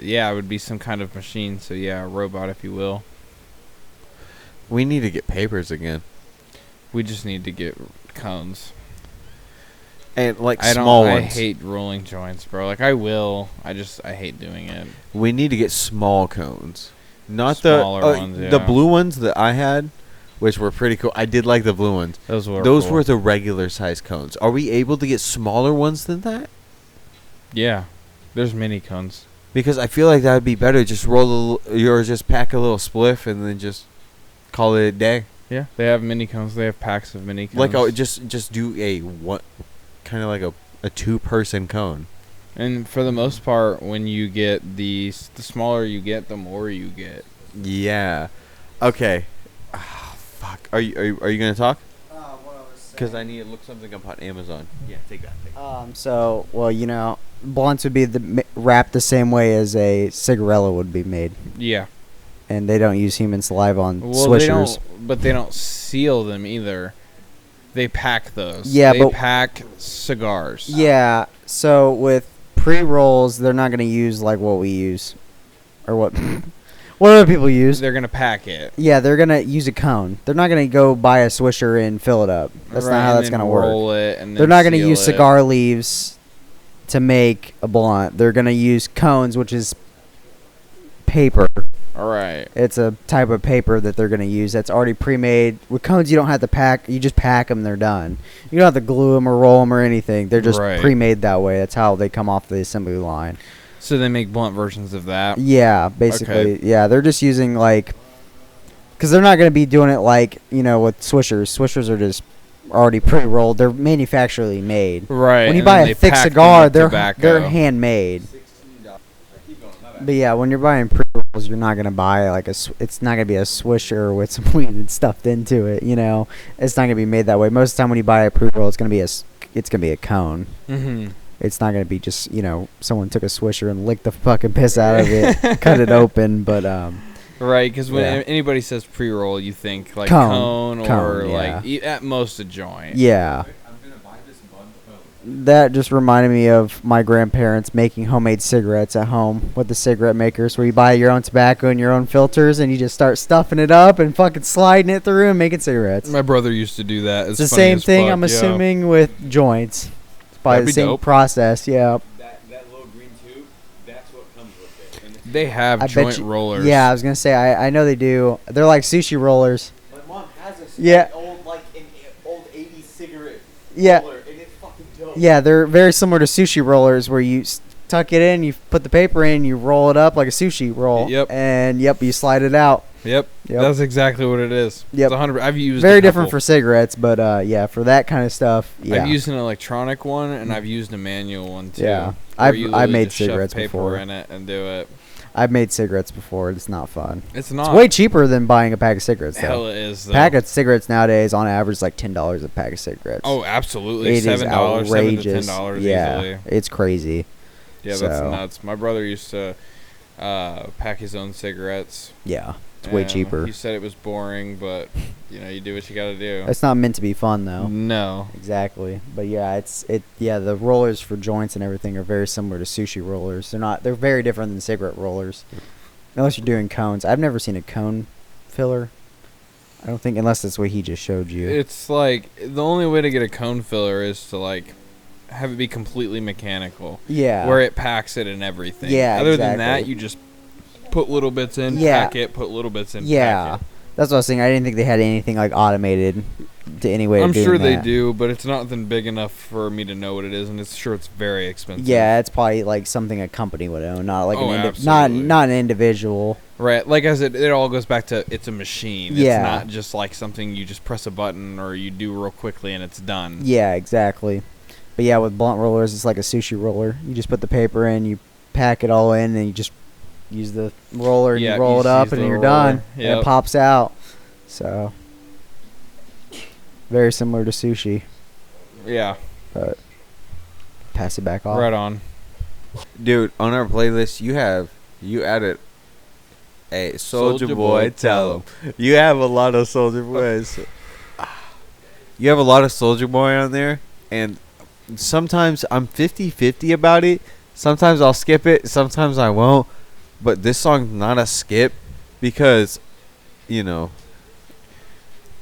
Speaker 2: yeah, it would be some kind of machine. So yeah, a robot, if you will.
Speaker 1: We need to get papers again,
Speaker 2: We just need to get cones.
Speaker 1: and like
Speaker 2: I
Speaker 1: small
Speaker 2: don't.
Speaker 1: ones.
Speaker 2: I hate rolling joints, bro. Like I will. I hate doing it.
Speaker 1: We need to get small cones, not
Speaker 2: Smaller
Speaker 1: the
Speaker 2: ones,
Speaker 1: the
Speaker 2: yeah.
Speaker 1: blue ones that I had, which were pretty cool. I did like the blue ones.
Speaker 2: Those were.
Speaker 1: Those
Speaker 2: cool.
Speaker 1: were the regular size cones. Are we able to get smaller ones than that?
Speaker 2: Yeah. There's mini cones.
Speaker 1: Because I feel like that would be better. Just roll or just pack a little spliff and then just call it a day.
Speaker 2: Yeah, they have mini cones. They have packs of mini cones.
Speaker 1: Like just do a one, kind of like a 2-person cone.
Speaker 2: And for the most part, when you get the smaller you get, the more you get.
Speaker 1: Yeah. Okay. Fuck. Are you gonna talk? Because I need to look something up on Amazon. Yeah, take that.
Speaker 3: So, well, blunts would be wrapped the same way as a cigarella would be made,
Speaker 2: Yeah.
Speaker 3: and they don't use human saliva on
Speaker 2: Well,
Speaker 3: swishers.
Speaker 2: they don't seal them either. They pack those.
Speaker 3: Yeah,
Speaker 2: they
Speaker 3: but-
Speaker 2: pack cigars.
Speaker 3: Yeah. So with pre-rolls, they're not going to use like what we use, or what what other people use.
Speaker 2: They're gonna pack it.
Speaker 3: Yeah, they're gonna use a cone. They're not gonna go buy a swisher and fill it up. That's
Speaker 2: Right,
Speaker 3: not how
Speaker 2: and
Speaker 3: that's
Speaker 2: then
Speaker 3: gonna work.
Speaker 2: roll it and then
Speaker 3: They're not gonna
Speaker 2: seal
Speaker 3: use
Speaker 2: it.
Speaker 3: cigar leaves to make a blunt. They're gonna use cones, which is paper.
Speaker 2: All right.
Speaker 3: It's a type of paper that they're gonna use that's already pre-made. With cones, you don't have to pack. You just pack them. They're done. You don't have to glue them or roll them or anything. They're just
Speaker 2: Right.
Speaker 3: pre-made that way. That's how they come off the assembly line.
Speaker 2: So they make blunt versions of that.
Speaker 3: Yeah, basically.
Speaker 2: Okay.
Speaker 3: Yeah, they're just using because they're not going to be doing it with swishers. Swishers are just already pre-rolled. They're manufacturally made.
Speaker 2: Right.
Speaker 3: When you
Speaker 2: and
Speaker 3: buy
Speaker 2: then
Speaker 3: a
Speaker 2: they
Speaker 3: thick
Speaker 2: pack them
Speaker 3: cigar,
Speaker 2: with
Speaker 3: they're
Speaker 2: tobacco.
Speaker 3: handmade. But yeah, when you're buying pre-rolls, you're not going to buy it's not going to be a swisher with some weed and stuffed into it. It's not going to be made that way. Most of the time, when you buy a pre-roll, it's going to be a cone.
Speaker 2: Mm-hmm.
Speaker 3: It's not going to be just, someone took a swisher and licked the fucking piss out of it, cut it open, but,
Speaker 2: Right, because when
Speaker 3: Yeah.
Speaker 2: anybody says pre-roll, you think like
Speaker 3: Cone,
Speaker 2: or
Speaker 3: yeah.
Speaker 2: at most a joint.
Speaker 3: yeah. That just reminded me of my grandparents making homemade cigarettes at home with the cigarette makers, where you buy your own tobacco and your own filters, and you just start stuffing it up and fucking sliding it through and making cigarettes.
Speaker 2: My brother used to do that.
Speaker 3: It's the same thing, I'm assuming, with joints. It's by
Speaker 2: That'd
Speaker 3: the
Speaker 2: be
Speaker 3: same
Speaker 2: dope.
Speaker 3: process, yeah.
Speaker 4: That little green tube, that's what comes with it. And
Speaker 2: They have
Speaker 3: I bet
Speaker 2: joint
Speaker 3: you-
Speaker 2: rollers.
Speaker 3: Yeah, I was going to say, I know they do. They're like sushi rollers.
Speaker 4: my mom has a
Speaker 3: Yeah.
Speaker 4: old 80s cigarette
Speaker 3: Yeah.
Speaker 4: roller, and it's fucking dope.
Speaker 3: Yeah, they're very similar to sushi rollers, where you tuck it in, you put the paper in, you roll it up like a sushi roll.
Speaker 2: Yep.
Speaker 3: And, you slide it out.
Speaker 2: Yep.
Speaker 3: Yep.
Speaker 2: That's exactly what it is.
Speaker 3: Yep.
Speaker 2: It's 100. I've used
Speaker 3: Very
Speaker 2: a
Speaker 3: different
Speaker 2: couple.
Speaker 3: for cigarettes, but for that kind of stuff, yeah.
Speaker 2: I've used an electronic one and I've used a manual one too.
Speaker 3: Yeah.
Speaker 2: where
Speaker 3: I've-
Speaker 2: you
Speaker 3: I've
Speaker 2: literally
Speaker 3: made
Speaker 2: just shove
Speaker 3: cigarettes
Speaker 2: paper
Speaker 3: before.
Speaker 2: in it and do it.
Speaker 3: I've made cigarettes before. It's not fun.
Speaker 2: It's not.
Speaker 3: It's way cheaper than buying a pack of cigarettes, though.
Speaker 2: Hell, it is. Though.
Speaker 3: Pack of cigarettes nowadays, on average, is like $10 a pack of cigarettes.
Speaker 2: Oh, absolutely.
Speaker 3: It is
Speaker 2: $7, $7 to
Speaker 3: outrageous.
Speaker 2: $10
Speaker 3: Yeah,
Speaker 2: easily.
Speaker 3: it's crazy.
Speaker 2: Yeah, that's
Speaker 3: So-
Speaker 2: nuts. My brother used to pack his own cigarettes.
Speaker 3: Yeah. It's way cheaper.
Speaker 2: He said it was boring, but you do what you got to do.
Speaker 3: It's not meant to be fun though.
Speaker 2: No.
Speaker 3: Exactly. But yeah, the rollers for joints and everything are very similar to sushi rollers. They're very different than cigarette rollers. Unless you're doing cones. I've never seen a cone filler. I don't think, unless that's what he just showed you.
Speaker 2: It's like the only way to get a cone filler is to like have it be completely mechanical.
Speaker 3: Yeah.
Speaker 2: Where it packs it and everything.
Speaker 3: Yeah,
Speaker 2: Other than
Speaker 3: exactly.
Speaker 2: that, you just put little bits in,
Speaker 3: Yeah.
Speaker 2: pack it, put little bits in,
Speaker 3: Yeah.
Speaker 2: pack it.
Speaker 3: That's what I was saying. I didn't think they had anything like automated to any way
Speaker 2: I'm
Speaker 3: of doing
Speaker 2: sure they
Speaker 3: that.
Speaker 2: do, but it's nothing big enough for me to know what it is, and it's very expensive.
Speaker 3: Yeah, it's probably like something a company would own, not like not
Speaker 2: absolutely.
Speaker 3: not an individual.
Speaker 2: Right, like I said, it all goes back to it's a machine.
Speaker 3: Yeah.
Speaker 2: It's not just like something you just press a button or you do real quickly and it's done.
Speaker 3: Yeah, exactly. But yeah, with blunt rollers, it's like a sushi roller. You just put the paper in, you pack it all in, and you just use the roller and
Speaker 2: Yeah,
Speaker 3: you roll
Speaker 2: you
Speaker 3: it
Speaker 2: just
Speaker 3: up,
Speaker 2: use
Speaker 3: and
Speaker 2: the
Speaker 3: you're
Speaker 2: roller.
Speaker 3: done. And
Speaker 2: Yep.
Speaker 3: it pops out. So very similar to sushi.
Speaker 2: Yeah,
Speaker 3: But pass it back off.
Speaker 2: right on.
Speaker 1: Dude, on our playlist, you added a Soulja Boy. Tell him. You have a lot of Soulja Boys. You have a lot of Soulja Boy on there, and sometimes I'm 50-50 about it. Sometimes I'll skip it, sometimes I won't. But this song's not a skip because,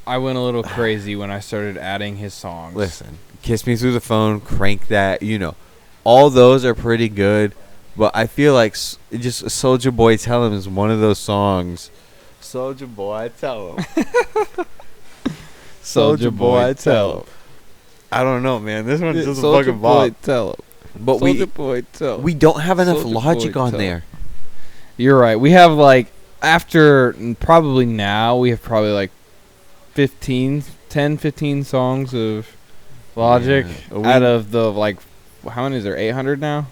Speaker 2: I went a little crazy when I started adding his songs.
Speaker 1: listen, Kiss Me Through the Phone, Crank That, all those are pretty good. But I feel like just Soulja Boy Tell Him is one of those songs. Soulja Boy Tell Him.
Speaker 2: Soulja Boy, tell him.
Speaker 1: I don't know, man. This one doesn't
Speaker 2: Soulja
Speaker 1: fucking
Speaker 2: Boy,
Speaker 1: bop.
Speaker 2: tell him.
Speaker 1: But
Speaker 2: Soulja Boy, tell him.
Speaker 1: we don't have enough
Speaker 2: Soulja
Speaker 1: logic
Speaker 2: Boy
Speaker 1: on
Speaker 2: tell
Speaker 1: there.
Speaker 2: You're right. We have like after probably now we have probably like 10, 15 songs of Logic
Speaker 1: Yeah.
Speaker 2: out of the like how many is there? 800 now.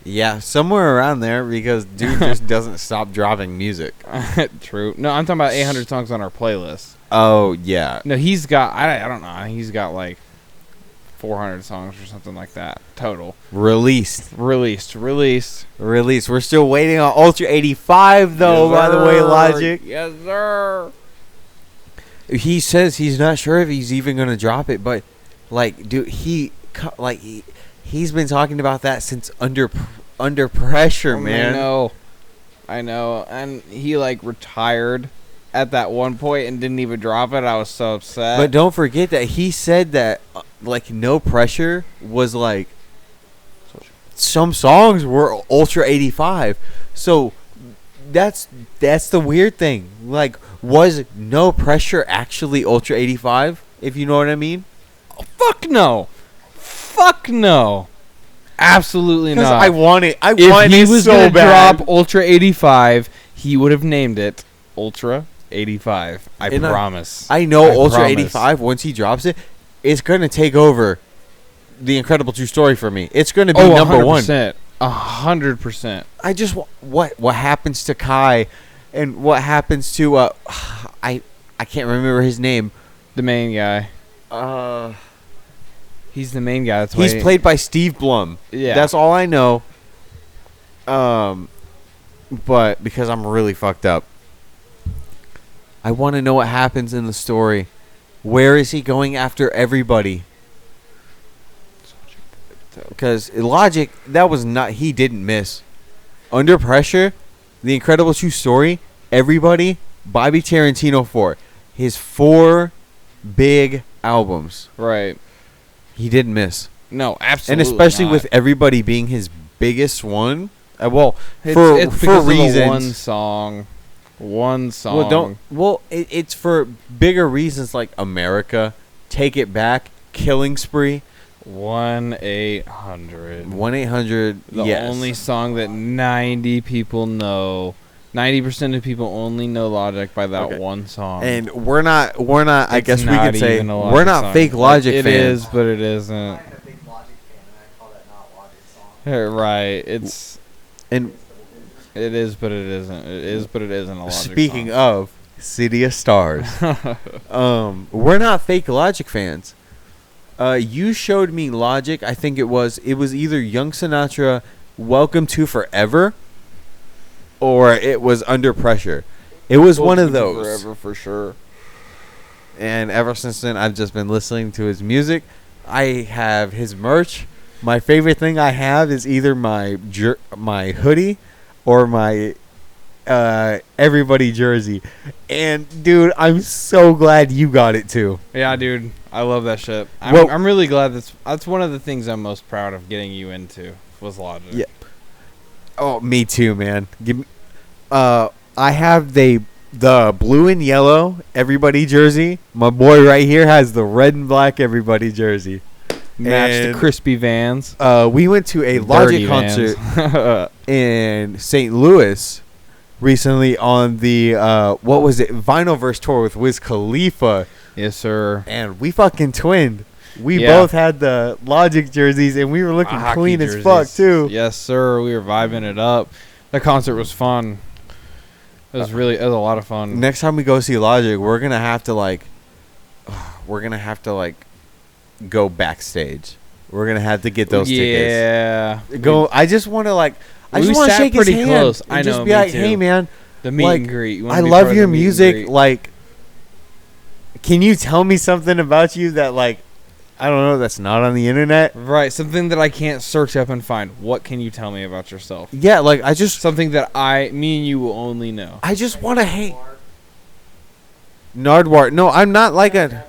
Speaker 1: Yeah, somewhere around there because dude just doesn't stop dropping music.
Speaker 2: True. No, I'm talking about 800 songs on our playlist.
Speaker 1: Oh, yeah.
Speaker 2: No, he's got I don't know. I think he's got like 400 songs or something like that total.
Speaker 1: Released.
Speaker 2: Released.
Speaker 1: We're still waiting on Ultra 85, though,
Speaker 2: Yes,
Speaker 1: by the way,
Speaker 2: sir.
Speaker 1: Logic.
Speaker 2: Yes, sir.
Speaker 1: He says he's not sure if he's even going to drop it, but, like, dude, he's been talking about that since under pressure, man.
Speaker 2: I know. And he, like, retired at that one point and didn't even drop it. I was so upset.
Speaker 1: But don't forget that he said that, like, No Pressure was, like, some songs were Ultra 85. So that's the weird thing. Like, was No Pressure actually Ultra 85? If you know what I mean?
Speaker 2: Fuck no. Absolutely
Speaker 1: Because
Speaker 2: not.
Speaker 1: I want it. I
Speaker 2: if
Speaker 1: want
Speaker 2: he
Speaker 1: it
Speaker 2: was
Speaker 1: so
Speaker 2: gonna
Speaker 1: bad.
Speaker 2: drop Ultra 85, he would have named it Ultra 85. I
Speaker 1: And
Speaker 2: promise.
Speaker 1: I know
Speaker 2: I
Speaker 1: Ultra
Speaker 2: promise.
Speaker 1: 85, once he drops it, it's going to take over The Incredible True Story for me. It's going to be number 1.
Speaker 2: 100%.
Speaker 1: I just what happens to Kai and what happens to I can't remember his name.
Speaker 2: The main guy. He's the main guy. That's why
Speaker 1: He's played by Steve Blum.
Speaker 2: Yeah.
Speaker 1: That's all I know. But because I'm really fucked up, I want to know what happens in the story. Where is he going after everybody? Because Logic, that was not. He didn't miss. Under Pressure, The Incredible True Story, Everybody, Bobby Tarantino 4. His 4 big albums.
Speaker 2: Right.
Speaker 1: He didn't miss.
Speaker 2: No, absolutely.
Speaker 1: And especially
Speaker 2: not.
Speaker 1: with Everybody being his biggest one.
Speaker 2: It's
Speaker 1: for
Speaker 2: because
Speaker 1: reasons.
Speaker 2: of the one song.
Speaker 1: It's for bigger reasons like America, Take It Back, Killing Spree,
Speaker 2: 1-800.
Speaker 1: 1-800.
Speaker 2: The
Speaker 1: yes.
Speaker 2: only song that 90 people know. 90% of people only know Logic by that
Speaker 1: Okay.
Speaker 2: one song.
Speaker 1: And we're not. I
Speaker 2: It's
Speaker 1: guess we
Speaker 2: not
Speaker 1: could say
Speaker 2: even a Logic
Speaker 1: we're not
Speaker 2: song.
Speaker 1: fake Logic
Speaker 2: It
Speaker 1: fans.
Speaker 2: is, but it isn't.
Speaker 3: I'm a big Logic fan, and I call that not Logic song.
Speaker 2: Right.
Speaker 1: And
Speaker 2: It is, but it isn't. It is, but it isn't a Logic
Speaker 1: speaking
Speaker 2: song.
Speaker 1: of City of Stars, we're not fake Logic fans. You showed me Logic. I think it was either Young Sinatra, Welcome to Forever, or it was Under Pressure. It was
Speaker 2: We'll
Speaker 1: one of
Speaker 2: listen to
Speaker 1: those.
Speaker 2: forever for sure.
Speaker 1: And ever since then, I've just been listening to his music. I have his merch. My favorite thing I have is either my hoodie or my everybody jersey. And dude, I'm so glad you got it too.
Speaker 2: Yeah, dude, I love that shit.
Speaker 1: Well-
Speaker 2: I'm really glad that's one of the things I'm most proud of getting you into was Logic.
Speaker 1: Yeah. Oh, me too, man. Give me. I have the blue and yellow everybody jersey. My boy right here has the red and black everybody jersey.
Speaker 2: Match
Speaker 1: And,
Speaker 2: the crispy Vans.
Speaker 1: We went to a Logic concert in St. Louis recently on the what was it, Vinylverse tour with Wiz Khalifa,
Speaker 2: Yes, sir.
Speaker 1: and we fucking twinned. We
Speaker 2: Yeah.
Speaker 1: both had the Logic jerseys, and we were looking
Speaker 2: Hockey
Speaker 1: clean as
Speaker 2: jerseys.
Speaker 1: fuck too.
Speaker 2: Yes, sir. We were vibing it up. The concert was fun. It was a lot of fun.
Speaker 1: Next time we go see Logic, we're gonna have to go backstage. We're gonna have to get those tickets.
Speaker 2: Yeah.
Speaker 1: Go. I just want to I
Speaker 2: We
Speaker 1: just want to
Speaker 2: sat
Speaker 1: shake his
Speaker 2: pretty
Speaker 1: hand.
Speaker 2: close.
Speaker 1: And
Speaker 2: I
Speaker 1: just
Speaker 2: know,
Speaker 1: be
Speaker 2: me
Speaker 1: like,
Speaker 2: too.
Speaker 1: hey man,
Speaker 2: The meet
Speaker 1: like,
Speaker 2: and greet. You wanna
Speaker 1: I
Speaker 2: be
Speaker 1: love
Speaker 2: part of
Speaker 1: your
Speaker 2: the meet and
Speaker 1: music.
Speaker 2: greet?
Speaker 1: Like, can you tell me something about you that I don't know, that's not on the internet?
Speaker 2: Right, something that I can't search up and find. What can you tell me about yourself?
Speaker 1: Yeah, I just
Speaker 2: Something that me and you will only know.
Speaker 1: want to hang. Nardwar. No, I'm not like a.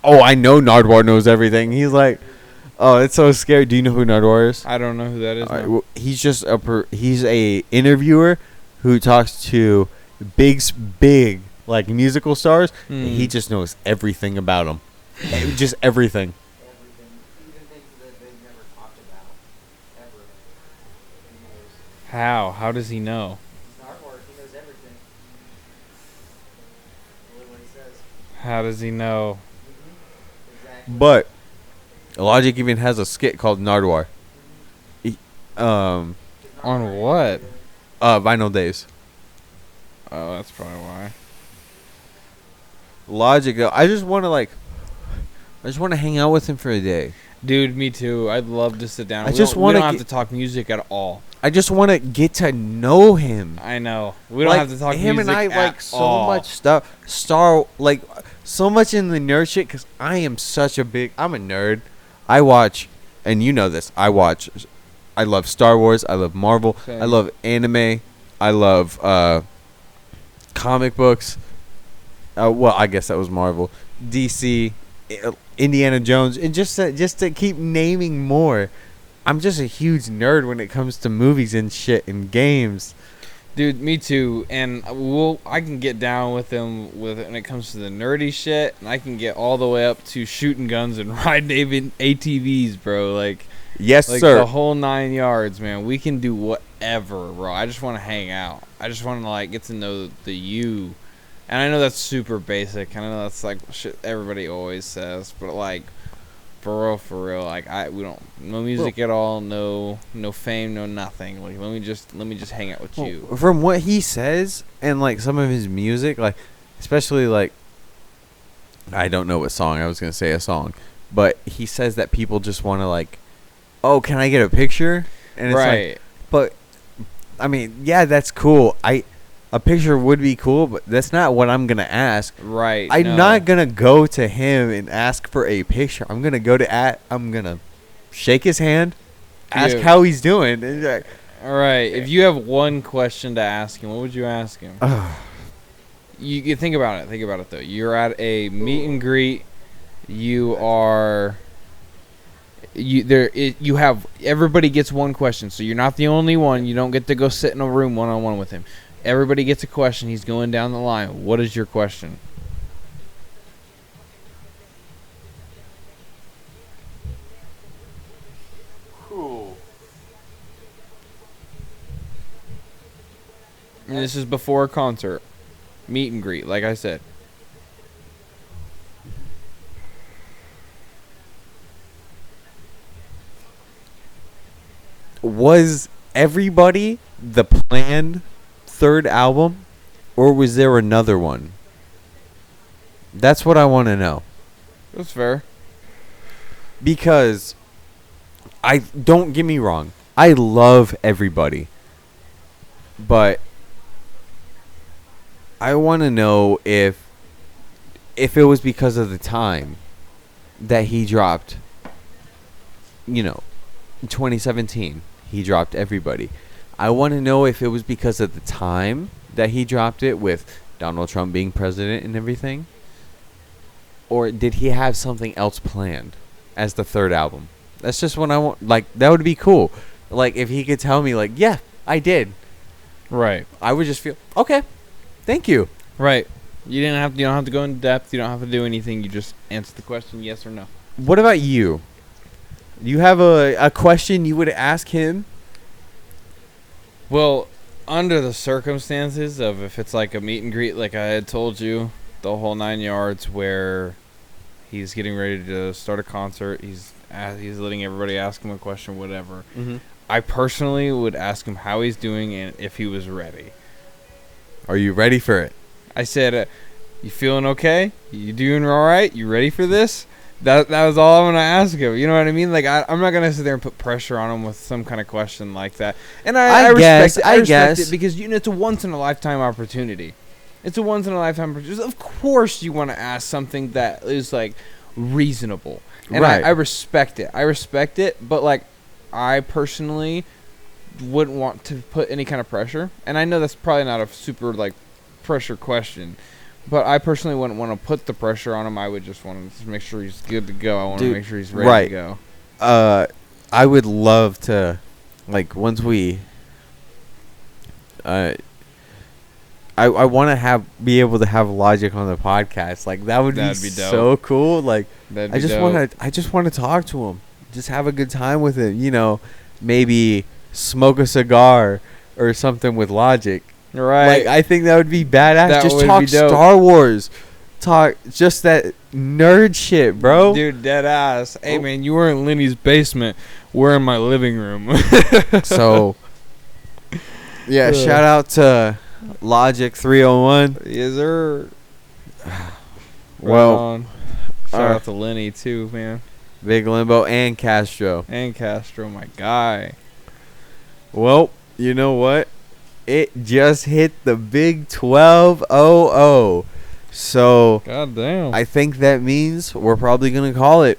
Speaker 1: Oh, I know Nardwar knows everything. He's like, oh, it's so scary. Do you know who Nardwar is?
Speaker 2: I don't know who that is.
Speaker 1: All right,
Speaker 2: now.
Speaker 1: well, he's just he's a interviewer who talks to big like musical stars. And he
Speaker 2: Hmm.
Speaker 1: just knows everything about them. Just everything.
Speaker 3: Even things that they've never talked about ever.
Speaker 2: How does he know?
Speaker 3: He knows everything. Really what he says.
Speaker 2: How does he know?
Speaker 3: Exactly.
Speaker 1: But Logic even has a skit called Nardwar.
Speaker 2: On what?
Speaker 1: Vinyl Days.
Speaker 2: Oh, that's probably why.
Speaker 1: Logic though, I just want to hang out with him for a day.
Speaker 2: Dude, me too. I'd love to sit down.
Speaker 1: I
Speaker 2: We
Speaker 1: just
Speaker 2: don't-
Speaker 1: wanna
Speaker 2: We don't have
Speaker 1: get-
Speaker 2: to talk music at all.
Speaker 1: I just want to get to know him.
Speaker 2: I know. We don't have to talk
Speaker 1: him
Speaker 2: music
Speaker 1: and I
Speaker 2: at
Speaker 1: like so
Speaker 2: all.
Speaker 1: much stuff. So much in the nerd shit because I'm a nerd. I watch, and you know this. I love Star Wars. I love Marvel.
Speaker 2: Same.
Speaker 1: I love anime. I love comic books. Well, I guess that was Marvel. DC, Indiana Jones, and just to keep naming more. I'm just a huge nerd when it comes to movies and shit and games.
Speaker 2: Dude, me too. And I can get down with him when it comes to the nerdy shit, and I can get all the way up to shooting guns and riding ATVs, bro.
Speaker 1: Yes,
Speaker 2: Like
Speaker 1: sir.
Speaker 2: the whole 9 yards, man. We can do whatever, bro. I just want to hang out. I just want to get to know the you. And I know that's super basic. I know that's shit everybody always says, but for real, we don't no music at all, no fame, no nothing. Let me just hang out with you.
Speaker 1: From what he says and some of his music, especially I don't know what song. I was gonna say a song, but he says that people just want to oh, can I get a picture? And it's
Speaker 2: Right.
Speaker 1: but I mean, yeah, that's cool. A picture would be cool, but that's not what I'm gonna ask.
Speaker 2: Right.
Speaker 1: I'm
Speaker 2: no.
Speaker 1: not gonna go to him and ask for a picture. I'm gonna shake his hand, ask
Speaker 2: Yeah.
Speaker 1: how he's doing. And he's like,
Speaker 2: All right. If you have one question to ask him, what would you ask him? You think about it. Think about it though. You're at a meet and greet. You have everybody gets one question, so you're not the only one. You don't get to go sit in a room one on one with him. Everybody gets a question. He's going down the line. What is your question?
Speaker 1: cool.
Speaker 2: And this is before a concert, meet and greet. Like I said.
Speaker 1: Was everybody the planned third album, or was there another one? That's what I want to know.
Speaker 2: That's fair.
Speaker 1: Because don't get me wrong, I love everybody, but I want to know if it was because of the time that he dropped, in 2017, he dropped everybody. I want to know if it was because of the time that he dropped it with Donald Trump being president and everything, or did he have something else planned as the third album? That's just what I want. Like, that would be cool. Like, if he could tell me, like, yeah, I did.
Speaker 2: Right.
Speaker 1: I would just feel, okay, thank you.
Speaker 2: Right. You don't have to go in depth. You don't have to do anything. You just answer the question yes or no.
Speaker 1: What about you? You have a question you would ask him?
Speaker 2: Well, under the circumstances of if it's like a meet and greet, like I had told you, the whole 9 yards, where he's getting ready to start a concert, he's letting everybody ask him a question, whatever.
Speaker 1: Mm-hmm.
Speaker 2: I personally would ask him how he's doing and if he was ready.
Speaker 1: Are you ready for it?
Speaker 2: I said, you feeling okay? You doing all right? You ready for this? That was all I'm going to ask him. You know what I mean? Like, I'm not going to sit there and put pressure on him with some kind of question like that. And I respect it. I respect it because, it's a once-in-a-lifetime opportunity. It's a once-in-a-lifetime opportunity. Of course you want to ask something that is, like, reasonable. And
Speaker 1: right.
Speaker 2: I respect it. I respect it, but, like, I personally wouldn't want to put any kind of pressure. And I know that's probably not a super, like, pressure question. But I personally wouldn't want to put the pressure on him. I would just want to make sure he's good to go. I want to make sure he's ready to go.
Speaker 1: I would love to, like, once we, I want to be able to have Logic on the podcast. Like, that'd be so cool. Like, I just want to talk to him. Just have a good time with him. Maybe smoke a cigar or something with Logic.
Speaker 2: Right.
Speaker 1: Like, I think that would be badass.
Speaker 2: That
Speaker 1: just
Speaker 2: would
Speaker 1: talk
Speaker 2: be dope.
Speaker 1: Star Wars. Talk just that nerd shit, bro.
Speaker 2: Dude, dead ass. Hey, man, you were in Lenny's basement. We're in my living room.
Speaker 1: So, yeah, shout out to Logic 301.
Speaker 2: Yes, sir.
Speaker 1: Well,
Speaker 2: right on. Shout out to Lenny, too, man.
Speaker 1: Big Limbo and Castro.
Speaker 2: And Castro, my guy.
Speaker 1: Well, you know what? It just hit the big 12:00. So,
Speaker 2: God damn.
Speaker 1: I think that means we're probably going to call it.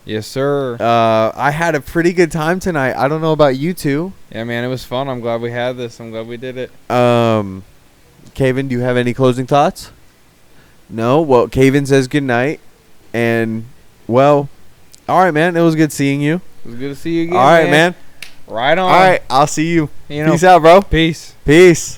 Speaker 2: Yes, sir.
Speaker 1: I had a pretty good time tonight. I don't know about you two.
Speaker 2: Yeah, man, it was fun. I'm glad we had this. I'm glad we did it.
Speaker 1: Kaven, do you have any closing thoughts? No? Well, Kaven says good night. And, well, all right, man. It was good seeing you.
Speaker 2: It was good to see you again,
Speaker 1: all right, man.
Speaker 2: Right on.
Speaker 1: All right, I'll see you.
Speaker 2: You know,
Speaker 1: peace out, bro.
Speaker 2: Peace.
Speaker 1: Peace.